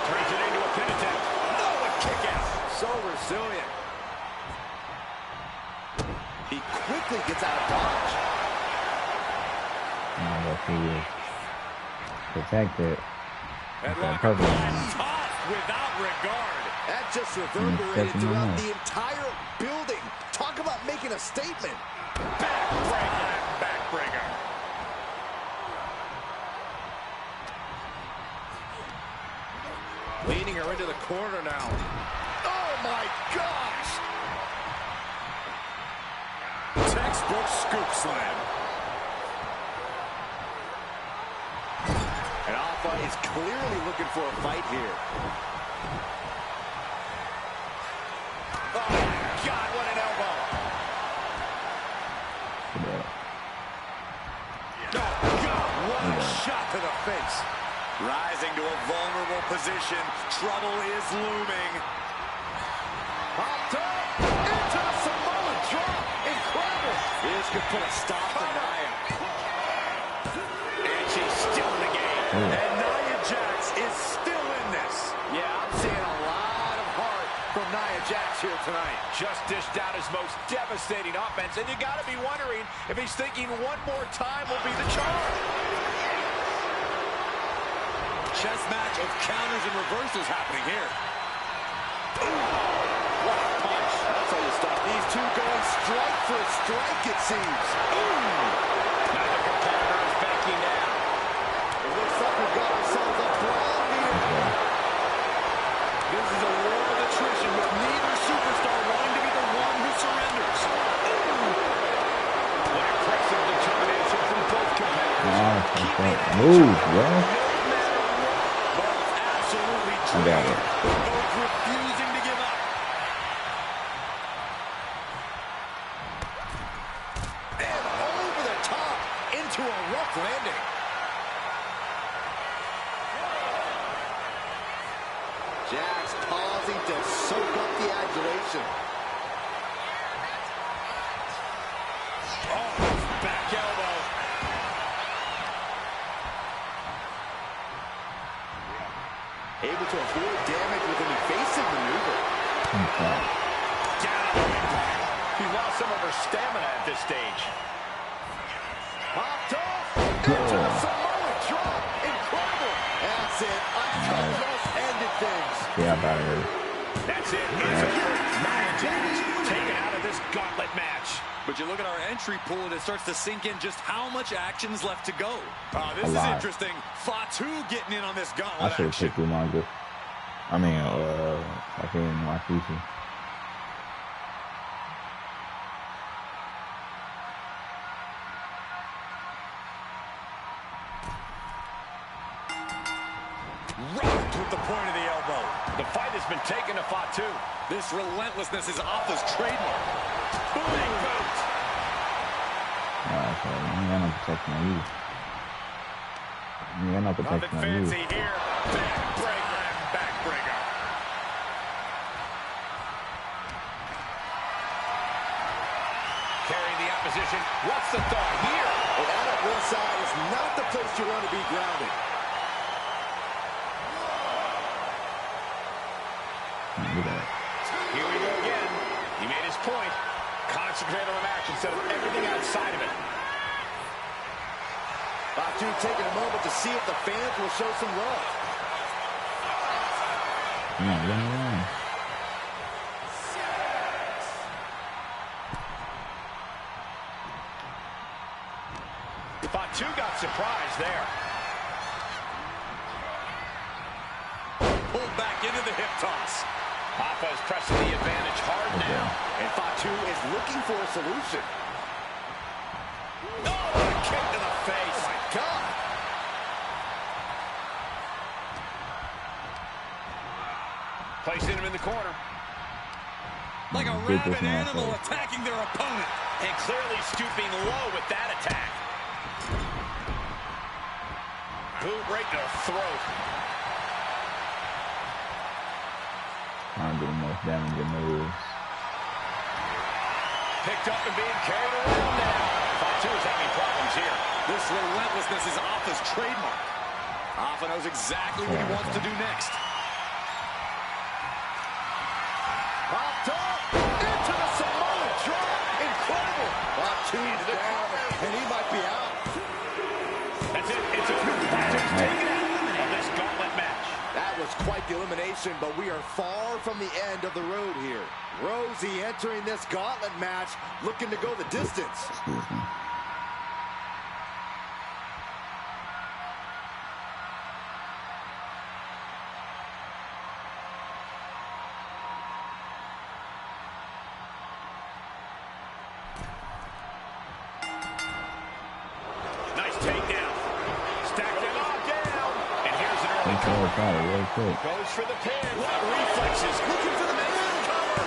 Turns it into a pin attempt. No, a kick out. So resilient. He quickly gets out of dodge. Protected. Headlock tossed without regard. That just reverberated throughout the entire building. Talk about making a statement. Backbreaker. Backbreaker. Leading her into the corner now. Oh my gosh! Textbook scoop slam. And Alpha is clearly looking for a fight here. Oh my God, what an elbow. Oh God, what a to the face. Rising to a vulnerable position. Trouble is looming. Popped up. Into the Samoan drop. Incredible. This could put a stop to Nia. And she's still in the game. And Nia Jax is still in this. Yeah, I'm seeing a lot of heart from Nia Jax here tonight. Just dished out his most devastating offense, and you got to be wondering if he's thinking one more time will be the charm. Chess match of counters and reversals happening here. What a punch. That's how you stop. These two going strike for a strike, it seems. Now the competitor is backing down. It looks like we've got ourselves a brawl here. This is a war of attrition with neither superstar wanting to be the one who surrenders. What impressive determination from both competitors. Move, bro. I got it. Both refusing to give up. And over the top into a rough landing. Jax pausing to soak up the adulation. Oh, back elbow. Able to avoid damage with an evasive maneuver. She lost some of her stamina at this stage. Popped off into the Samoa drop. Incredible. That's it. Just ended things. Yeah, about it. That's it. It's over. Nia Jax taken out of this gauntlet match. But you look at our entry pool and it starts to sink in just how much action's left to go. This A is lot. interesting. Fatu getting in on this I gauntlet should have action. picked Umaga. I mean, fucking Wakishi. Rocked with the point of the elbow. The fight has been taken to Fatu. This relentlessness is Alpha's trademark. Boom! Boot. Alright, so you ain't got no protection on you. You ain't got no Nothing protection on you. fancy here. Backbreaker and backbreaker. Carrying the opposition. What's the thought here? And out at ringside is not the place you want to be grounded. Look at that. Here we go again. He made his point. Concentrate on the match instead of everything outside of it. Fatu taking a moment to see if the fans will show some love. Come on, run around. Fatu got surprised there. Pulled back into the hip toss. Alpha is pressing the advantage hard now. And Fatu is looking for a solution. Oh, what a kick to the face. Oh, my God. Placing him in the corner. Like a Big rabid push now, animal so. attacking their opponent. And clearly stooping low with that attack. Boot right to the throat. Trying to do the most damaging moves. Picked up and being carried around now. Fatu is having problems here. This relentlessness is Alpha's trademark. Alpha knows exactly what he wants to do next. Popped up into the Samoa drop. Incredible. Fatu's down, and he might be out. That's it. It's a Fatu's taken out of this gauntlet match. That was quite the elimination, but we are far from the end of the road here. Rosie entering this gauntlet match, looking to go the distance. Excuse me. Nice takedown. Stacked it all down. And here's an early Control power real quick. goes for the pin. What reflexes. Looking for the man cover.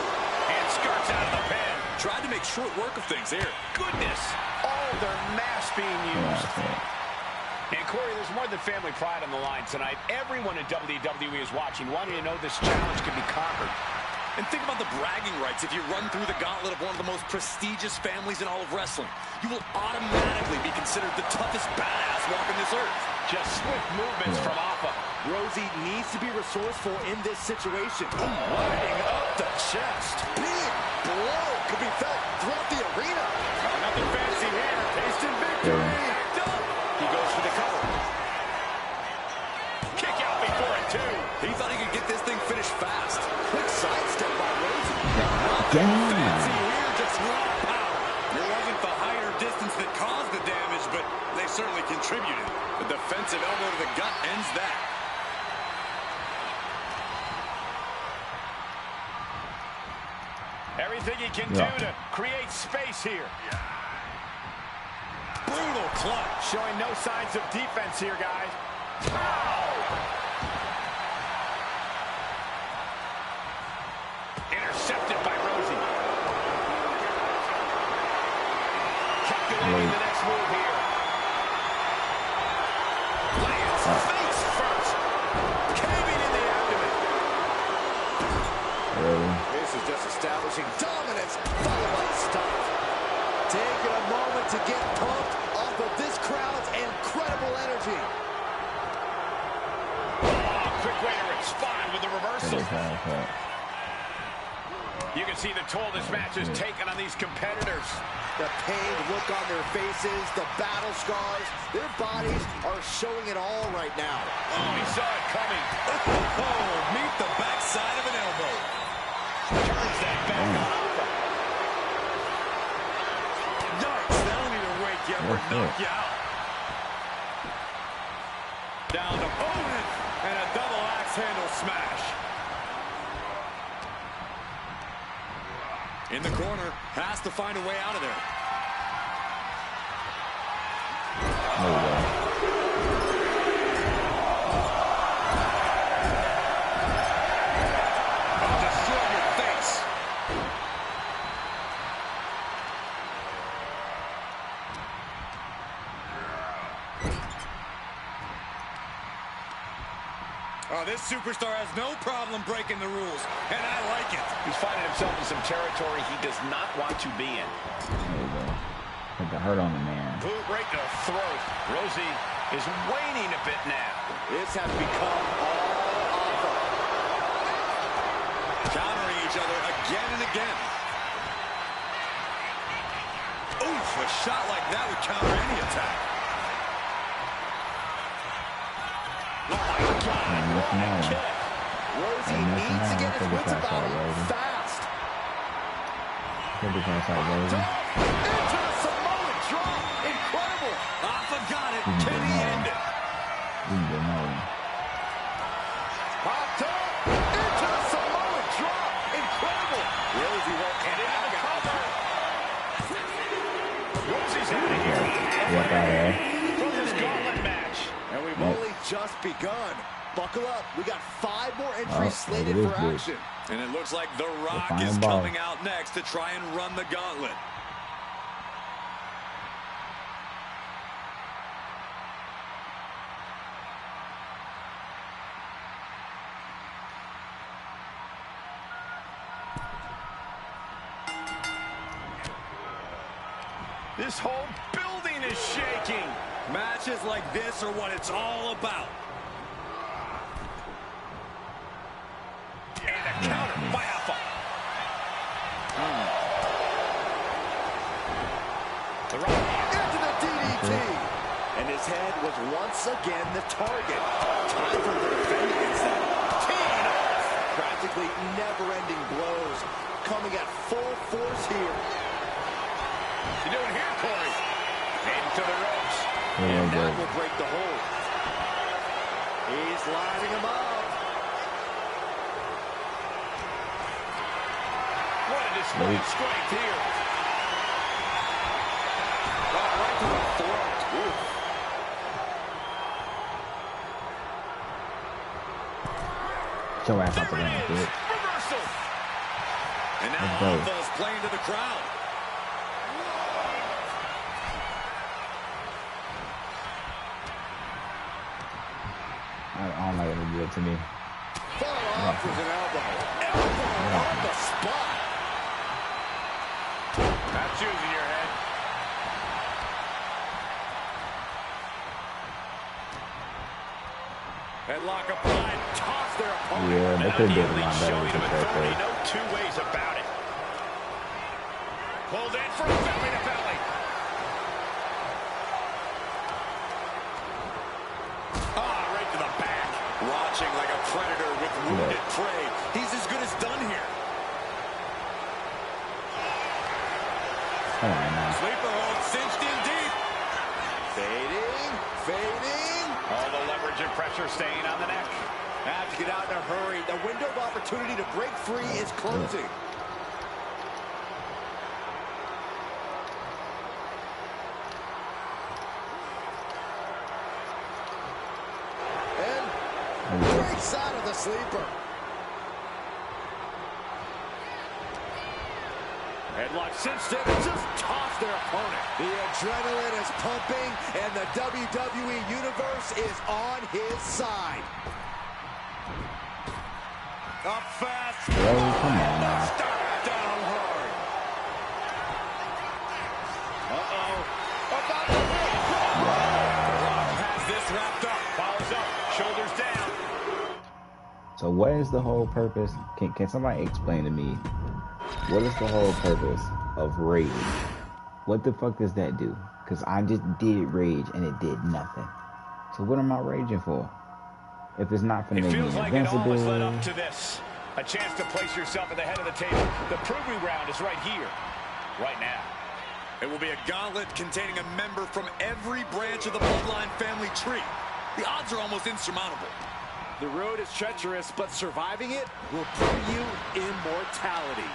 And skirts out of the pin. Tried to make short work of things here. Goodness. All their mass being Yeah, used. so And Corey, there's more than family pride on the line tonight. Everyone in WWE is watching, wanting to know this challenge can be conquered. And think about the bragging rights. If you run through the gauntlet of one of the most prestigious families in all of wrestling, you will automatically be considered the toughest badass walking this earth. Just swift movements from Alpha. Rosie needs to be resourceful in this situation. Lining up the chest. Big blow could be felt throughout the arena. Nothing fancy here. Tasting victory. He goes for the cover. Kick out before it, too. He thought he could get this thing finished fast. Quick sidestep by Rosie. Nothing fancy here, just raw power. It wasn't the height or distance that caused the damage, but they certainly contributed. The defensive elbow to the gut ends that. Everything he can do to create space here. Brutal clutch. Showing no signs of defense here, guys. Intercepted by Rosie. Calculating the next move here. Lands face first. Caving in the abdomen. This is just establishing dominance, followed by stop. Taking a moment to get pumped off of this crowd's incredible energy. Quick way to respond with the reversal. You can see the toll this match has taken on these competitors. The pained look on their faces, the battle scars, their bodies are showing it all right now. Oh, he saw it coming. Oh, meet the backside of an elbow. Turns that back on Alpha. Yikes, that'll either wake you up or knock you out. Down to opponent and a double axe handle smash. In the corner, has to find a way out of there. I'll destroy your face. Oh, this superstar has no problem breaking the rules, and I like it. He's finding himself in some territory he does not want to be in. There you go. Put the hurt on the man. Boot right to the throat. Rosie is waning a bit now. This has become all Alpha. Countering each other again and again. Oof, a shot like that would counter any attack. Oh, my God. Rosie needs to get his wits about him fast. Into the Samoan drop. Incredible. Alpha got it. Can he end it? Popped up. Into the Samoan drop. Incredible. Rosie won't And into the cover. Rosie's out of What here. From this gauntlet match. And we've only just begun. Buckle up. We got 5 more entries slated for action. And it looks like The Rock is coming out next to try and run the gauntlet. This whole building is shaking. Matches like this are what it's all about. And a counter by Alpha. The Rock into the DDT. And his head was once again the target. Time for him to defend against that. Teeing off. Practically never-ending blows coming at full force here. You doing here, Corey? Into the ropes. And that will break the hold. He's lining him up. What a display of strength here. Right to the throat. Ooh. Show ass off the ring, dude. Reversal. And now Alpha's playing to the crowd. don't like when they do it to me. Fought off with an elbow. Elbow on the spot. That's using your head. Headlock applied. Toss their opponent. Yeah, they could have done a lot better Showing with him this right authority. there. No two ways about it. Pulled in for belly to belly. Right to the back. Watching like a predator with wounded prey. He's as good as done here. Come on now. Sleeper hold cinched in deep. Fading. Fading. All the leverage and pressure staying on the neck. Have to get out in a hurry. The window of opportunity to break free is closing. And breaks out of the sleeper. Headlock cinched in. Just tossed their opponent. The adrenaline is pumping, and the WWE Universe is on his side. Up fast. Bro, come on now. Down hard. About to hit. Rock has this wrapped up. Follows up. Shoulders down. So what is the whole purpose? Can somebody explain to me what is the whole purpose of rage? What the fuck does that do? Because I just did rage and it did nothing. So what am I raging for? If it's not for It me feels like it invincible. always led up to this. A chance to place yourself at the head of the table. The proving ground is right here, right now. It will be a gauntlet containing a member from every branch of the Bloodline family tree. The odds are almost insurmountable. The road is treacherous, but surviving it will bring you immortality.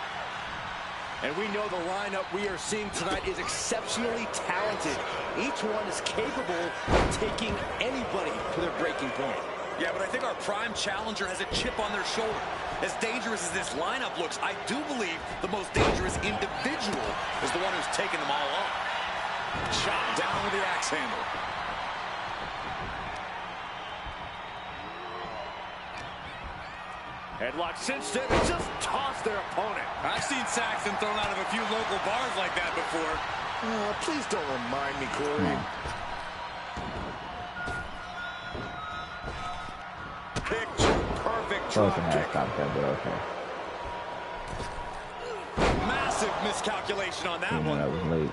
And we know the lineup we are seeing tonight is exceptionally talented. Each one is capable of taking anybody to their breaking point. Yeah, but I think our prime challenger has a chip on their shoulder. As dangerous as this lineup looks, I do believe the most dangerous individual is the one who's taken them all on. Shot down with the axe handle. Headlock cinched it, just tossed their opponent. I've seen Saxton thrown out of a few local bars like that before. Please don't remind me, Corey. Picture perfect Close drop enough, kick. stop that, but okay. Massive miscalculation on that Even one. though that was late.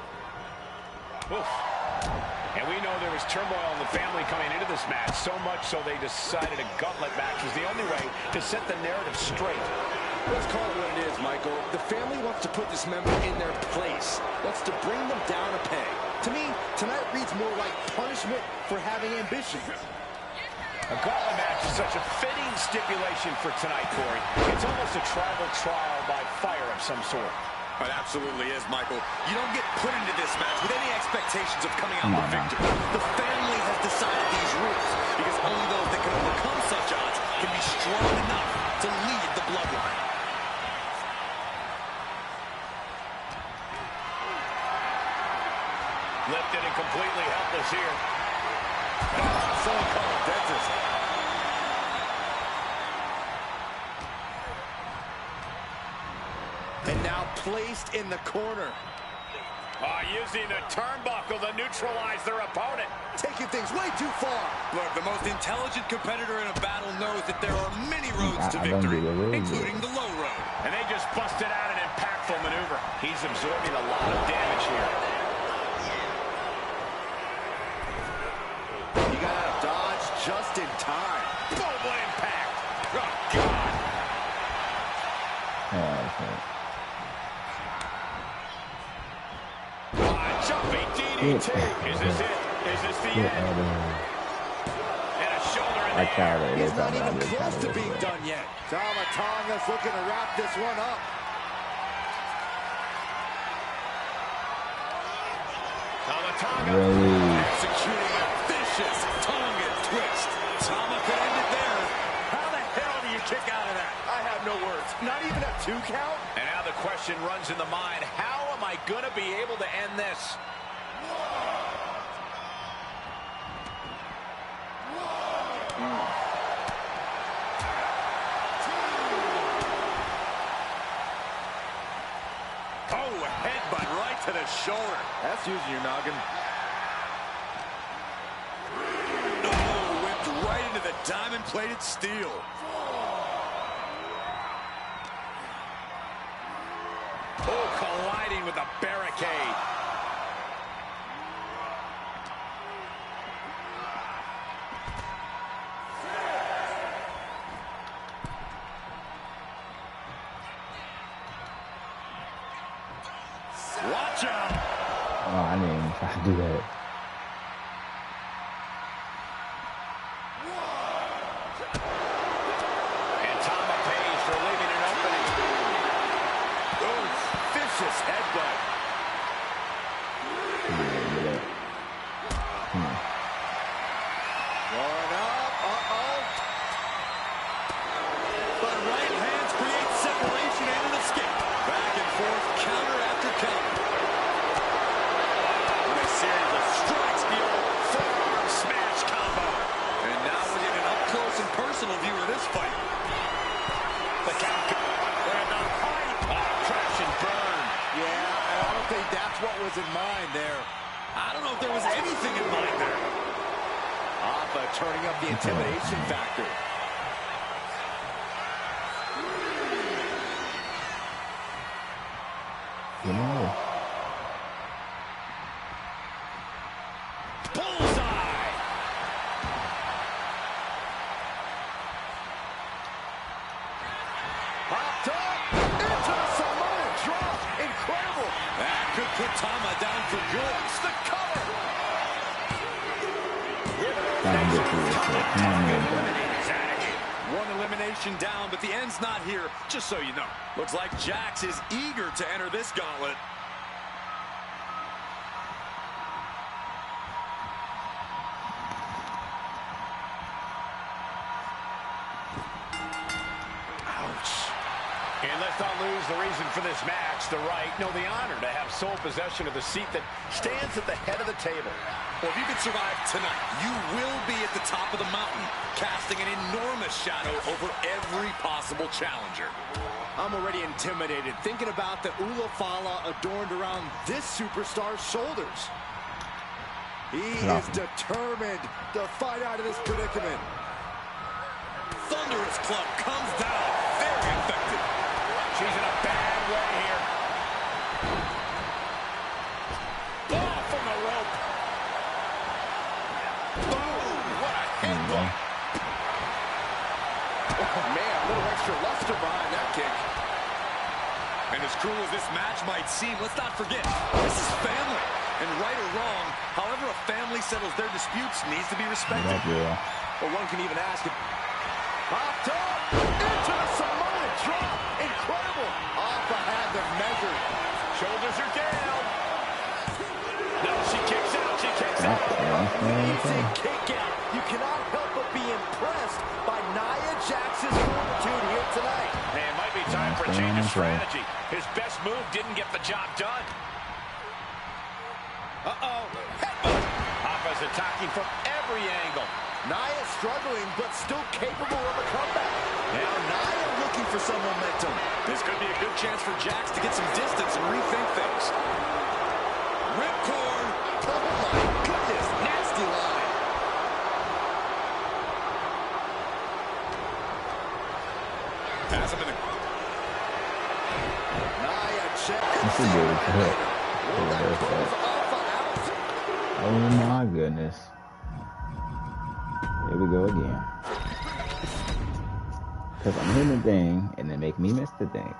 Oof. And we know there was turmoil in the family coming into this match, so much so they decided a gauntlet match was the only way to set the narrative straight. Let's call it what it is, Michael. The family wants to put this member in their place. Wants to bring them down a peg. To me, tonight reads more like punishment for having ambition. A gauntlet match is such a fitting stipulation for tonight, Corey. It's almost a tribal trial by fire of some sort. It absolutely is, Michael. You don't get put into this match with any expectations of coming out the victor. The family has decided these rules because only those that can overcome such odds can be strong enough to lead the bloodline. Lifted and completely helpless here. Someone call a dentist. And now placed in the corner. Using the turnbuckle to neutralize their opponent. Taking things way too far. Look, the most intelligent competitor in a battle knows that there are many roads to I don't victory, do it really including good. the low road. And they just busted out an impactful maneuver. He's absorbing a lot of damage here. You got out of dodge just in time. Boom, what impact. Oh, God. Okay. Jumping DDT. Is this it? Is this the end? And a shoulder in the air. He's not even close to being done yet. Tama Tonga's looking to wrap this one up. Tama Tonga Executing a vicious Tonga twist. Tama could end it there. How the hell do you kick out of that? I have no words. Not even a 2 count? And now the question runs in the mind, how am I going to be able to end this? the shoulder. That's using your noggin. Oh, whipped right into the diamond-plated steel. Oh, colliding with a barricade. Watch out! Oh, I didn't even try to do that. And Tama pays for leaving an opening. Oh, vicious headbutt. Going up, but right hands create separation and an escape. Back and forth, counter after counter. And a series of strikes, the old forearm smash combo. And now we're getting an up-close and personal view of this fight. The count. And the fight. Crash and burn. Yeah, I don't think that's what was in mind there. I don't know if there was anything in mind there. Alpha turning up the intimidation factor. You know. Bullseye! Popped up into the Samoan drop. Incredible. That could put Tama down for good. It's the cover. One elimination down, but the end's not here, just so you know. Looks like Jax is eager to enter this gauntlet. Ouch. And let's not lose the reason for this match, the right, no, the honor to have sole possession of the seat that stands at the head of the table. Well, if you can survive tonight, you will be at the top of the mountain, casting an enormous shadow over every possible challenger. I'm already intimidated thinking about the Ulafala adorned around this superstar's shoulders. He is determined to fight out of this predicament. Thunderous club comes down, very effective. She's in a bad way here. Oh, from the rope. Boom! What a headbutt. Oh, man, a little extra luster behind that kick. And as cruel as this match might seem, let's not forget, this is family. And right or wrong, however a family settles their disputes needs to be respected. Or one can even ask if... Popped up into the Samoan drop. Incredible. Alpha had them measured. Shoulders are down. No, she kicks out. She kicks out. Amazing kick out. You cannot help but be impressed by Nia Jax's fortitude here tonight. And it might be time for a change of strategy. His best move didn't get the job done. Uh-oh. Headbutt. Alpha's attacking from every angle. Nia struggling, but still capable of a comeback. Now Nia looking for some momentum. This could be a good chance for Jax to get some distance and rethink things. Ripcord. Oh my goodness, nasty line. Has him in the... Nia Jax. Oh my goodness. Here we go again. Because I'm hitting the thing, and they make me miss the thing.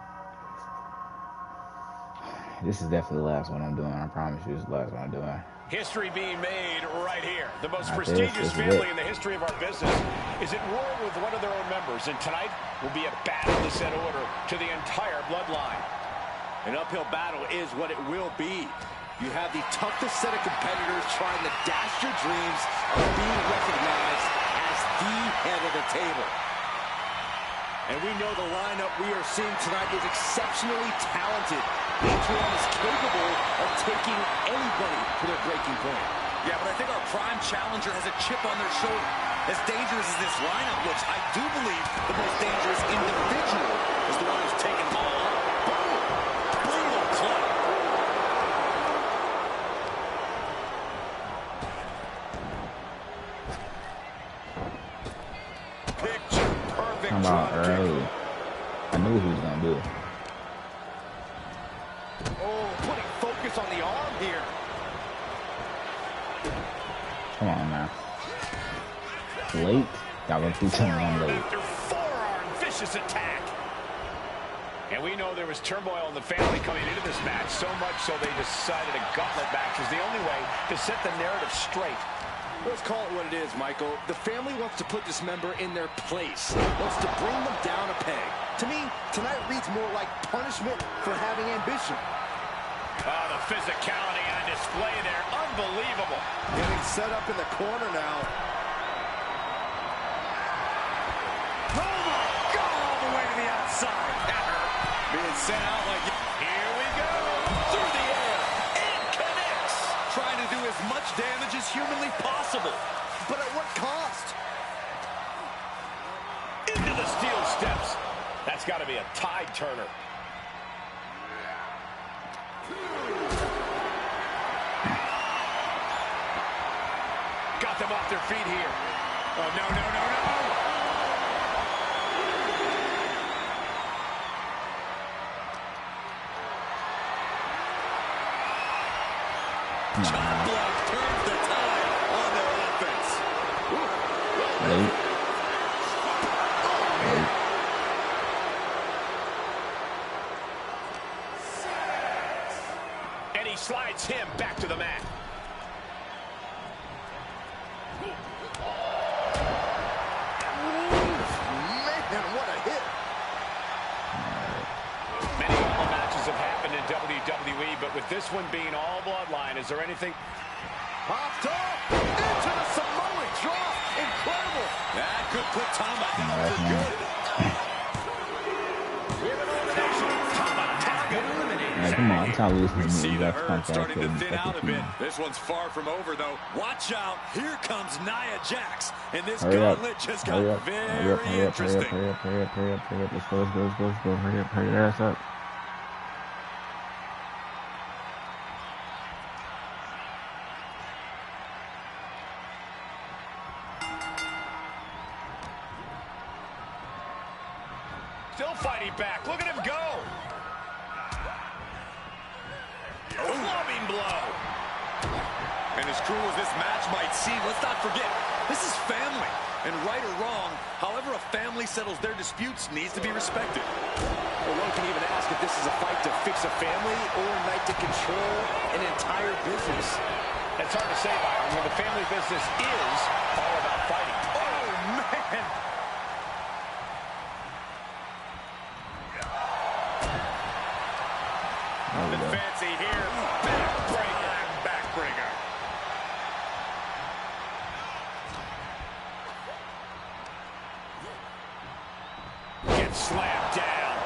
This is definitely the last one I'm doing. I promise you, this is the last one I'm doing. History being made right here. The most prestigious family in the history of our business is at war with one of their own members. And tonight will be a battle to set order to the entire bloodline. An uphill battle is what it will be. You have the toughest set of competitors trying to dash your dreams of being recognized as the head of the table. And we know the lineup we are seeing tonight is exceptionally talented. Each one is capable of taking anybody to their breaking point. Yeah, but I think our prime challenger has a chip on their shoulder. As dangerous as this lineup looks, I do believe the most dangerous individual is the one who's taken all. Boom! Brutal club. talking about early. I knew what he was gonna do. Oh, putting focus on the arm here. Come on now. Late. Y'all went through someone late. After forearm, vicious attack. And we know there was turmoil in the family coming into this match, so much so they decided a gauntlet match was the only way to set the narrative straight. Let's call it what it is, Michael. The family wants to put this member in their place, wants to bring them down a peg. To me, tonight reads more like punishment for having ambition. Oh, the physicality on display there. Unbelievable. Getting set up in the corner now. Oh, my God, all the way to the outside. That hurt. Being sent out like... Here we go. Through the air. And connects. Trying to do as much damage as humanly possible. But at what cost? Into the steel steps. That's got to be a tide turner. Got them off their feet here. Oh, no, no, no, no. Chop block turns the tide on their offense. Late. And he slides him back to the mat. Man, what a hit. Many awful matches have happened in WWE, but with this one being all bloodline, is there anything... Popped up into the Samoan drop. Incredible. That could put Tama out for good. Hey, come on, I'm trying to lose We to see me. the That's herd contact starting to and thin out a bit. fucking This one's far from over, though. Watch out. Here comes Nia Jax. And this hurry up. gauntlet just Hurry got up. very Hurry up. Hurry up. interesting. Hurry up. Hurry up. Hurry up. Hurry up. Let's go. Let's go. Let's go. Let's go. Hurry up. Hurry your ass up. Still fighting back. Look at him go. Clubbing blow. And as cruel as this match might seem, let's not forget, this is family. And right or wrong, however a family settles their disputes needs to be respected. Well, one can even ask if this is a fight to fix a family or a night to control an entire business. It's hard to say, Byron, when the family business is all about fighting. Oh, man. Nothing fancy here. Backbreaker and backbreaker. Gets slammed down.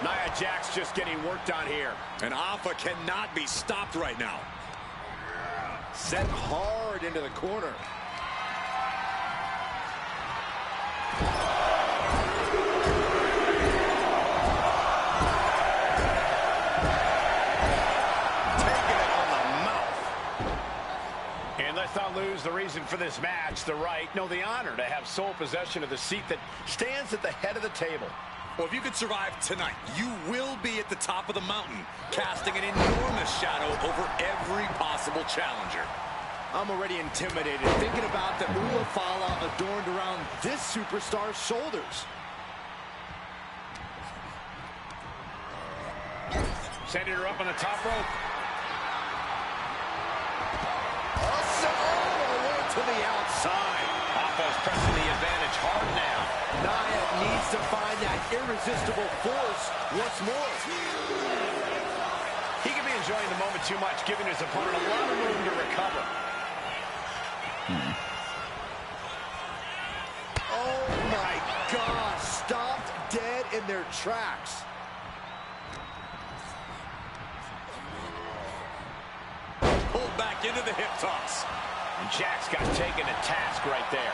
Nia Jax just getting worked on here. And Alpha cannot be stopped right now. Set hard into the corner. Let's not lose the reason for this match, the right, no, the honor to have sole possession of the seat that stands at the head of the table. Well, if you could survive tonight, you will be at the top of the mountain, casting an enormous shadow over every possible challenger. I'm already intimidated thinking about the Ulafala adorned around this superstar's shoulders. Sending her up on the top rope. To the outside. Alpha's pressing the advantage hard now. Nia needs to find that irresistible force once more. He can be enjoying the moment too much, giving his opponent a lot of room to recover. Oh my God, stopped dead in their tracks. Pulled back into the hip toss. And Jax got taken to task right there.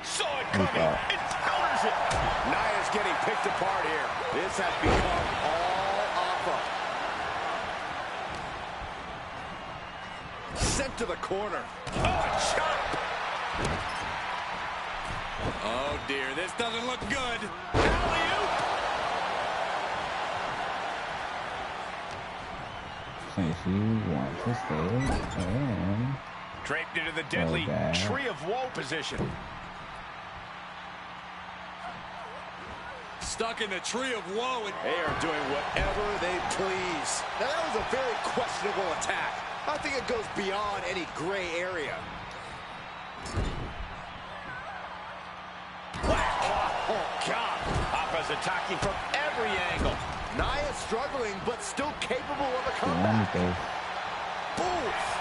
Saw it coming and counters it. Nia's getting picked apart here. This has become all Alpha. Sent to the corner. Oh, chop. Oh, dear. This doesn't look good. Alley-oop. Since you want to stay in. Draped into the deadly Tree of Woe position. Stuck in the Tree of Woe. And they are doing whatever they please. Now, that was a very questionable attack. I think it goes beyond any gray area. Oh, God. Alpha's attacking from every angle. Nia struggling, but still capable of a comeback. Oof.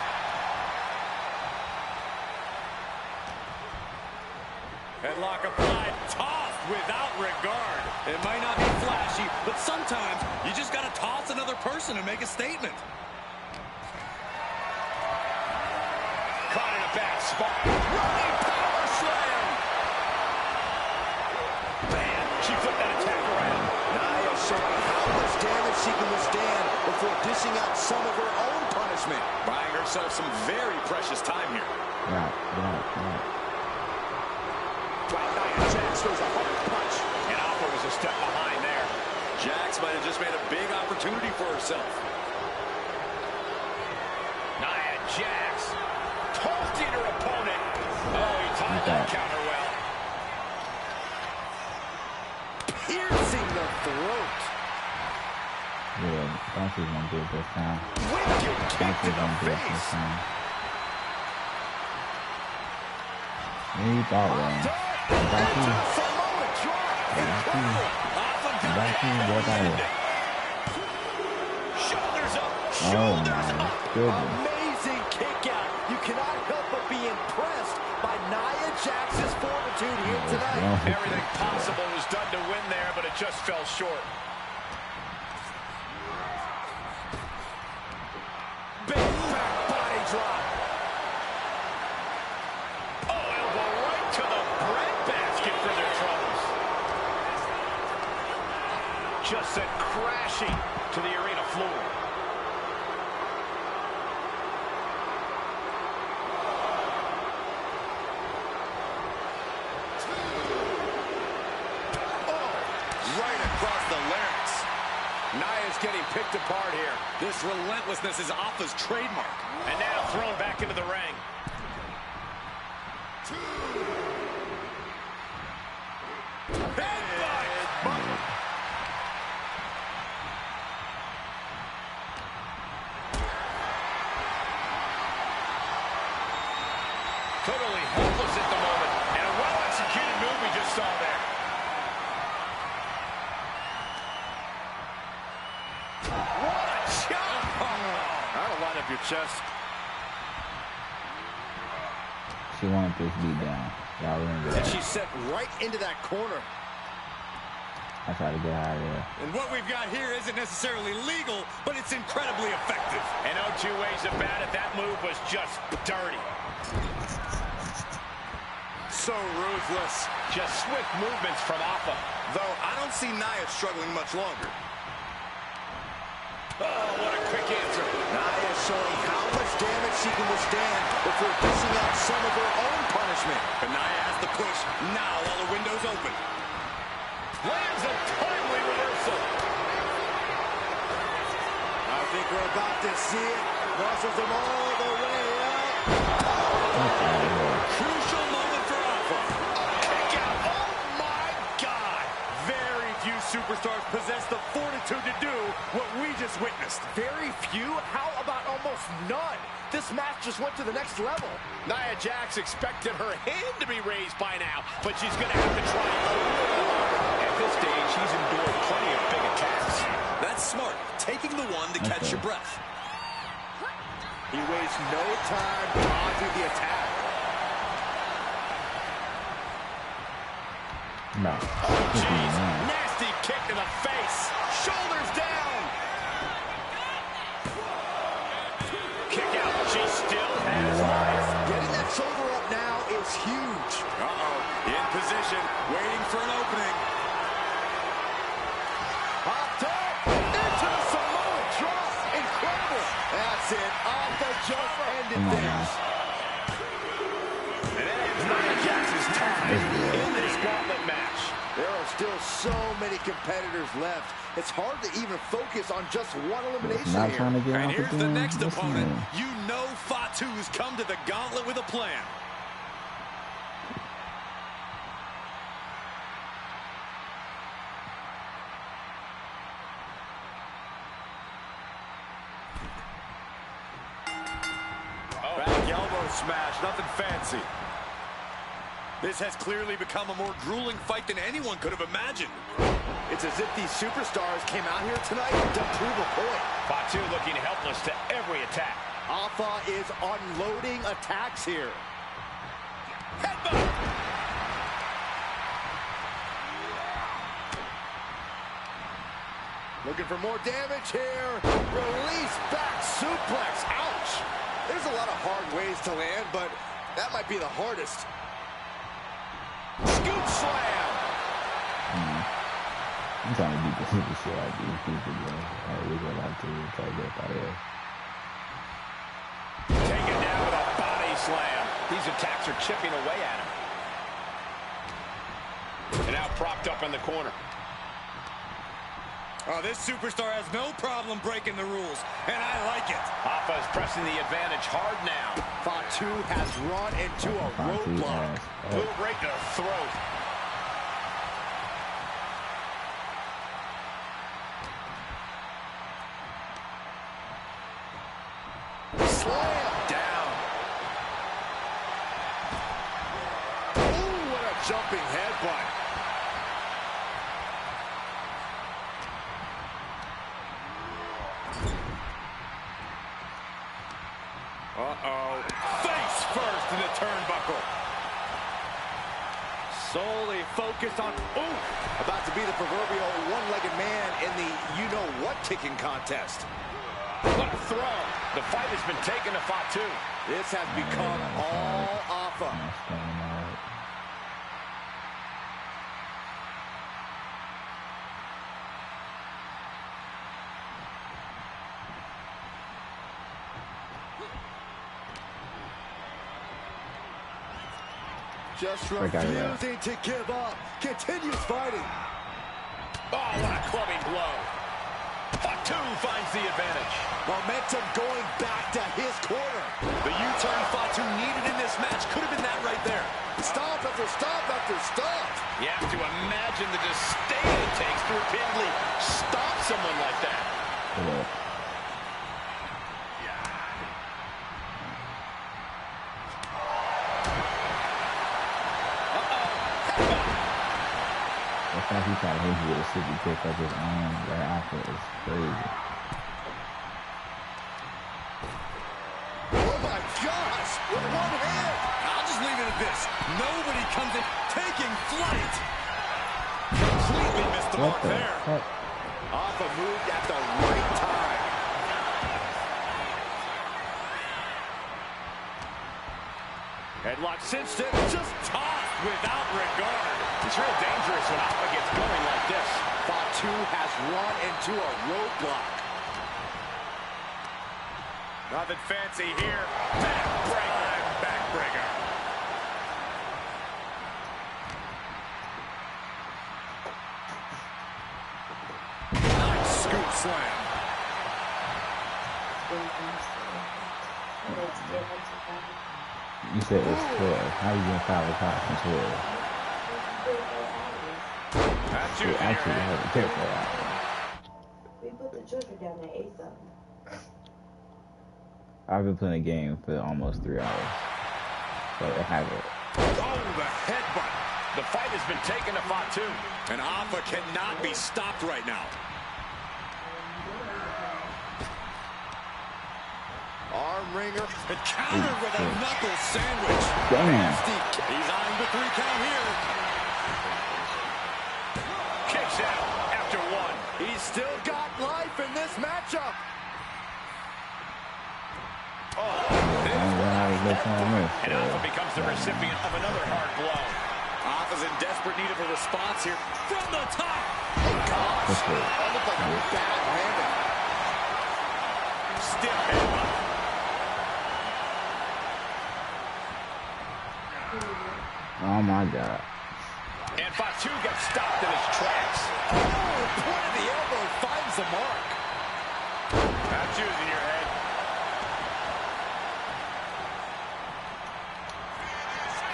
Headlock applied, tossed without regard. It might not be flashy, but sometimes you just got to toss another person and make a statement. Caught in a bad spot. Running power slam. Man, she flipped that attack around. Nia showing how much damage she can withstand before dishing out some of her own punishment. Buying herself some very precious time here. Yeah. Wow, Nia Jax throws a hard punch. And Alpha was a step behind there. Jax might have just made a big opportunity for herself. Nia Jax toasting her opponent. Oh, he timed that counter well. Piercing the throat. Yeah, Donkey's gonna do it this time. Wicked kick to the face. He thought wrong. Donkey. Shoulders up. Oh my goodness. Amazing kick out. You cannot help but be impressed by Nia Jax's fortitude here tonight. Everything possible was done to win there, but it just fell short. Big back body drop. Oh, elbow right to the breadbasket for their troubles. Just sent crashing to the arena floor. Right across the larynx. Nia's getting picked apart here. This relentlessness is Alpha's trademark. And now thrown back into the ring. Totally helpless at the moment. And a well-executed move we just saw there. What a chop! That'll line up your chest. She wanted this beat down. Y'all remember that. And she's set right into that corner. I tried to get out of there. And what we've got here isn't necessarily legal, but it's incredibly effective. And no two ways about it, that move was just dirty. So ruthless. Just swift movements from Alpha. Though I don't see Nia struggling much longer. Oh, what a quick answer. Nia showing how much damage she can withstand before dishing out some of her own punishment. But Nia has the push. Now all the windows open. Lands a timely reversal. I think we're about to see it. Crosses them all the way up. Crucial moment for Alpha. Kick out. Oh, my God. Very few superstars possess the fortitude to do what we just witnessed. Very few? How about almost none? This match just went to the next level. Nia Jax expected her hand to be raised by now, but she's going to have to try a little harder. At this stage, she's endured plenty of big attacks. That's smart. Taking the one to catch your breath. He wastes no time dodging the attack. No. Oh, jeez. Nasty kick to the face. Shoulders down. Kick out. She still has life. Getting that shoulder up now is huge. In position, waiting for an opening. Popped up into the it. Alpha just ended things. And that ends Nia Jax's time in this gauntlet match. There are still so many competitors left. It's hard to even focus on just one elimination Not here. trying to get And off here's the the game. next Listen. opponent. You know Fatu's come to the gauntlet with a plan. Back elbow smash, nothing fancy. This has clearly become a more grueling fight than anyone could have imagined. It's as if these superstars came out here tonight to prove a point. Fatu looking helpless to every attack. Alpha is unloading attacks here. Headbutt! Looking for more damage here. Release back suplex. Ouch. There's a lot of hard ways to land, but that might be the hardest. Scoop slam. I'm trying to beat the super shit out of these people, bro. We go like to try to get out of here. Taken down with a body slam. These attacks are chipping away at him. And now propped up in the corner. Oh, this superstar has no problem breaking the rules, and I like it. Alpha is pressing the advantage hard now. Fatu has run into a roadblock. Boot right to the throat. Slam down. Ooh, what a jumping headbutt. Uh-oh. Face first in the turnbuckle. Solely focused on, about to be the proverbial one-legged man in the you-know-what kicking contest. What a throw. The fight has been taken to Fatu. This has become all Alpha. Just refusing to give up. Continues fighting. Oh, what a clubbing blow. Fatu finds the advantage. Momentum going back to his corner. The U-turn Fatu needed in this match could have been that right there. Stomp after stomp after stomp. You have to imagine the disdain it takes to repeatedly stop someone like that. The fact he tried to hit you with a super kick up his arm right after is crazy. Oh my gosh! With one hand! I'll just leave it at this. Nobody comes in taking flight. Completely missed the mark there. Heck? Alpha moved at the right time. Headlock cinched it, just tossed without regard. It's real dangerous when Alpha gets going like this. Fatu has run into a roadblock. Nothing fancy here. Backbreaker and backbreaker. Nice scoop slam. You said it's 12. How you gonna 5 o'clock from 12? That's you. Dude, actually, I had to take for that. We put the children down at 8 something. I've been playing a game for almost 3 hours. So I have it. Oh, the headbutt. The fight has been taken to Fatu. And Alpha cannot be stopped right now. Arm ringer. And countered with a knuckle sandwich. Damn. He's eyeing the 3 count here. Kicks out after 1. He's still got life in this matchup. And Alpha becomes the recipient of another hard blow. Alpha's in desperate need of a response here. From the top. Oh, gosh. That looked like a bad landing. stiff headbutt. Oh my God. And Fatu gets stopped in his tracks. Oh, point of the elbow finds the mark. Fatu's in your head.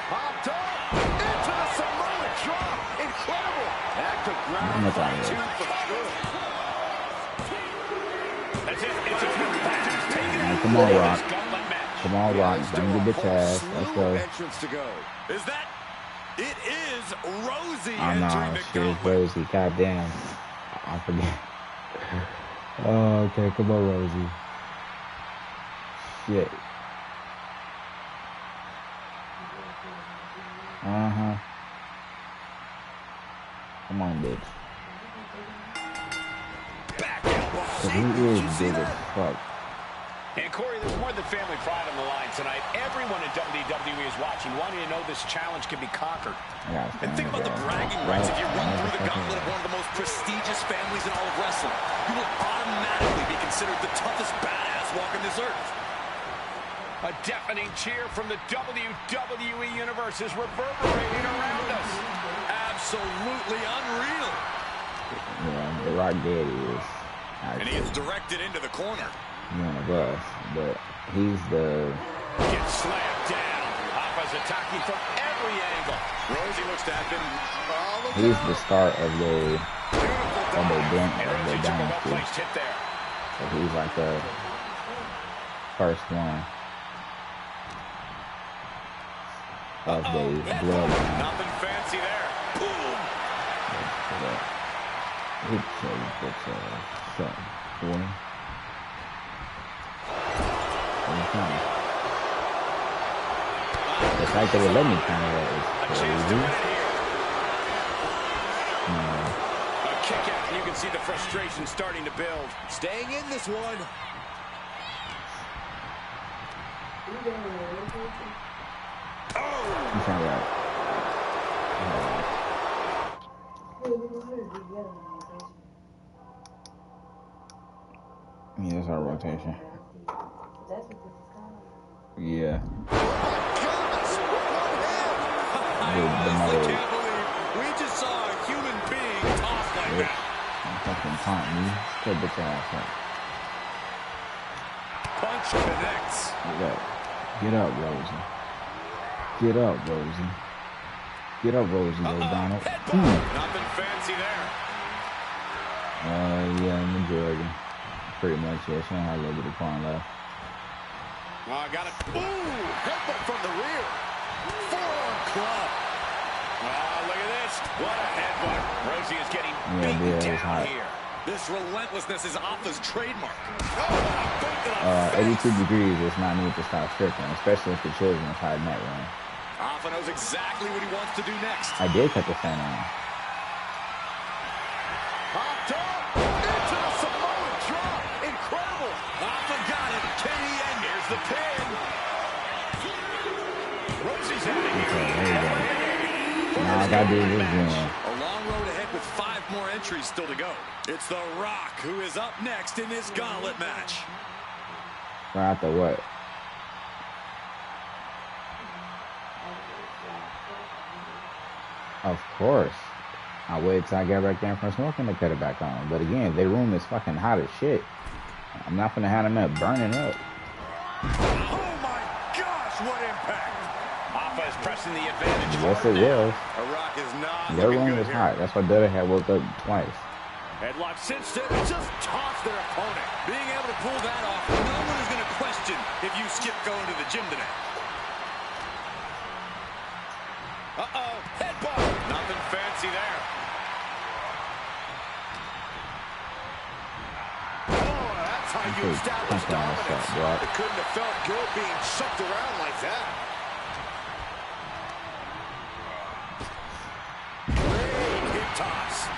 Popped up into the Samoa drop. Incredible. That could ground Fatu for good. That's it. It's a Fatu's taking it. Come on, Rock. Come on, Rock. Bring your bitch ass. Let's go. Is that? It is Rosie I know. entering the She's gauntlet. Rosie. Goddamn. I forget. Oh, okay. Come on, Rosie. Shit. Uh-huh. Come on, bitch. Back elbow. Cause he is big as fuck. And Corey, there's more than family pride on the line tonight. Everyone in WWE is watching, wanting to know this challenge can be conquered. And think about the bragging rights. If you run through the gauntlet of one of the most prestigious families in all of wrestling, you will automatically be considered the toughest badass walking this earth. A deafening cheer from the WWE Universe is reverberating around us. Absolutely unreal. Yeah, the Rock Daddy is. And he is directed into the corner. One of us, but he's the. Gets slammed down. Hoppa's attacking from every angle. Rosie looks to have been. He's the start of the. Of the Rosie took a dynasty. well-placed hit there. So he's like the first one of the bloodline. Nothing fancy there. Boom. The fact that it let me kind of is crazy. A kick out, and you can see the frustration starting to build. Staying in this one. I'm trying to yeah, that's our rotation. Yeah. I honestly can't believe we just saw a human being tossed like that. Fucking taunt me. Get the ass up. Punch connects. Get up, Rosie. Get up, Rosie. Get up, Rosie, O'Donnell. Nothing fancy there. Yeah, majority. Pretty much, yeah. She only had a little bit of corn left. Oh, got it. Ooh, headbutt from the rear. Forearm club. Oh, look at this. What a headbutt. Rosie is getting beaten down here. This relentlessness is Alpha's trademark. Oh, 82 degrees is not needed to stop stripping, especially if the children are hiding that room. Alpha knows exactly what he wants to do next. I did cut the fan on. Popped up into the Samoa drop. Incredible. Alpha got it. Can he end? Here's the pin. Rosie's out of here. Okay, there you go. Now I gotta do this again. A long road ahead with 5 more entries still to go. It's The Rock who is up next in this gauntlet match. Right after what? Of course. I waited till I got back there from smoking to cut it back on. But again, their room is fucking hot as shit. I'm not gonna have them up burning up. Oh my gosh, what impact! Alpha is pressing the advantage. Yes, it was. The Rock is not. Their room is hot. That's why Dutta had woke up twice. Headlock cinched it and just tossed their opponent. Being able to pull that off, no one is going to question if you skip going to the gym today. Uh-oh, headbutt. Nothing fancy there. Oh, that's how you establish dominance. It couldn't have felt good being shoved around like that. Great hip toss.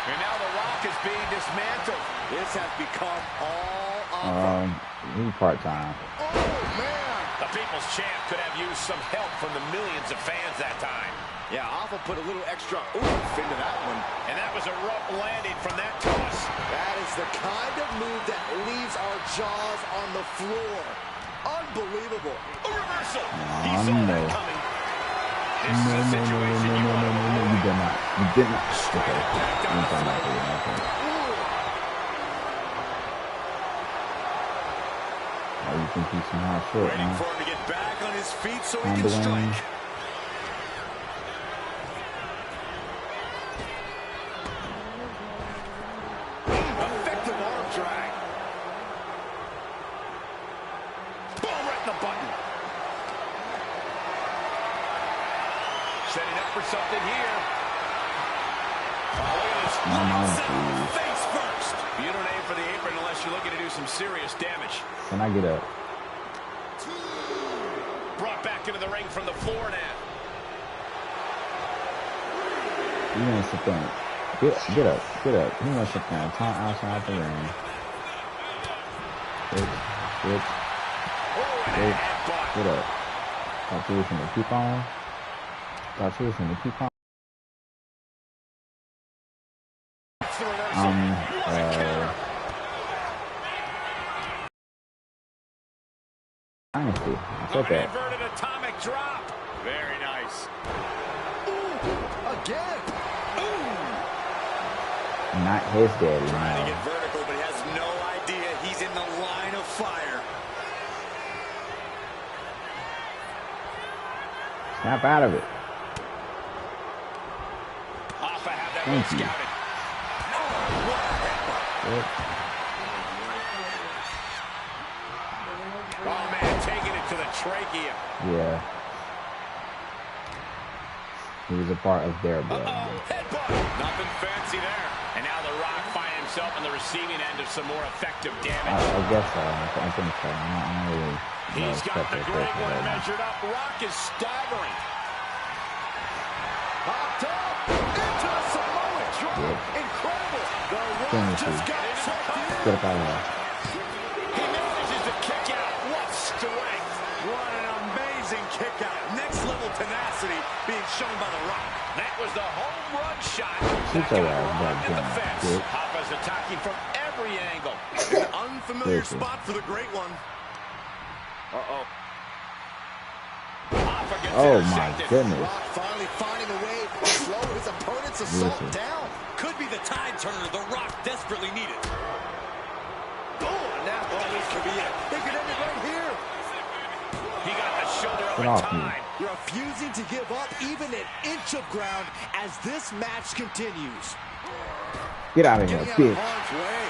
And now The Rock is being dismantled. This has become all Alpha. He's part-time. Oh, man. The People's Champ could have used some help from the millions of fans that time. Yeah, Alpha put a little extra oomph into that one. And that was a rough landing from that toss. That is the kind of move that leaves our jaws on the floor. Unbelievable. A reversal. He Oh, saw no. that coming. This No, is a no, situation you want to avoid. you did not. You did not. Okay. You did not do it, okay. Oh, you think he's somehow short, Waiting man? for him to get back on his feet so he On can the wing. strike. Effective arm drag. Boom, right in the button. Setting up for something here. Oh, look at this. No, Face first. You don't aim for the apron unless you're looking to do some serious damage. Can I get up? Brought back into the ring from the floor now. You want to sit down. Get up. Get up. He wants to sit down. Time outside the ring. Switch. Get up. Thought you was going to keep on. Thought you was going to keep on. Honestly, I said that. Inverted atomic drop. Very nice. Again. Not his daddy, Trying to no. get vertical, but he has no idea he's in the line of fire. Snap out of it. Alpha have that Thank one you. scouted. Good. Oh, man, taking it to the trachea. Yeah. He was a part of their blood. Headbutt. Nothing fancy there. And now The Rock finding himself on the receiving end of some more effective damage. I guess so. I think so. I'm not really. He's got the great one measured up. Rock is staggering. Popped up into a Samoan drop. Incredible. The Rock just got checked in. Get up out of there. He manages to kick out. What strength. What an amazing kick out. Next level tenacity being shown by The Rock. That was the home run shot. Shoot your ass back In the down, fence. bitch. Alpha's attacking from every angle. An unfamiliar Seriously. spot for the great one. Uh-oh. Alpha gets Oh my intercepted. goodness. Rock finally finding a way to slow his opponent's assault Listen. down. Could be the tide turner The Rock desperately needed. Now, this could be it. They could end it right here. He got the shoulder up Get in off me. time. Refusing to give up even an inch of ground as this match continues. Get out of here, Getting out of bitch. harm's way.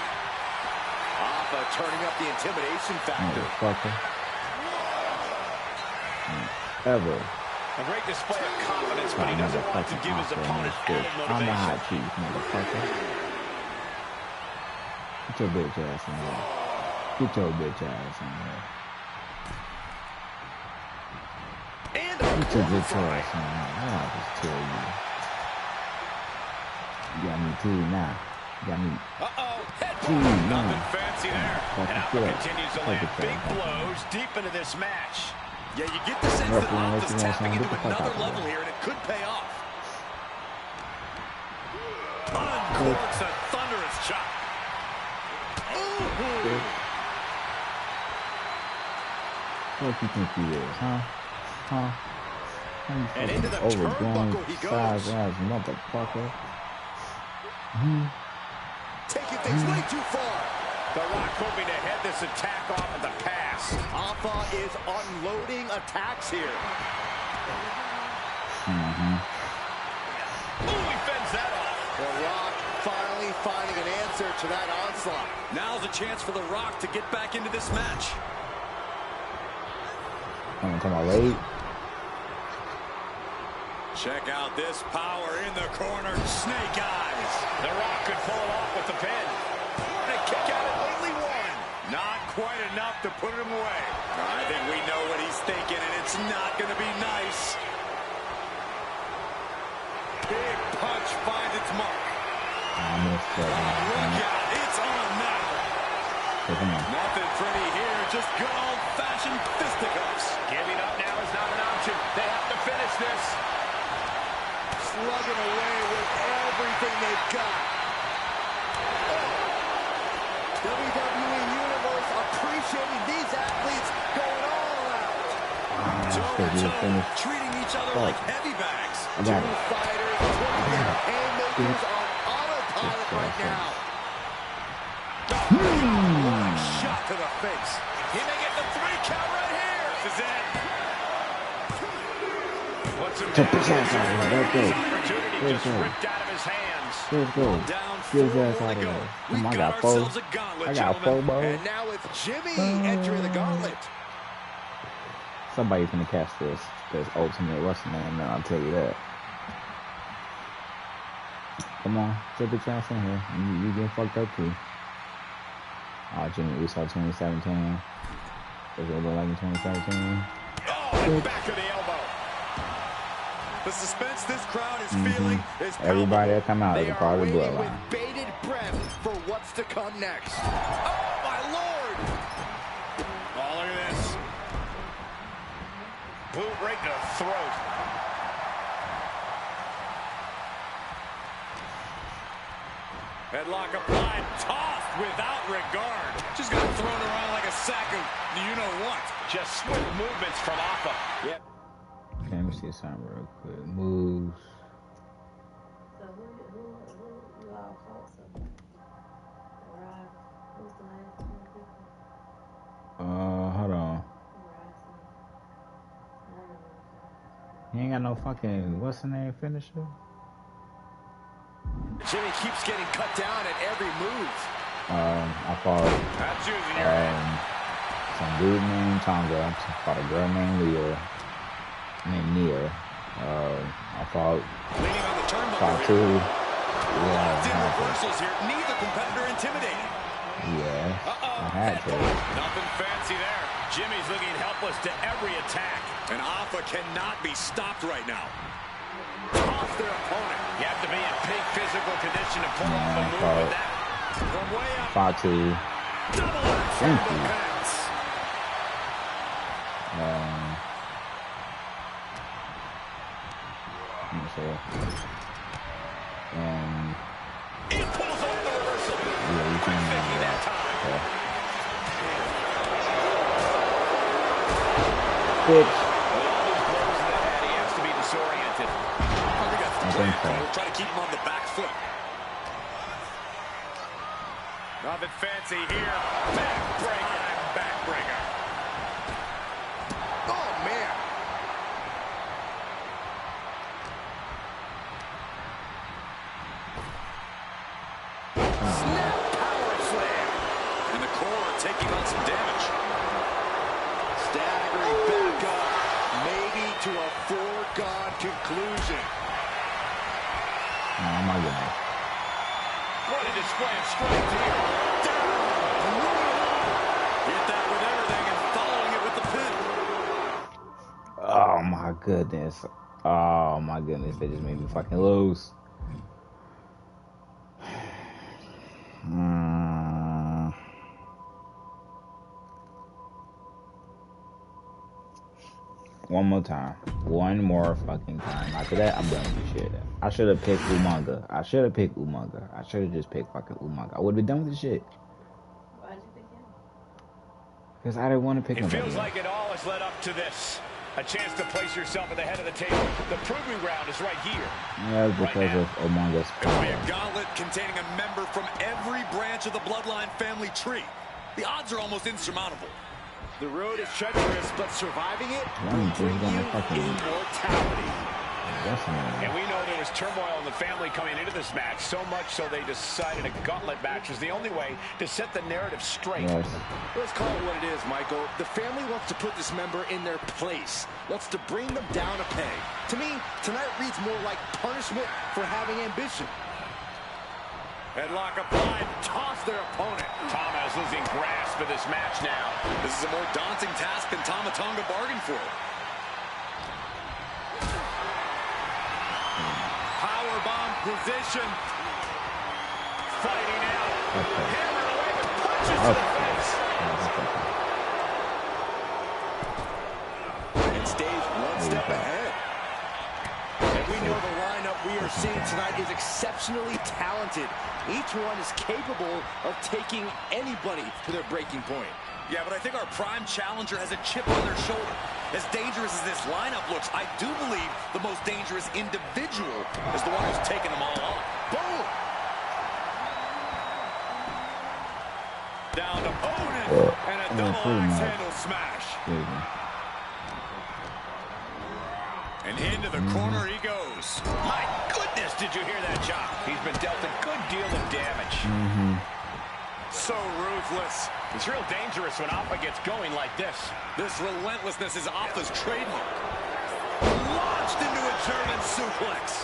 Alpha turning up the intimidation factor. Motherfucker. Ever. A great display of confidence, but he doesn't want to give his opponent added I'm the motivation. hot chief, motherfucker. Get your bitch ass in here. Get your bitch ass in here. And Get your bitch ass in here. I'll just tell you. You got me too now. You got me. Uh-oh. Gee, Headbutt. man. Nothing fancy there. Fucking And Alpha get up. continues to Fuck land it, big fuck it. blows deep into this match. Yeah, you get the sense that Referee, Alpha's referee, tapping get into the fuck another out of level here. here, and it could pay off. Uncorks a thunderous chop. What you think he is, huh? Huh? And into the overgrown, turnbuckle he goes. size-ass motherfucker. taking things way too far. The Rock hoping to head this attack off at the pass. Alpha is unloading attacks here. Ooh, he fends that off. The Rock finally finding an answer to that onslaught. Now's a chance for The Rock to get back into this match. Come on, late. Check out this power in the corner. Snake eyes. The Rock could pull it off with the pin. And a kick out at lately won. Not quite enough to put him away. I think we know what he's thinking, and it's not going to be nice. Big punch finds its mark. I missed that. Look out, it's on now. Come on. Nothing pretty here, just good old-fashioned fisticuffs. Giving up now is not an option. They have to finish this. slugging away with everything they've got. WWE Universe appreciating these athletes going all out. Toe-to-toe, treating each other like heavy bags. Two fighters putting their haymakers on autopilot right now. What a shot to the face. He may get the 3 count right here. This is it. What's him Check this ass out of here. Let's go. opportunity just ripped out of his hands. Let's go. Down Get his 4 ass more out to of go. here. We've Come on, I got got 4. ourselves a gauntlet, I got 4 gentlemen. balls. And now it's Jimmy entering the gauntlet. Somebody's gonna catch this ultimate wrestling name, I'll tell you that. Come on, take the chance in here. You getting fucked up too. Jimmy Uso 2017. Does it look like in 2017? Oh, back of the elbow. The suspense this crowd is feeling is palpable. Everybody that come out is They a part are of the waiting with bloodline. bated breath for what's to come next. Oh, my Lord! Oh, look at this. Boot right to the throat. Headlock applied, tossed without regard. Just got thrown around like a sack of you-know-what. Just swift movements from Alpha. Yep. Okay, let me see something real quick. Moves. So who all fought so? Rock. Who's the last 2 people? Hold on. He ain't got no fucking, what's the name, finisher? Jimmy keeps getting cut down at every move. I fought That's using your hand. some dude named Tonga. I fought a girl named Nia. I fought Leaning on the turnbuckle. 2. Locked in Yeah, reversals here. Neither competitor intimidating. I had to. Nothing fancy there. Jimmy's looking helpless to every attack. And Alpha cannot be stopped right now. Toss their opponent. You have to be in peak physical condition to pull off a Yeah, move with that. From way up. Fought 2. Double Thank axe you. pants. Let me see. And He pulls off the reversal. yeah, you can do that. Okay. Bitch. With all these blows in the head, he has to be disoriented. I think that's the I plan. think so. We'll try to keep him on the back foot. Nothing fancy here. Backbreaker. Backbreaker. Oh, man. Snap power slam. And the core taking on some damage. Staggering back up, maybe to a foregone conclusion. Oh my goodness. What a display of strength here. Hit that with everything and following it with the pin. Oh my goodness. Oh my goodness. They just made me fucking lose. One more time. One more fucking time. After that, I'm done with this shit. I should have picked Umaga. I should have just picked fucking Umaga. I would have been done with this shit. Why'd you pick him? Because I didn't want to pick It nobody feels else. like it all has led up to this. A chance to place yourself at the head of the table. The proving ground is right here. Yeah, because of Umanga's It'll be a power. gauntlet containing a member from every branch of the Bloodline family tree. The odds are almost insurmountable. The road is treacherous, but surviving it One will thing's bring gonna you fucking- immortality. And we know there was turmoil in the family coming into this match, so much so they decided a gauntlet match was the only way to set the narrative straight. Yes. Let's call it what it is, Michael. The family wants to put this member in their place. Wants to bring them down a peg. To me, tonight reads more like punishment for having ambition. Headlock applied, toss their opponent. Tama is losing grasp of this match now. This is a more daunting task than Tama Tonga bargained for. Powerbomb position. Fighting out. Okay. Hammered away with punches to the face. And stays one step ahead. And we know the lineup we are seeing tonight is exceptionally talented. Each one is capable of taking anybody to their breaking point. Yeah, but I think our prime challenger has a chip on their shoulder. As dangerous as this lineup looks, I do believe the most dangerous individual is the one who's taking them all on. Boom! Down to opponent, and a double axe handle smash. And into the corner he goes. My goodness, did you hear that chop? He's been dealt a good deal of damage. So ruthless. It's real dangerous when Alpha gets going like this. This relentlessness is Alpha's trademark. Launched into a German suplex.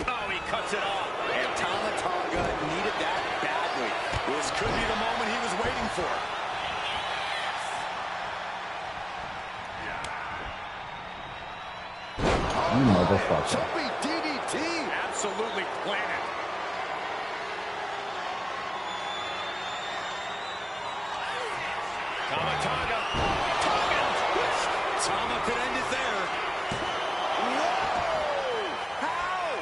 Oh, he cuts it off. And Tama Tonga needed that badly. This could be the moment he was waiting for. You motherfucker. Jumping DDT. Absolutely planted. Tama Tonga. Tama could end it there. Whoa! How?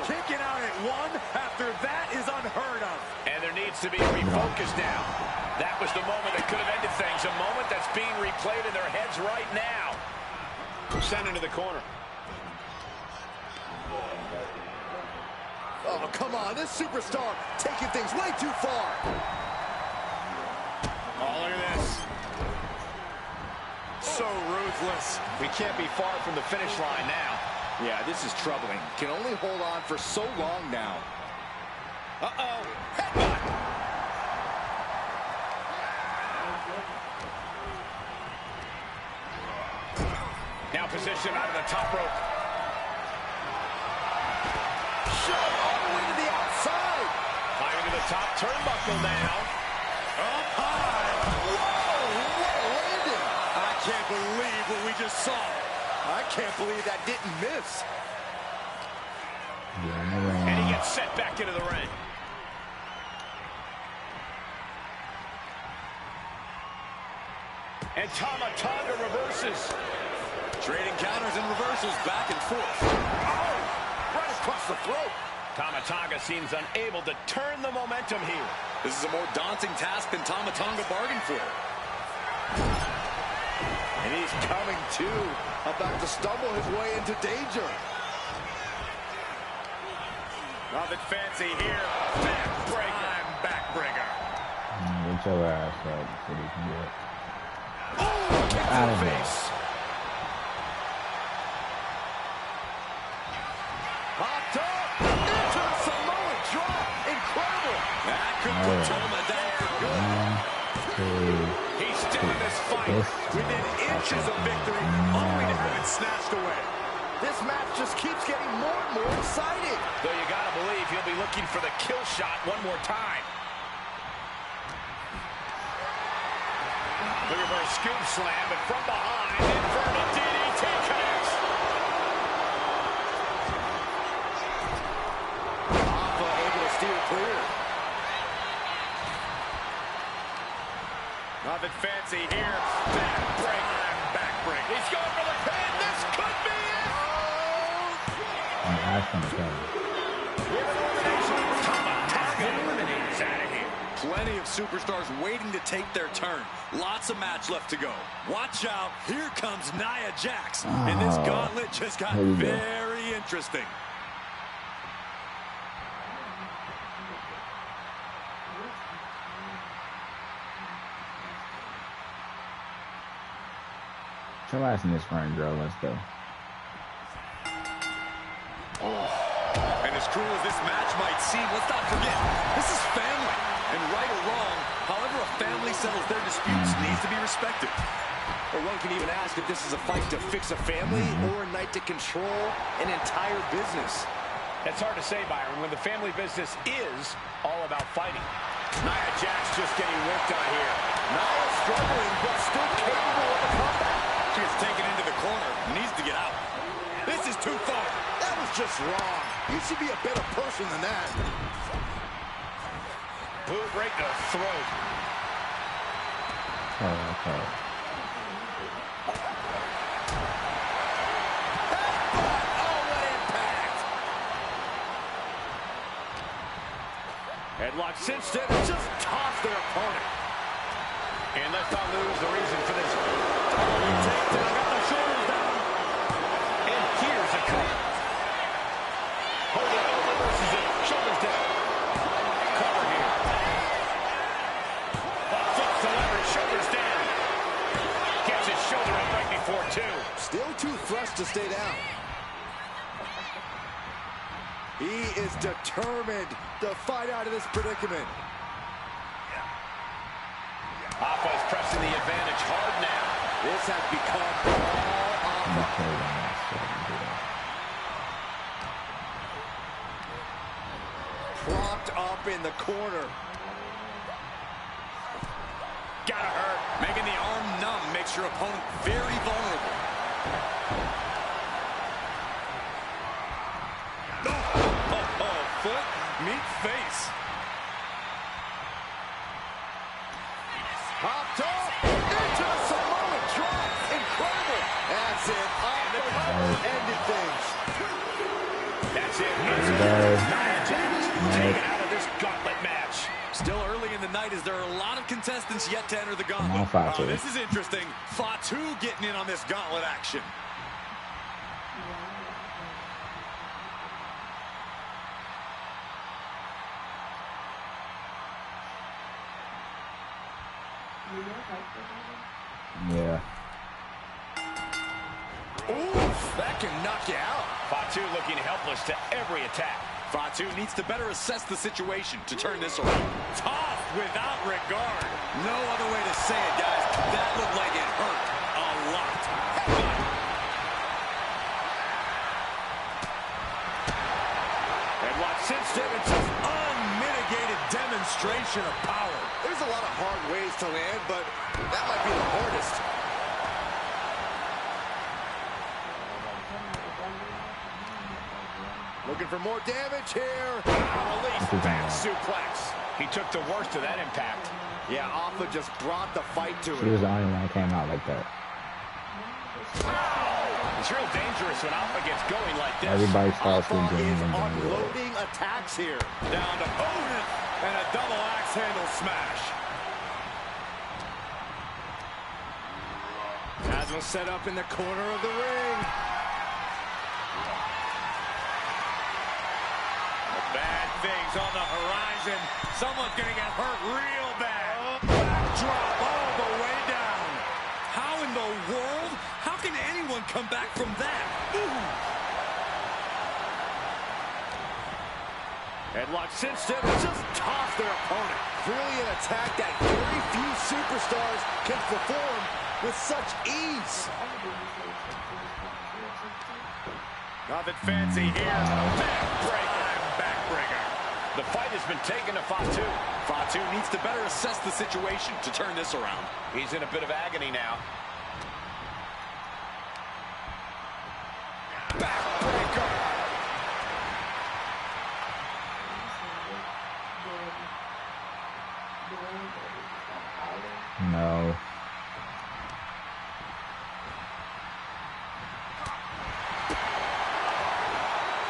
Kicking out at one after that is unheard of. And there needs to be a refocus now. That was the moment that could have ended things. A moment that's being replayed in their heads right now. Sent into the corner. Oh, come on. This superstar taking things way too far. Oh, look at this. So ruthless. We can't be far from the finish line now. Yeah, this is troubling. Can only hold on for so long now. Uh-oh. Headbutt. Now positioned out of the top rope. Shot all the way to the outside. Climbing to the top turnbuckle now. Up high. Whoa, what a landing. I can't believe what we just saw. I can't believe that didn't miss. And he gets set back into the ring. And Tama Tonga reverses. Trading counters and reversals back and forth. Oh, right across the throat. Tama Tonga seems unable to turn the momentum here. This is a more daunting task than Tama Tonga bargained for. And he's coming to, about to stumble his way into danger. Nothing fancy here. Backbreaker. Backbreaker. Get your ass up so they can get Kick to the face. Popped up into the Samoan drop. Incredible. That could put Tama down for good. He's still in this fight. Within inches of victory, only to have it snatched away. This match just keeps getting more and more exciting. Though you gotta believe he'll be looking for the kill shot one more time. Looking for a scoop slam, but from behind, inverted DDT connects. Alpha able to steer clear. Nothing fancy here. Backbreaker. Backbreaker. He's going for the pin. This could be it. that's gonna tell you. Tama Tonga eliminates out of here. Plenty of superstars waiting to take their turn. Lots of match left to go. Watch out. Here comes Nia Jax. And this gauntlet just got very interesting. Your ass in this ring, girl. Let's go. And as cruel as this match might seem, let's not forget, this is family. And right or wrong, however a family settles their disputes needs to be respected. Or one can even ask if this is a fight to fix a family or a night to control an entire business. It's hard to say, Byron, when the family business is all about fighting. Nia Jax just getting worked on here. Nia struggling, but still capable of a comeback. She gets taken into the corner, needs to get out. This is too far. That was just wrong. You should be a better person than that. Boot right to the throat. Oh, okay. Headlock cinched in and just tossed their opponent. And let's not lose the reason for this. Takedown, got the shoulders down. And here's a cover. Holding over versus it. Shoulders down. Cover here. Flips the leverage. Shoulders down. Gets his shoulder up right before two. Still too fresh to stay down. He is determined to fight out of this predicament. Alpha's pressing the advantage hard now. This has become all Alpha. Propped up in the corner. Gotta hurt. Making the arm numb makes your opponent very vulnerable. Foot meet face. Hopped up into the Samoan drop. Incredible. That's it. Ended things. That's it. Taken out of this gauntlet match. Still early in the night as there are a lot of contestants yet to enter the gauntlet. Oh, this is interesting. Fatu getting in on this gauntlet action. Yeah. Oof, that can knock you out. Fatu looking helpless to every attack. Fatu needs to better assess the situation to turn this around. Tossed without regard. No other way to say it, guys. That looked like it hurt a lot. And watch cinched in, it's just unmitigated demonstration of power. There's a lot of hard ways to land, but that might be the hardest. Looking for more damage here. Release, back suplex. He took the worst of that impact. Yeah, Alpha just brought the fight to She him. was the only one that came out like that. It's real dangerous when Alpha gets going like this. Everybody starts with Alpha is James and unloading attacks here. Down to opponent and a double axe handle smash. As was set up in the corner of the ring. Bad things on the horizon. Someone's gonna get hurt real bad. Backdrop all the way down. How in the world? How can anyone come back from that? Ooh. Headlock cinched in and just tossed their opponent. Clearly an attack that very few superstars can perform with such ease. Nothing fancy here. Backbreaker. The fight has been taken to Fatu. Fatu needs to better assess the situation to turn this around. He's in a bit of agony now. Backbreaker. No.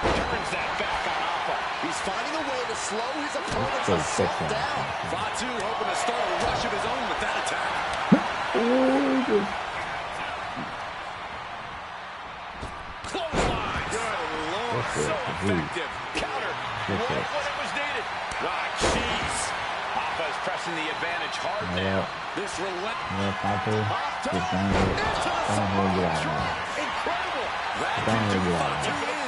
Turns that back on Alpha. He's finding a way to slow his opponent's assault down. Fatu hoping to start a rush of his own with that attack. Clothesline. Good Lord, so effective. Counter right when it was needed. Ah, jeez. Alpha is pressing the advantage hard now. This relentless. Incredible. That can do Fatu in.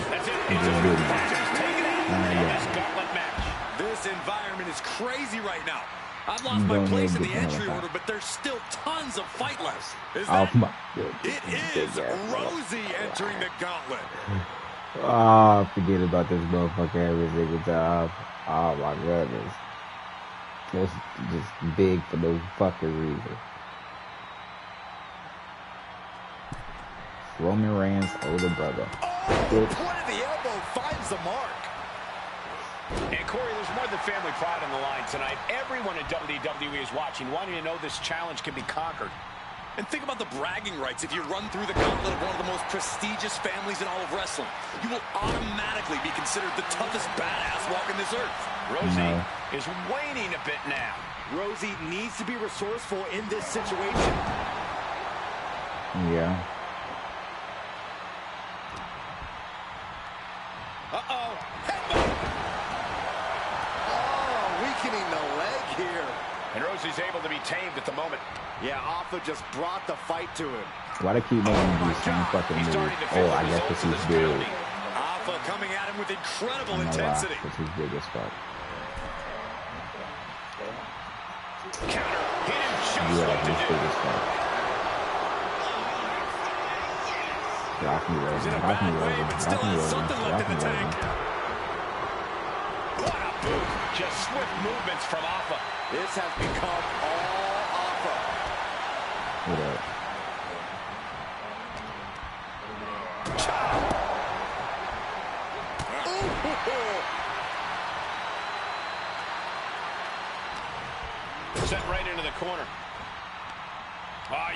That's it. Fatu's taken out in this gauntlet match. This environment is crazy right now. I've lost my place in the entry order, but there's still tons of fight left. It is Rosie entering the gauntlet. Oh, forget about this motherfucker every single time. Oh my goodness. It's just big for no fucking reason. Roman Reigns' older brother. Oh, the point of the elbow finds the mark. And Corey, there's more than family pride on the line tonight. Everyone in WWE is watching, wanting to know this challenge can be conquered. And think about the bragging rights if you run through the gauntlet of one of the most prestigious families in all of wrestling. You will automatically be considered the toughest badass walking this earth. Rosie is waning a bit now. Rosie needs to be resourceful in this situation. Yeah. Uh-oh. Oh, weakening the leg here. And Rosie's able to be tamed at the moment. Yeah, Alpha just brought the fight to him. Why they keep making these same fucking moves? Oh, I guess because he's big. Alpha coming at him with incredible I know why, intensity. because he's big as fuck. Counter. He didn't just Yeah, what to he's do. big as fuck. Drop me, Rosie. He's in a Drop me, bad way, Rosie. but Drop still me, has Rosie. something left Drop in me, the tank. Rosie. What a boot. Just swift movements from Alpha. This has become all Alpha. Hold up. Set right into the corner.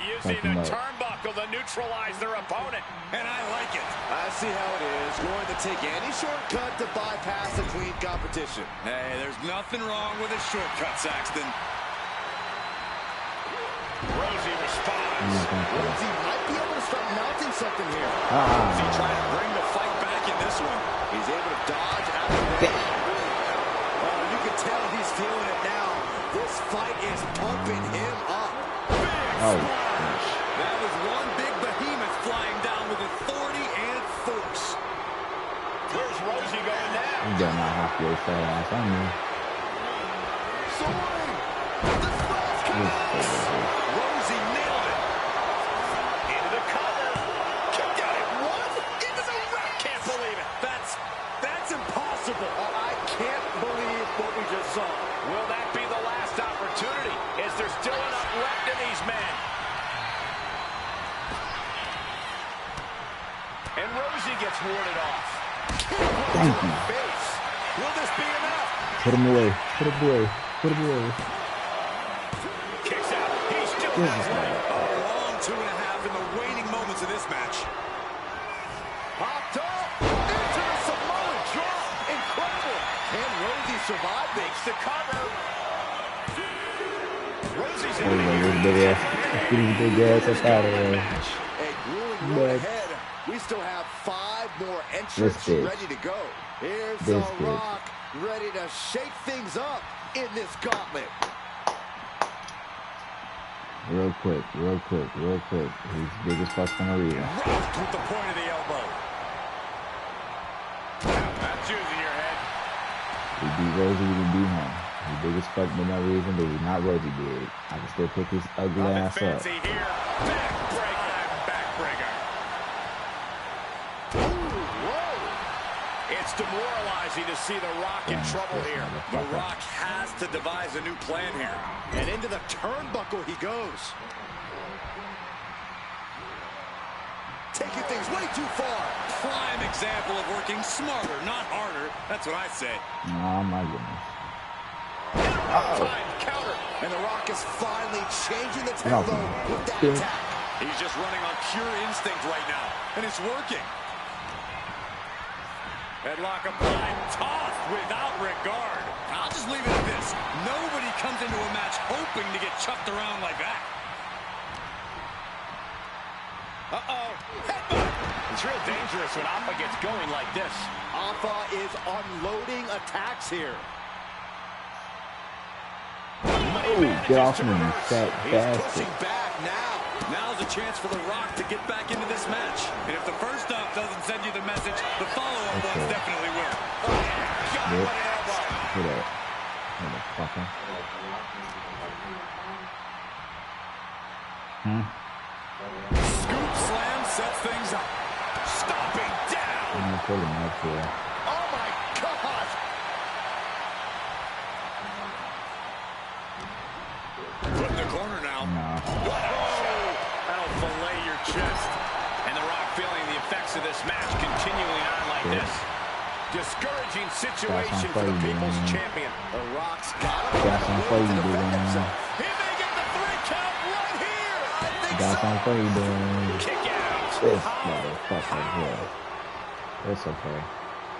Using the turnbuckle to neutralize their opponent. And I like it. I see how it is. Going to take any shortcut to bypass a clean competition. Hey, there's nothing wrong with a shortcut, Saxton. Rosie responds. Rosie might be able to start mounting something here. Is he trying to bring the fight back in this one? He's able to dodge out of there. Oh, you can tell he's feeling it now. This fight is pumping him up. Oh, that was one big behemoth flying down with authority and force. Where's Rosie going now? you better not have your fat ass on me. Rosie nailed it. Into the cover. Kicked out at one. Into the rack. Can't believe it. That's impossible. I can't believe what we just saw. Will that be the last opportunity? Is there still enough left in these men? And Rosie gets warded off. Thank you. Face. Will this be enough? Put him away. Put him away. Put him away. Kicks out. He still This has is one. A long 2.5 in the waning moments of this match. Popped up. Into the Samoan drop. Incredible. Can Rosie survive this? Makes the cover. Rosie's Oh, this big ass. This big ass up out of there. A grueling road ahead. We still have 5 more entrants ready to go. Here's The Rock ready to shake things up in this gauntlet. Real quick. He's big as fuck for no reason. Rocked with the point of the elbow. That's using your head. We beat Rosie, we didn't beat him. He's big as fuck for no reason, but he's not Rosie big. I can still pick his ugly ass up. Fancy here. Backbreaker. It's demoralizing to see The Rock in trouble here. The Rock has to devise a new plan here. And into the turnbuckle he goes. Taking things way too far. Prime example of working smarter, not harder. That's what I say. Oh my goodness. Time counter. And The Rock is finally changing the tempo with that attack. He's just running on pure instinct right now, and it's working. Headlock applied, tossed without regard. I'll just leave it at this. Nobody comes into a match hoping to get chucked around like that. Uh-oh. Headbutt. It's real dangerous when Alpha gets going like this. Alpha is unloading attacks here. Oh, get off me, you fat He's bastard. pushing back now. Now's a chance for The Rock to get back into this match. And if the first up doesn't send you the message, the follow-up ones definitely will. Yep. Hit it. Motherfucker. Scoop slam sets things up. Stomping down. I'm gonna put him up here. Oh my gosh! Put in the corner now. No. That'll fillet your chest. And The Rock feeling the effects of this match continuing on like this. Discouraging situation for the People's Champion. The Rock's got him. Got some for you, dude. He may get the 3 count right here. I think got something for you, doing Kick out. this motherfucker here. It's okay.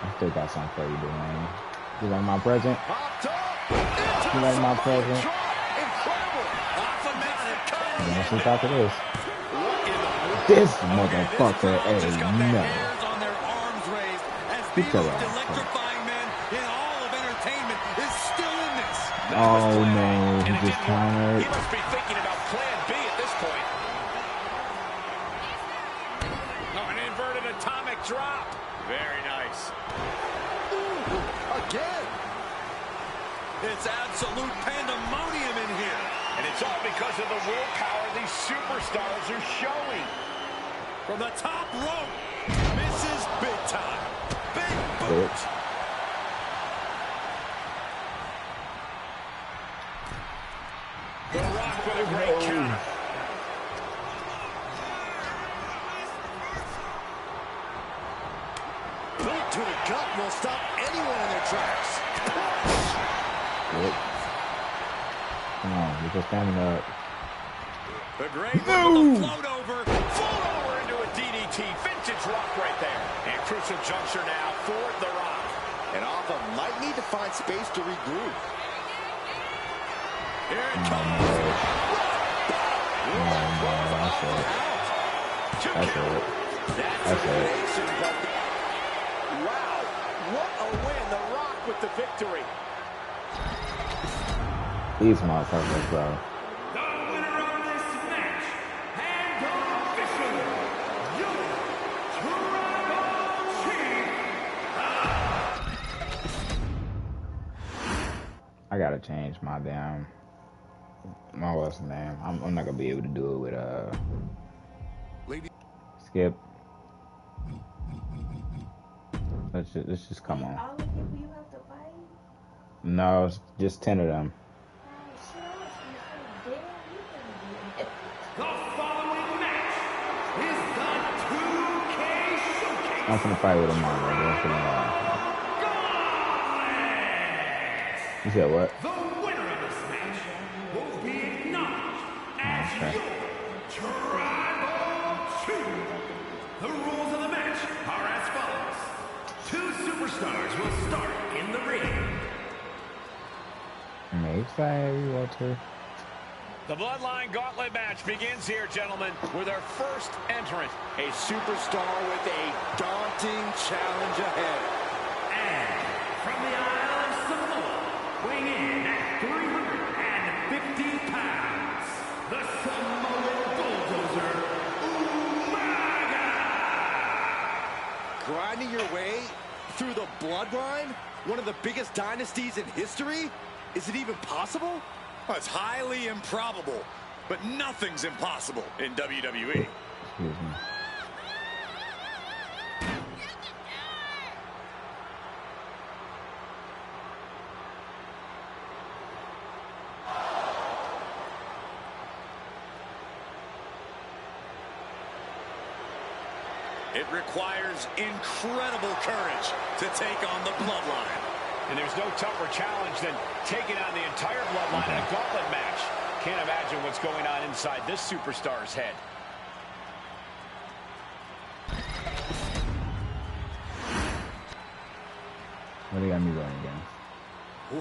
I still got something for you, Dwayne. You like my present? You like my present? Don't sleep after this. This motherfucker ain't no. Get your ass. Oh no, he just countered. He must be thinking about plan B at this point. Oh, an inverted atomic drop. Very nice. Ooh, again. It's absolute pandemonium in here. And it's all because of the willpower these superstars are showing. From the top rope, misses big time. Big boot. The Rock with a great counter. Boot to the gut will stop anyone in their tracks. Yep. Come on, you're just standing up. The great one with the float over. Float over into a DDT. Vintage Rock right there. And crucial juncture now for The Rock. And Alpha might need to find space to regroup. Here it Oh, comes. no, that's it. That's it. That's it. Wow, what a win. The Rock with the victory. These motherfuckers, bro. The winner of this match, and official, your Tribal Chief. I gotta change my damn. What's the name? I'm not gonna be able to do it with Skip. Let's just come on. All the people you have to fight? No, it's just 10 of them. The following match is the 2K Showcase. I'm gonna fight with them all, bro. Gauntlet. You said what? The winner of this match will be acknowledged as Okay. your Tribal Chief. The rules of the match are as follows. 2 superstars will start in the ring. Make say you want to. The Bloodline Gauntlet match begins here, gentlemen, with our first entrant. A superstar with a daunting challenge ahead. And from the Isle of Samoa, weighing in at 350 pounds, the Samoan Bulldozer, Umaga! Grinding your way through the bloodline? One of the biggest dynasties in history? Is it even possible? Well, it's highly improbable, but nothing's impossible in WWE. Excuse me. It requires incredible courage to take on the bloodline. And there's no tougher challenge than taking on the entire bloodline in a gauntlet match. Can't imagine what's going on inside this superstar's head. What do you got me going against?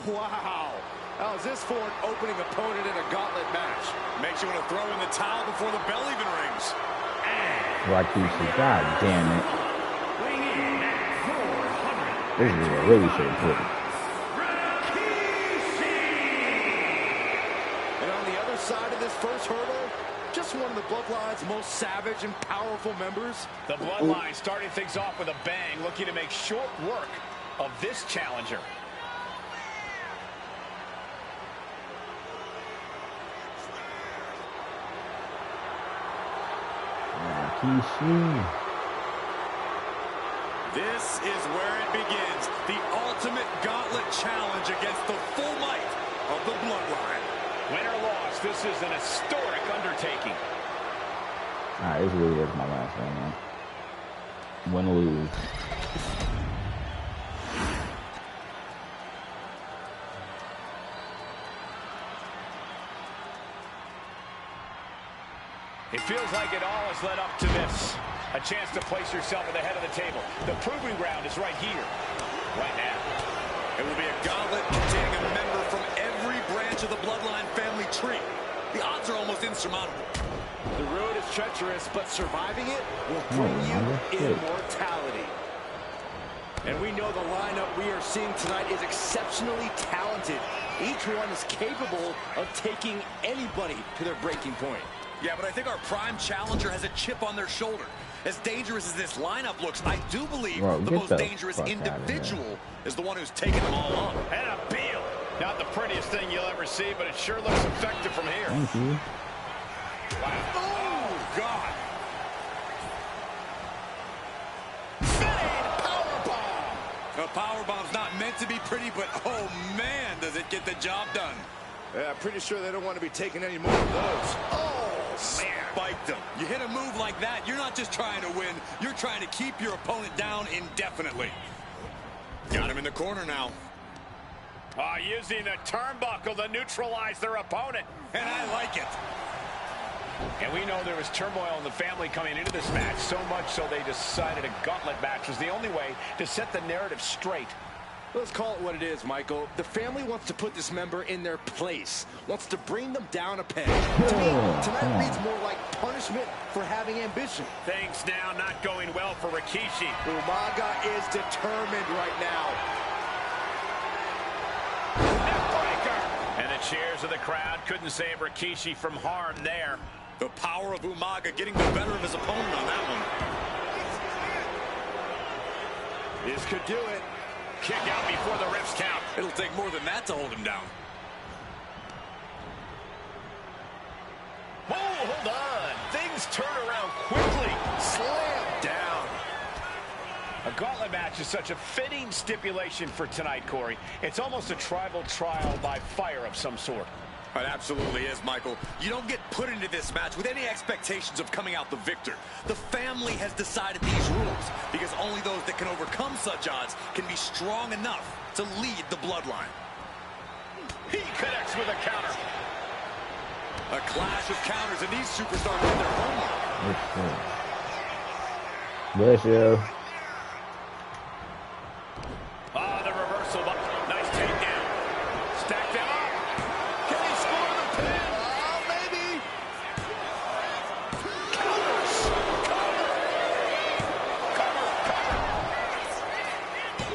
Wow. How's this for an opening opponent in a gauntlet match? Makes you want to throw in the towel before the bell even rings. Rikishi, god damn it. Weighing in at 400. This is a really should have put it. And on the other side of this first hurdle, just one of the Bloodline's most savage and powerful members. The bloodline starting things off with a bang, looking to make short work of this challenger. Rikishi. This is where it begins. The ultimate gauntlet challenge against the full might of the bloodline. Win or loss, this is an historic undertaking. Alright, this really is my last one, man. Win or lose. It feels like it all has led up to this. A chance to place yourself at the head of the table. The proving ground is right here, right now. It will be a gauntlet containing a member from every branch of the Bloodline family tree. The odds are almost insurmountable. The road is treacherous, but surviving it will bring you immortality. And we know the lineup we are seeing tonight is exceptionally talented. Each one is capable of taking anybody to their breaking point. Yeah, but I think our prime challenger has a chip on their shoulder. As dangerous as this lineup looks, I do believe the most dangerous individual is the one who's taken them all on. And a peel. Not the prettiest thing you'll ever see, but it sure looks effective from here. Thank you. Wow. Oh, God. A powerbomb's not meant to be pretty, but oh man, does it get the job done. Yeah, pretty sure they don't want to be taking any more of those. Oh, spiked them. You hit a move like that, you're not just trying to win, you're trying to keep your opponent down indefinitely. Got him in the corner now. Using the turnbuckle to neutralize their opponent. And I like it. And we know there was turmoil in the family coming into this match, so much so they decided a gauntlet match was the only way to set the narrative straight. Let's call it what it is, Michael. The family wants to put this member in their place, wants to bring them down a peg. To me, tonight reads more like punishment for having ambition. Things now not going well for Rikishi. Umaga is determined right now. Neckbreaker. And the cheers of the crowd couldn't save Rikishi from harm there. The power of Umaga getting the better of his opponent on that one. This could do it. Kick out before the refs count. It'll take more than that to hold him down. Oh, hold on. Things turn around quickly. Slam down. A gauntlet match is such a fitting stipulation for tonight, Corey. It's almost a tribal trial by fire of some sort. It absolutely is, Michael. You don't get put into this match with any expectations of coming out the victor. The family has decided these rules because only those that can overcome such odds can be strong enough to lead the bloodline. He connects with a counter. A clash of counters, and these superstars have their homework. Bless you. The reversal. Nice takedown. Stack them up. Can he score the pin? Maybe. Counters. Cover.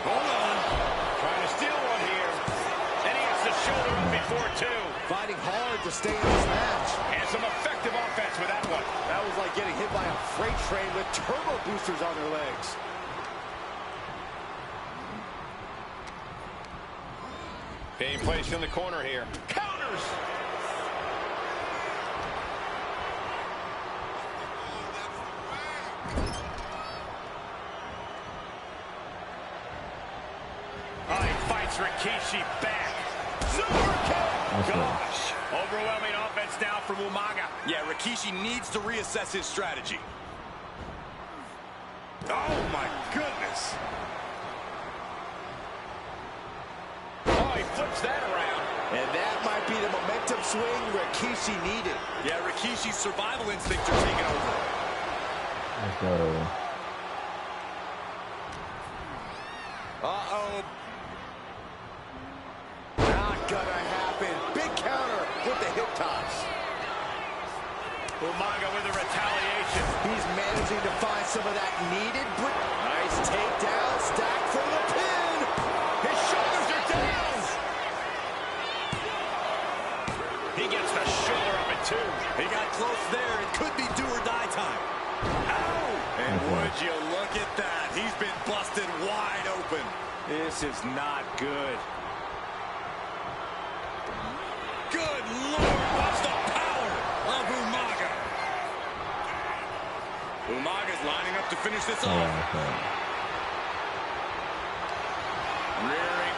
Hold on. Trying to steal one here. And he gets the shoulder up before two. Fighting hard to stay in this match. And some effective offense with that one. That was like getting hit by a freight train with turbo boosters on their legs. Being placed in the corner here. Counters! He fights Rikishi back. Super kick! Gosh! Overwhelming offense now from Umaga. Yeah, Rikishi needs to reassess his strategy. Oh, my goodness. He flips that around. And that might be the momentum swing Rikishi needed. Yeah, Rikishi's survival instincts are taking over. Let's go. Uh-oh. Not gonna happen. Big counter with the hip toss. Umaga with the retaliation. He's managing to find some of that needed. Nice takedown, stack for the pin. His shoulders are down. He gets the shoulder up at two. He got close there. It could be do or die time. Ow! And would you look at that? He's been busted wide open. This is not good. Good Lord, watch the power of Umaga. Umaga's lining up to finish this off. Rearing,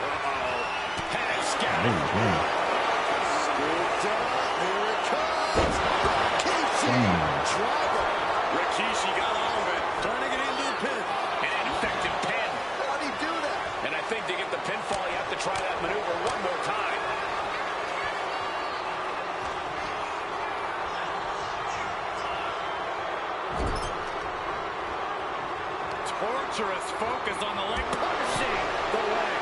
Head scouting. Scooped up. Here it comes. Rikishi. Driver. Rikishi got all of it, turning it into a pin. An effective pin. How'd he do that? And I think to get the pinfall, you have to try that maneuver one more time. Torturous focus on the leg, pushing the leg.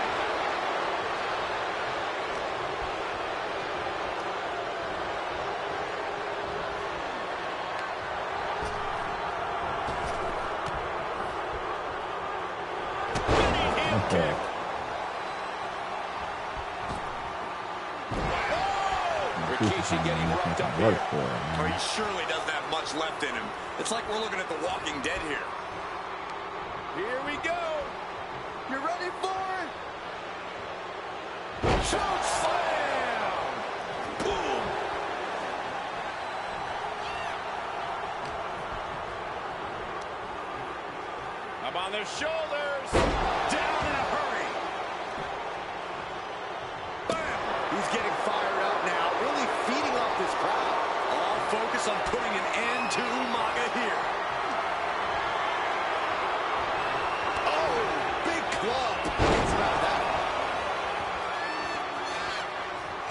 Okay. Rikishi getting roughed up here. Oh, he surely doesn't have much left in him. It's like we're looking at The Walking Dead here. Here we go. You ready for it? Choke slam! Boom! Up on their shoulders. Down in a hurry. Bam! He's getting fired up now, really feeding off this crowd. All focus on putting an end to Umaga here. Oh, big club. It's about that.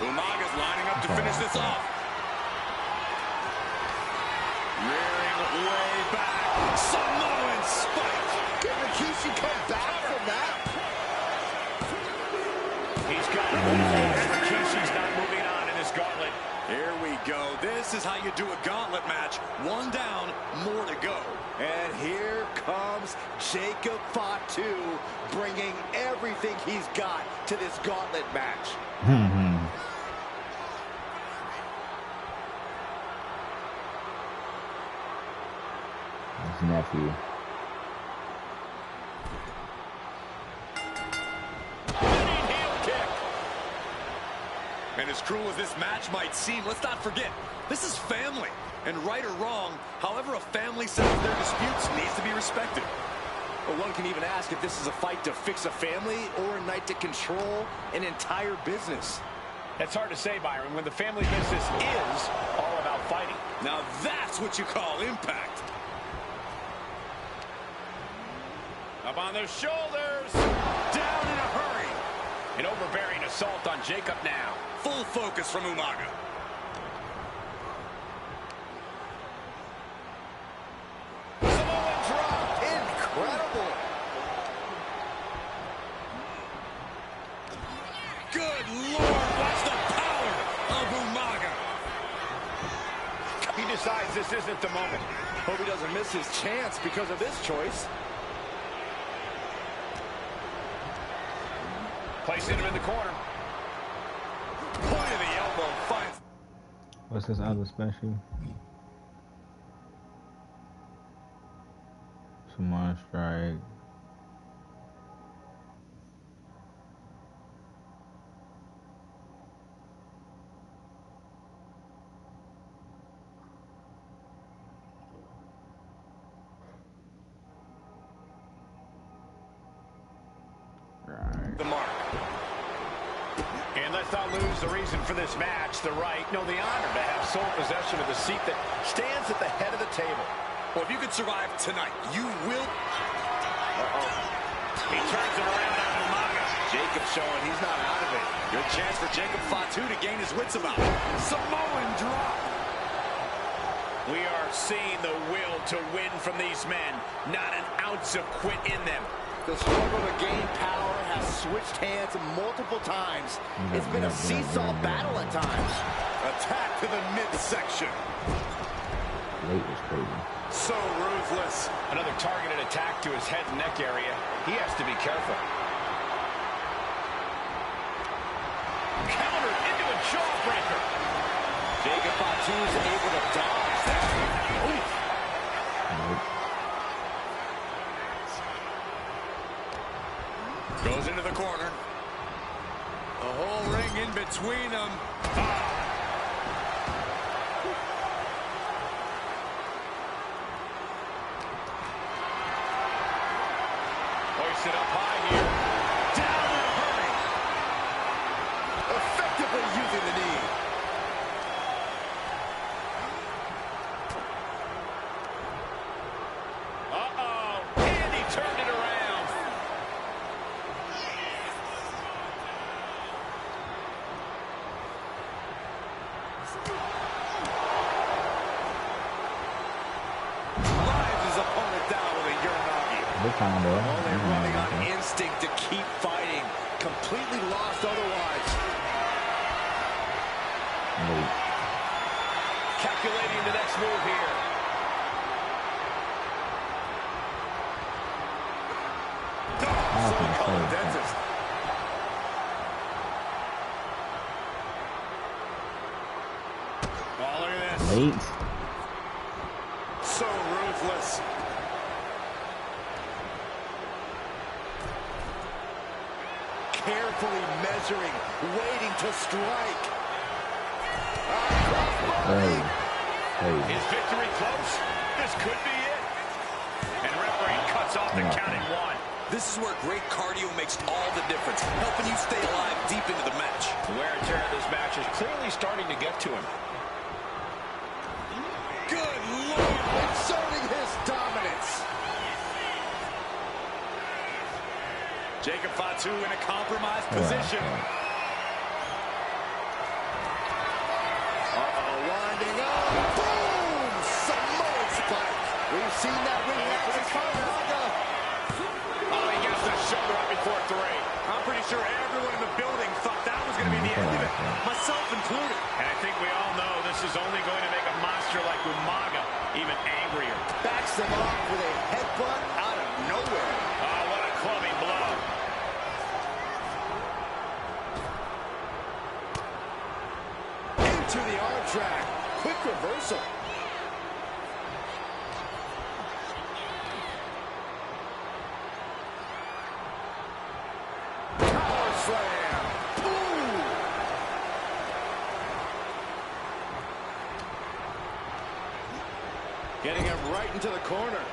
Umaga's lining up to finish this off. Rearing way back. Samoan spike. Can Rikishi come back from that? He's got it. And Rikishi's not moving on in this gauntlet. Here we go. This is how you do a gauntlet match. One down, more to go. And here comes Jacob Fatu, bringing everything he's got to this gauntlet match. His nephew. And as cruel as this match might seem, let's not forget, this is family. And right or wrong, however a family settles their disputes needs to be respected. Well, one can even ask if this is a fight to fix a family or a night to control an entire business. It's hard to say, Byron, when the family business is all about fighting. Now that's what you call impact. Up on their shoulders. Down in a hurry. An overbearing assault on Jacob now. Full focus from Umaga. Samoan drop. Incredible. Good Lord, watch the power of Umaga. He decides this isn't the moment. Hope he doesn't miss his chance because of this choice. Placing him in the corner. Point of the elbow. Finds. What's his other special? Samoan strike. The mark. And let's not lose the reason for this match, the right, no, the honor to have sole possession of the seat that stands at the head of the table. Well, if you can survive tonight, you will. He turns it around on Umaga. Jacob showing he's not out of it. Good chance for Jacob Fatu to gain his wits about it. Samoan drop. We are seeing the will to win from these men. Not an ounce of quit in them. The struggle to gain power has switched hands multiple times. It's been a seesaw battle at times. Attack to the midsection. Late was crazy. So ruthless. Another targeted attack to his head and neck area. He has to be careful. Countered into a jawbreaker. Jacob Fatu is able to dodge that. Nope. Goes into the corner. A whole ring in between them. Hoisted up high here. Down in a hurry. Effectively using the knee. Uh-oh. And he turned it around. Drives his opponent down with a Uranagi. Good combo. Only running on instinct to keep fighting. Completely lost otherwise. Wait. Calculating the next move here. Dentist. Oh, look at this. Late. So ruthless. Carefully measuring, waiting to strike. Is victory close? This could be it. And referee cuts off the count at 1. This is where great cardio makes all the difference, helping you stay alive deep into the match. The wear and tear of this match is clearly starting to get to him. Good Lord, exerting his dominance. Jacob Fatu in a compromised position. Winding up. Boom! Samoan spike. We've seen that ring match with Umaga. Oh, he gets the shoulder up before 3. I'm pretty sure everyone in the building thought that was going to be the end of it, myself included. And I think we all know this is only going to make a monster like Umaga even angrier. Backs them off with a headbutt out of nowhere. Oh, what a clubbing blow. Into the arm drag. Quick reversal. Power slam. Ooh. Getting him right into the corner.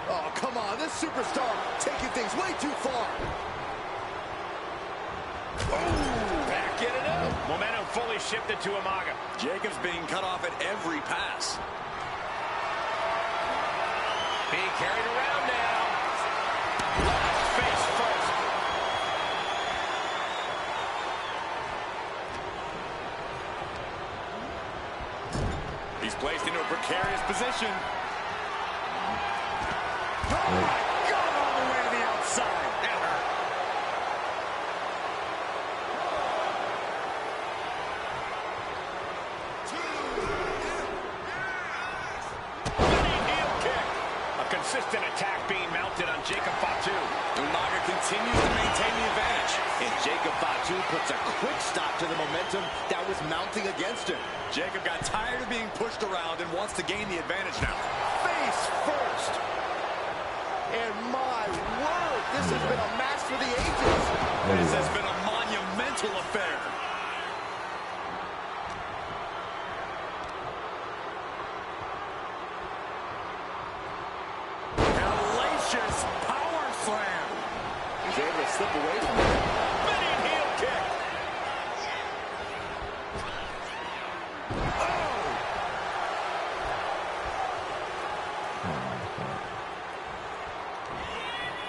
Oh, come on. This superstar taking things way too far. Back in and out. Momentum fully shifted to Umaga. Jacobs being cut off at every pass. Being carried around now. Left face first. He's placed into a precarious position. Oh, my God, all the way to the outside. That hurt. Running heel kick. A consistent attack being mounted on Jacob Fatu. Umaga continues to maintain the advantage. And Jacob Fatu puts a quick stop to the momentum that was mounting against him. Jacob got tired of being pushed around and wants to gain the advantage now. Face first. And my word, this has been a match for the ages. This has been a monumental affair. Hellacious power slam. He's able to slip away from it. Spinning heel kick.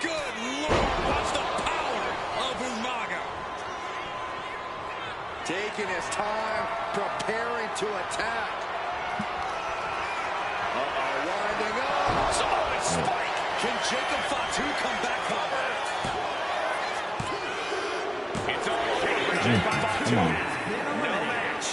Good Lord, watch the power of Umaga. Taking his time, preparing to attack. Winding up. Samoan spike. Can Jacob Fatu come back from that? It's okay for Jacob Fatu. No match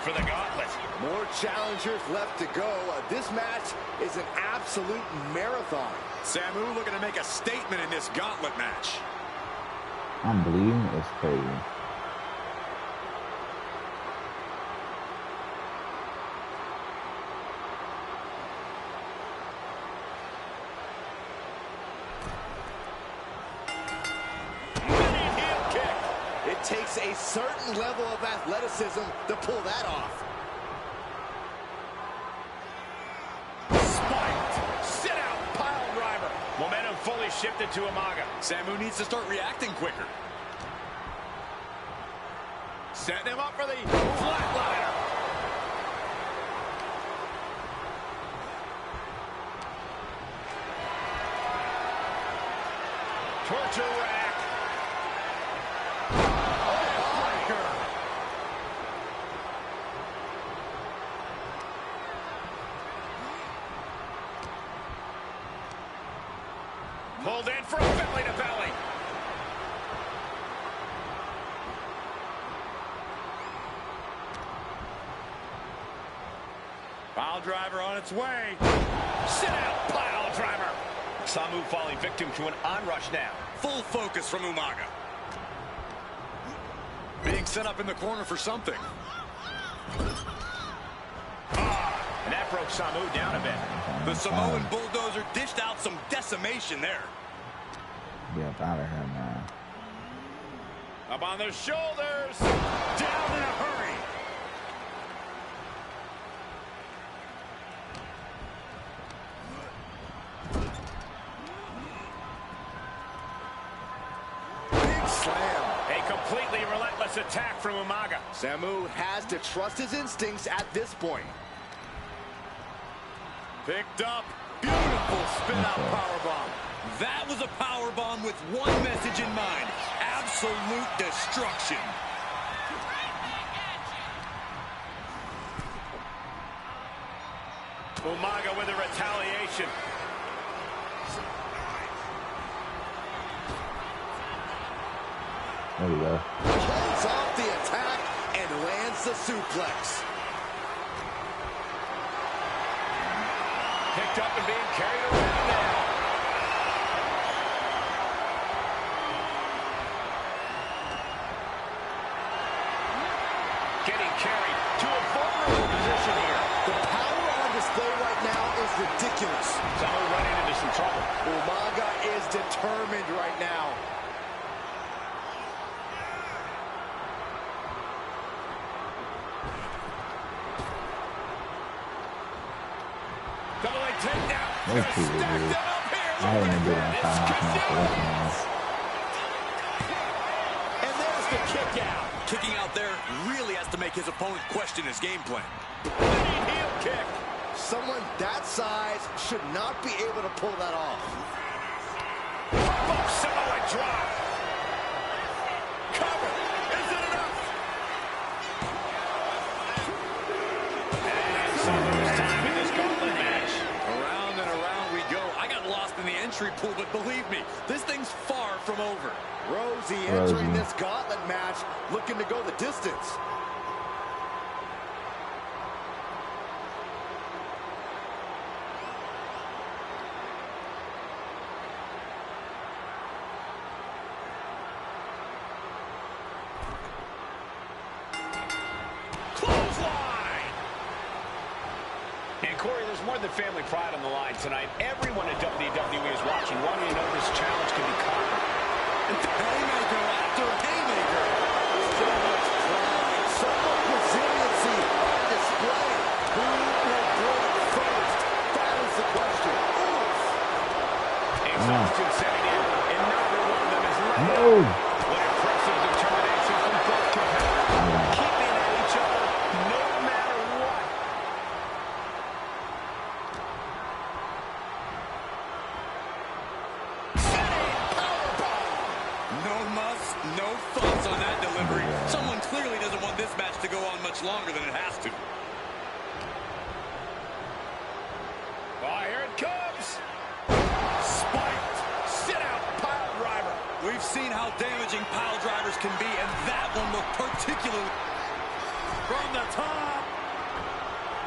for the gauntlet. More challengers left to go. This match is an absolute marathon. Samu looking to make a statement in this gauntlet match. I'm bleeding. It's crazy. Spinning heel kick. It takes a certain level of athleticism to pull that off. Spiked. Sit out pile driver. Momentum fully shifted to Umaga. Samu needs to start reacting quicker. Setting him up for the flatliner. Torture rack. Breaker. Pulled in for a belly-to-belly. Pile driver on its way. Sit out, pile driver. Samu falling victim to an onrush now. Full focus from Umaga. Being set up in the corner for something. And that broke Samu down a bit. The Samoan bulldozer dished out some decimation there. Get up out of here, man. Up on their shoulders. Down in a hurry. Big slam. A completely relentless attack from Umaga. Samu has to trust his instincts at this point. Picked up. Beautiful spin-out powerbomb. That was a powerbomb with one message in mind. Absolute destruction. Umaga with a retaliation. There we go. Holds off the attack and lands the suplex. Picked up and being carried around now. Getting carried to a vulnerable position here. The power on display right now is ridiculous. Samu running into some trouble. Umaga is determined right now. Double leg takedown. Those two were weird. I haven't been on time for this one. And there's the kick out. Kicking out there really has to make his opponent question his game plan. Running heel kick. Someone that size should not be able to pull that off. Pop-up Samoa drop. Cover. Is it enough? And Samu's time in this gauntlet match. Around and around we go. I got lost in the entry pool, but believe me, this thing's far from over. Rosie entering this gauntlet match looking to go the distance. Clothesline. And Corey, there's more than family pride on the line tonight. Everyone at WWE is watching, wanting to know this challenge can be conquered. Haymaker after haymaker. So much pride, so much resiliency on display. Who will break first? That is the question. Exhaustion setting in, and neither one of them is letting No. up. What impressive determination from both competitors. Keeping at each other no matter what. No muss, no fuss on that delivery. Someone clearly doesn't want this match to go on much longer than it has to. Oh, here it comes. Spiked. Sit out, pile driver. We've seen how damaging pile drivers can be, and that one looked particularly from the top.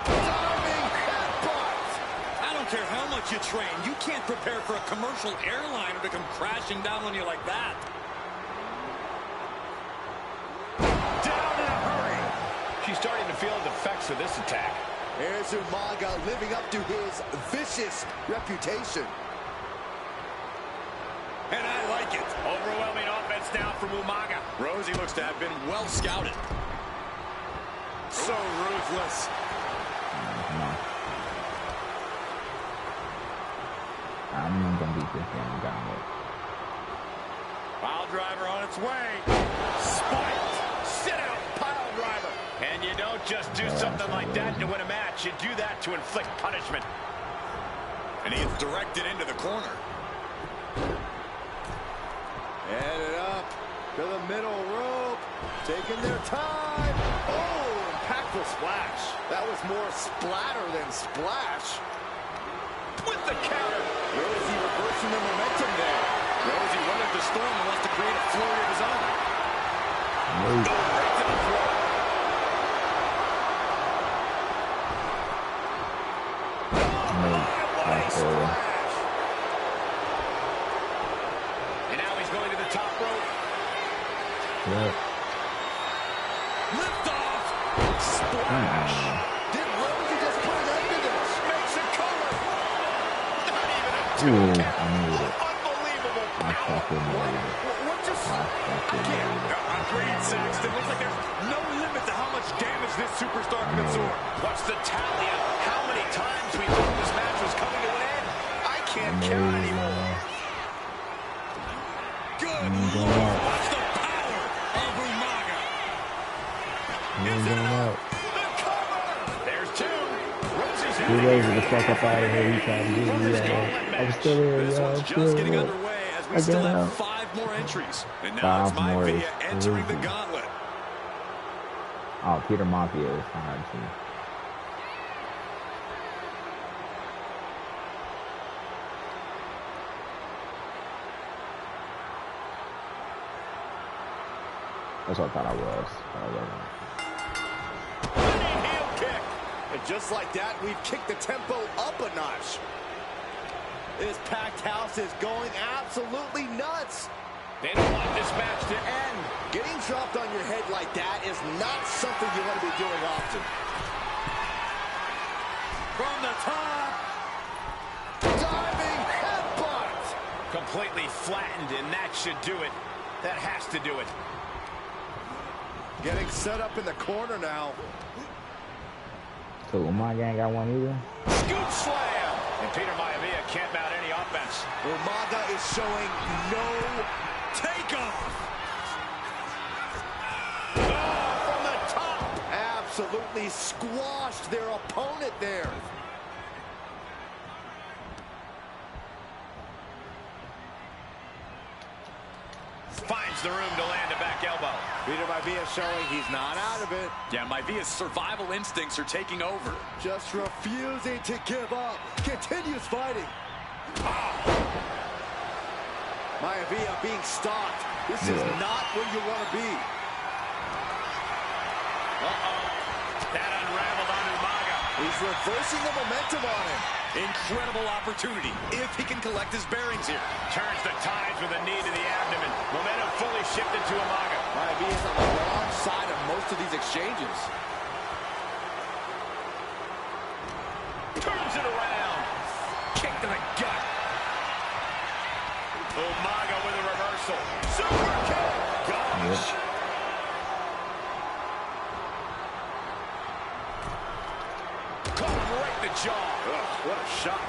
Diving headbutt. I don't care how much you train. You can't prepare for a commercial airliner to come crashing down on you like that. Down in a hurry. She's starting to feel the effects of this attack. Here's Umaga living up to his vicious reputation. And I like it. Overwhelming offense now from Umaga. Rosie looks to have been well scouted. So ruthless. I'm not gonna beat this game gauntlet. Pile driver on its way. Spiked. Sit out, pile driver. And you don't just do something like that to win a match. You do that to inflict punishment. And he gets directed into the corner. Headed up to the middle rope. Taking their time. Oh, impactful splash. That was more splatter than splash. With the counter. Rosie reversing the momentum there. Rosie weathered the storm and wants to create a flurry of his own. Right to the floor. And now he's going to the top rope. Yep. Lift off. Splash. Did Rosie just put an end to this? Makes it cover. Not even a two count. I made it. Unbelievable I power. fucking made it. What just... Agreed, Saxton. Looks like there's no limit to how much damage this superstar can absorb. What's the tally of how many times we thought this match was coming to an end? I can't count anymore. Good Lord. Watch the power of Umaga. Is it enough? The cover. There's two. Rosie's He raised the fuck up out of here. He tried to get me out. I'm still here, This yo. one's I'm still just getting here. underway as we still have 5 more entries. And now it's Maivia entering the gauntlet. Oh, Peter Mafia is fine too. That's what I thought I was. Running heel kick. And just like that, we've kicked the tempo up a notch. This packed house is going absolutely nuts. They don't want this match to end. Getting dropped on your head like that is not something you want to be doing often. From the top. Diving headbutt. Completely flattened, and that should do it. That has to do it. Getting set up in the corner now. So Umaga ain't got one either? Scoop slam. And Peter Maivia can't mount any offense. Umaga is showing no takeoff. Oh, from the top. Absolutely squashed their opponent there. Finds the room to land a back elbow. Peter Maivia showing he's not out of it. Yeah, Maivia's survival instincts are taking over. Just refusing to give up. Continues fighting. Maivia being stalked. This is not where you want to be. That unraveled on Umaga. He's reversing the momentum on him. Incredible opportunity if he can collect his bearings here. Turns the tides with a knee to the abdomen. Momentum fully shifted to Umaga. Maivia's on the wrong side of most of these exchanges. Turns it around. Kick to the gut. Umaga with a reversal. Super kick. Gosh. Caught him right in the jaw. Ugh, what a shot.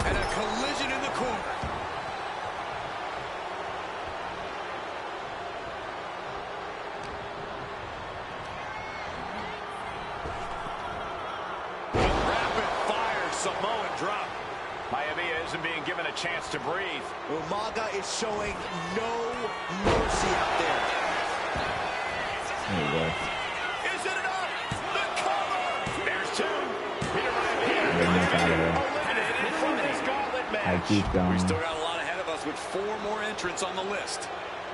And a collision in the corner. Rapid fire Samoan drop. Maivia isn't being given a chance to breathe. Umaga is showing no mercy out there. There you go. Is it enough? The cover! There's two. Peter Maivia eliminated from this gauntlet I match. keep going. We still got a lot ahead of us with 4 more entrants on the list.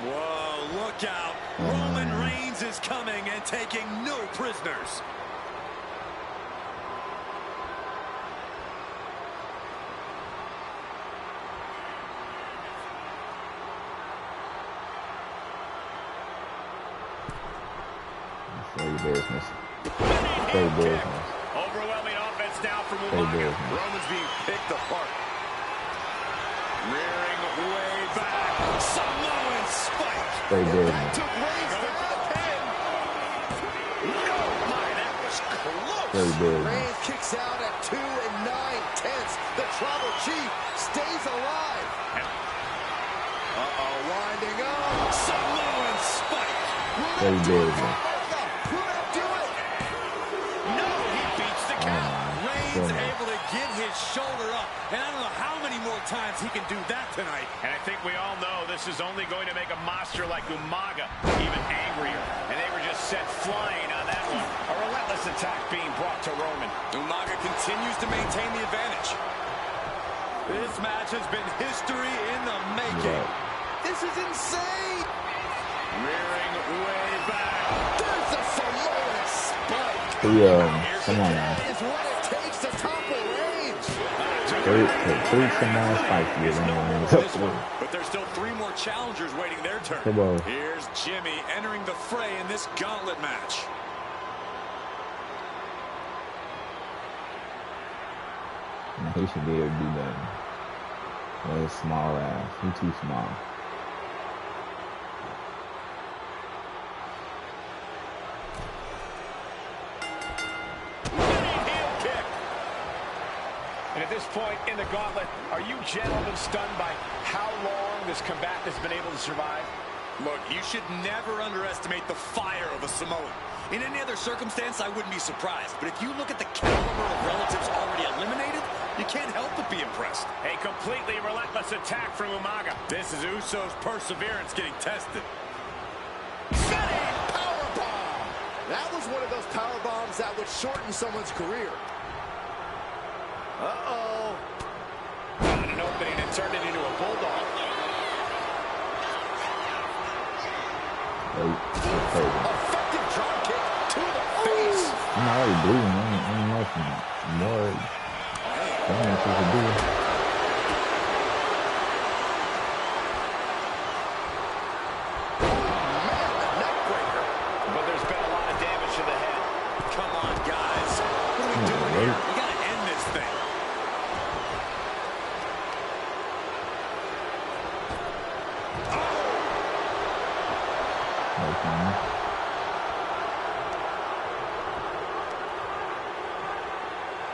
Whoa, look out. Roman Reigns is coming and taking no prisoners. Stay business. Stay business. Overwhelming offense now from Stay Umaga. business. Roman's being picked apart. Rearing way back. Samoan spike. Stay business. Took Reigns to the pin. No, my, that was close. Stay business. Reigns kicks out at 2 9/10. The Tribal Chief stays alive. Uh-oh, winding up. Samoan spike. Stay business. No, he beats the count. Reigns Goodness. able to get his shoulder up. And I don't know how many more times he can do that tonight. And I think we all know this is only going to make a monster like Umaga even angrier. And they were just sent flying on that one. A relentless attack being brought to Roman. Umaga continues to maintain the advantage. This match has been history in the making. This is insane. Rearing way back. There's a Samoan spike. Come on now. That is what it takes to topple Reigns. Three Samoan spikes. But there's still 3 more challengers waiting their turn. Here's Jimmy entering the fray in this gauntlet match. He should be able to do that. With his small ass. He's too small. And at this point in the gauntlet, are you gentlemen stunned by how long this combatant has been able to survive? Look, you should never underestimate the fire of a Samoan. In any other circumstance, I wouldn't be surprised. But if you look at the caliber of relatives already eliminated, you can't help but be impressed. A completely relentless attack from Umaga. This is Uso's perseverance getting tested. Setting powerbomb. That was one of those power bombs that would shorten someone's career. Uh-oh. Got an opening and turned it into a bulldog. Effective drop kick to the face. I'm already bleeding. I don't know if more damage you can do. But there's been a lot of damage to the head. Come on, guys. What are we doing here? We got to end this thing.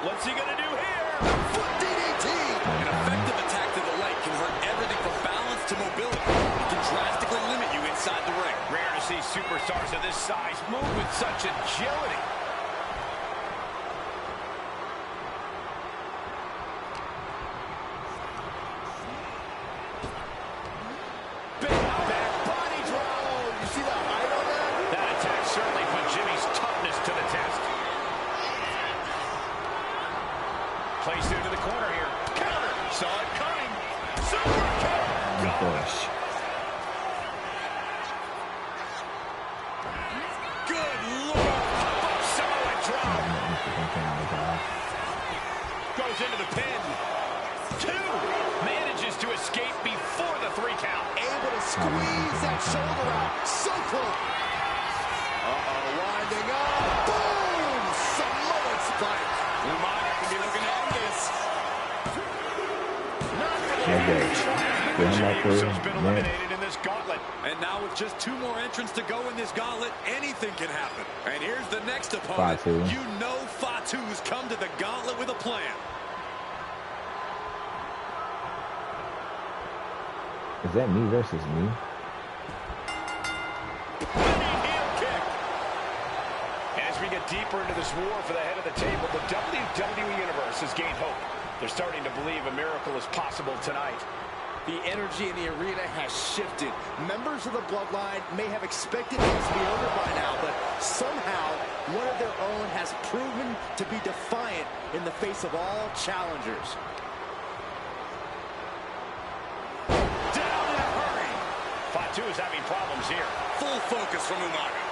What's he gonna do here? Foot DDT. An effective attack to the leg can hurt everything from balance to mobility. It can drastically limit you inside the ring. Rare to see superstars of this size move with such agility. Big back body drop. Oh, you see the height on that? That attack certainly put Jimmy's toughness to the test. Placed into the corner here. Counter. Saw it coming. Super kick. Gosh. Good lord. Pop-up Samoan drop. Goes into the pin. 2. Manages to escape before the 3 count. Able to squeeze that shoulder out. So close. Uh-oh, winding up. Boom! Samoan spike. Umaga can be looking at this. Uso's been eliminated in this gauntlet. And now with just 2 more entrants to go in this gauntlet, anything can happen. And here's the next opponent. Fatu. You know Fatu's come to the gauntlet with a plan. Is that me versus me? Heel kick. As we get deeper into this war for the head of the table, the WWE Universe has gained hope. They're starting to believe a miracle is possible tonight. The energy in the arena has shifted. Members of the Bloodline may have expected things to be over by now, but somehow one of their own has proven to be defiant in the face of all challengers. Down in a hurry. Fatu is having problems here. Full focus from Umaga.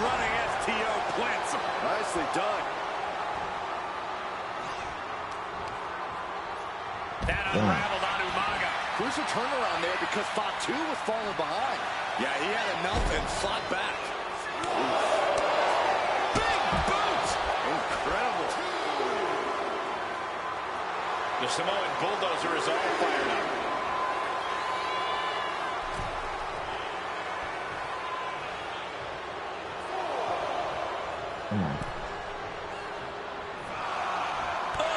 Running STO plants him. Nicely done. That unraveled on Umaga. Crucial turnaround there because Fatu was falling behind. Yeah, he had enough and fought back. Big boot! Incredible. The Samoan bulldozer is all fired up.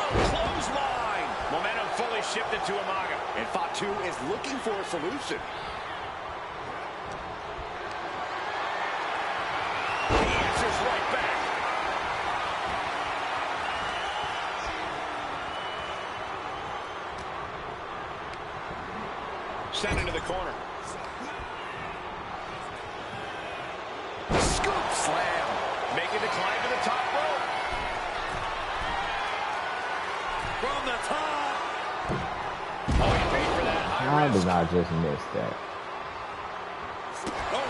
Clothesline. Momentum fully shifted to Umaga. And Fatu is looking for a solution. He answers right back. corner. Scoop slam. Making the climb to the top rope. From the top. Oh, he paid for that. How did I just miss that? Oh.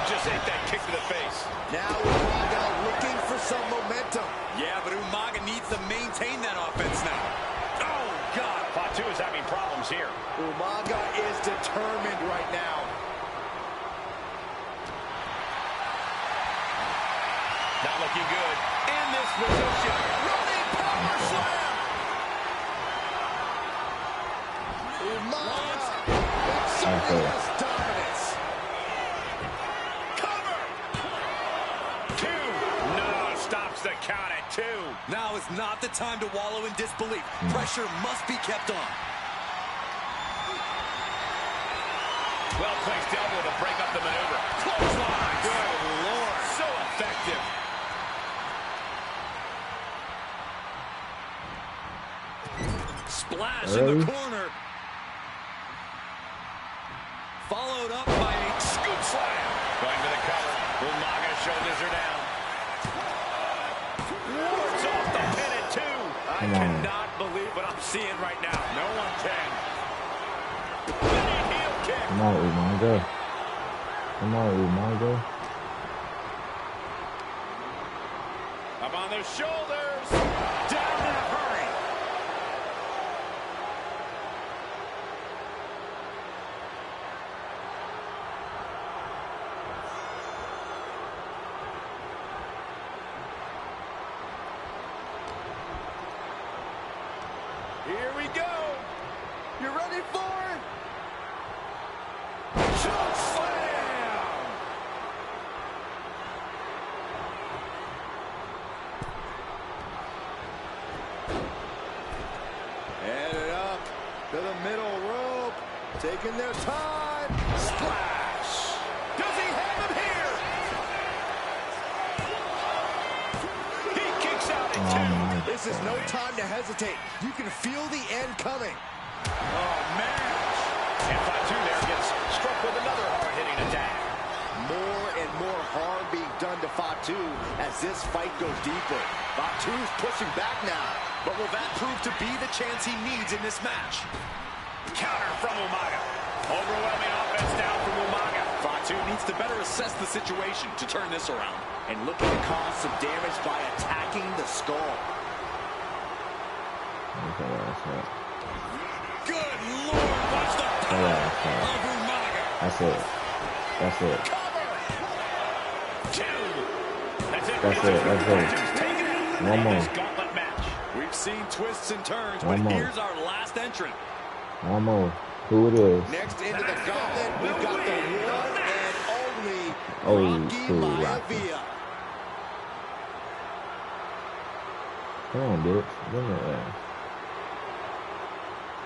Just ate that kick to the face. Now Umaga looking for some momentum. Yeah, but Umaga needs to maintain that offense now. Oh, God. Fatu is having problems here. Umaga is determined right now. Not looking good in this position. Running power slam. Umaga exerting his dominance. Cover. 2. No, stops the count at 2. Now is not the time to wallow in disbelief. Pressure must be kept on. Well-placed elbow to break up the maneuver. Clothesline. Good Lord. So effective. Splash in the corner. Followed up by a scoop slam. Going for the cover. Umaga's shoulders are down. Wards off the pin at 2. I cannot believe what I'm seeing right now. No one can. Spinning heel kick. Come on, Umaga. Come on, Umaga. Up on their shoulders. Down in a hurry. Here we go. You ready for it? Choke slam. Headed up to the middle rope. Taking their time. Splash. Does he have him here? He kicks out at 2. This is no time to hesitate. You can feel the end coming. Oh, man. And Fatu there gets struck with another hard-hitting attack. More and more harm being done to Fatu as this fight goes deeper. Fatu's pushing back now. But will that prove to be the chance he needs in this match? Counter from Umaga. Overwhelming offense down from Umaga. Fatu needs to better assess the situation to turn this around. And looking to cause some damage by attacking the skull. Good Lord, watch the power of Umaga. That's it. That's it. Cover. 2. That's it. That's it. That's it. Taken out One of more. this gauntlet match. We've seen twists and turns, One but more. here's our last entrant. One more. Who it is? Next into the gauntlet, we've got the one and only Rocky cool, Rocky. Maivia. Come on, bitch. Give me that.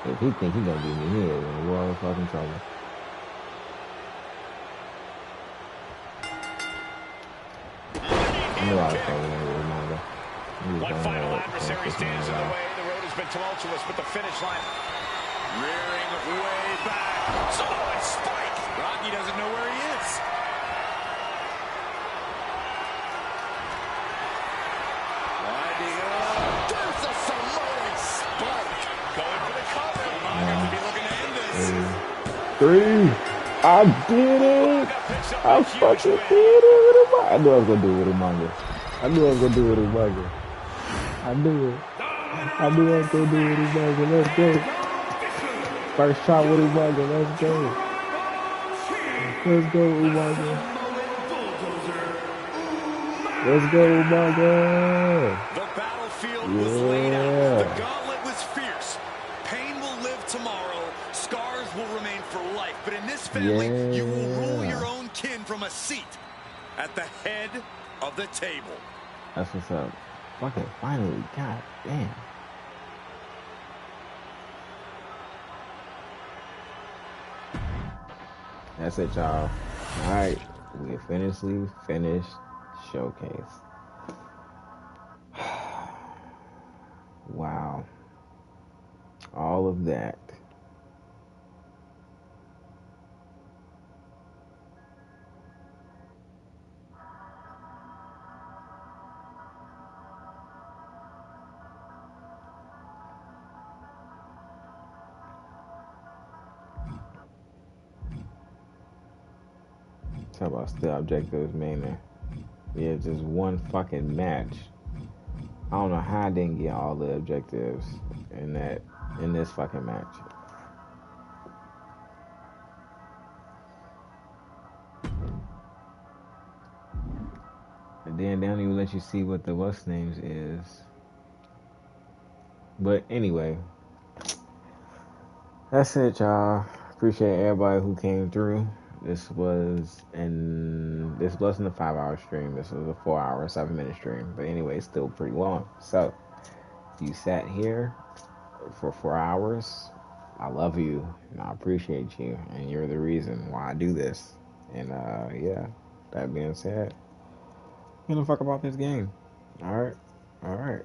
If he think he gonna beat me, he is in a world of fucking trouble. I knew I was probably gonna get Umaga. One final adversary stands in the way. The road has been tumultuous, but the finish line rearing way back. Samoan spike. Rocky doesn't know where he is. Winding up. There's a Samoan spike. Going for the cover. Umaga could be looking to end this. 3. I did it. I fucking did it. I knew I was gonna do it with Umaga. I knew I was gonna do it with Umaga. I knew it. I knew I was gonna do it with Umaga. Let's go. First shot with Umaga. Let's go. Let's go, Umaga. Let's go, Umaga. The battlefield was laid out. The gauntlet was fierce. Pain will live tomorrow. Scars will remain for life. But in this family, you will rule your own kin from a seat at the head of the table. That's what's up. Fucking finally. God damn. That's it, y'all. All right. We officially finished Showcase. Wow. All of that. Talk about still objectives, man. Yeah, just one fucking match. I don't know how I didn't get all the objectives in this fucking match. And then they don't even let you see what the what's names is. But anyway, that's it, y'all. Appreciate everybody who came through. This wasn't a 5-hour stream. This was a 4-hour, 7-minute stream. But anyway, it's still pretty long. So if you sat here for 4 hours, I love you and I appreciate you, and you're the reason why I do this. And yeah, that being said, you know, fuck about this game. All right.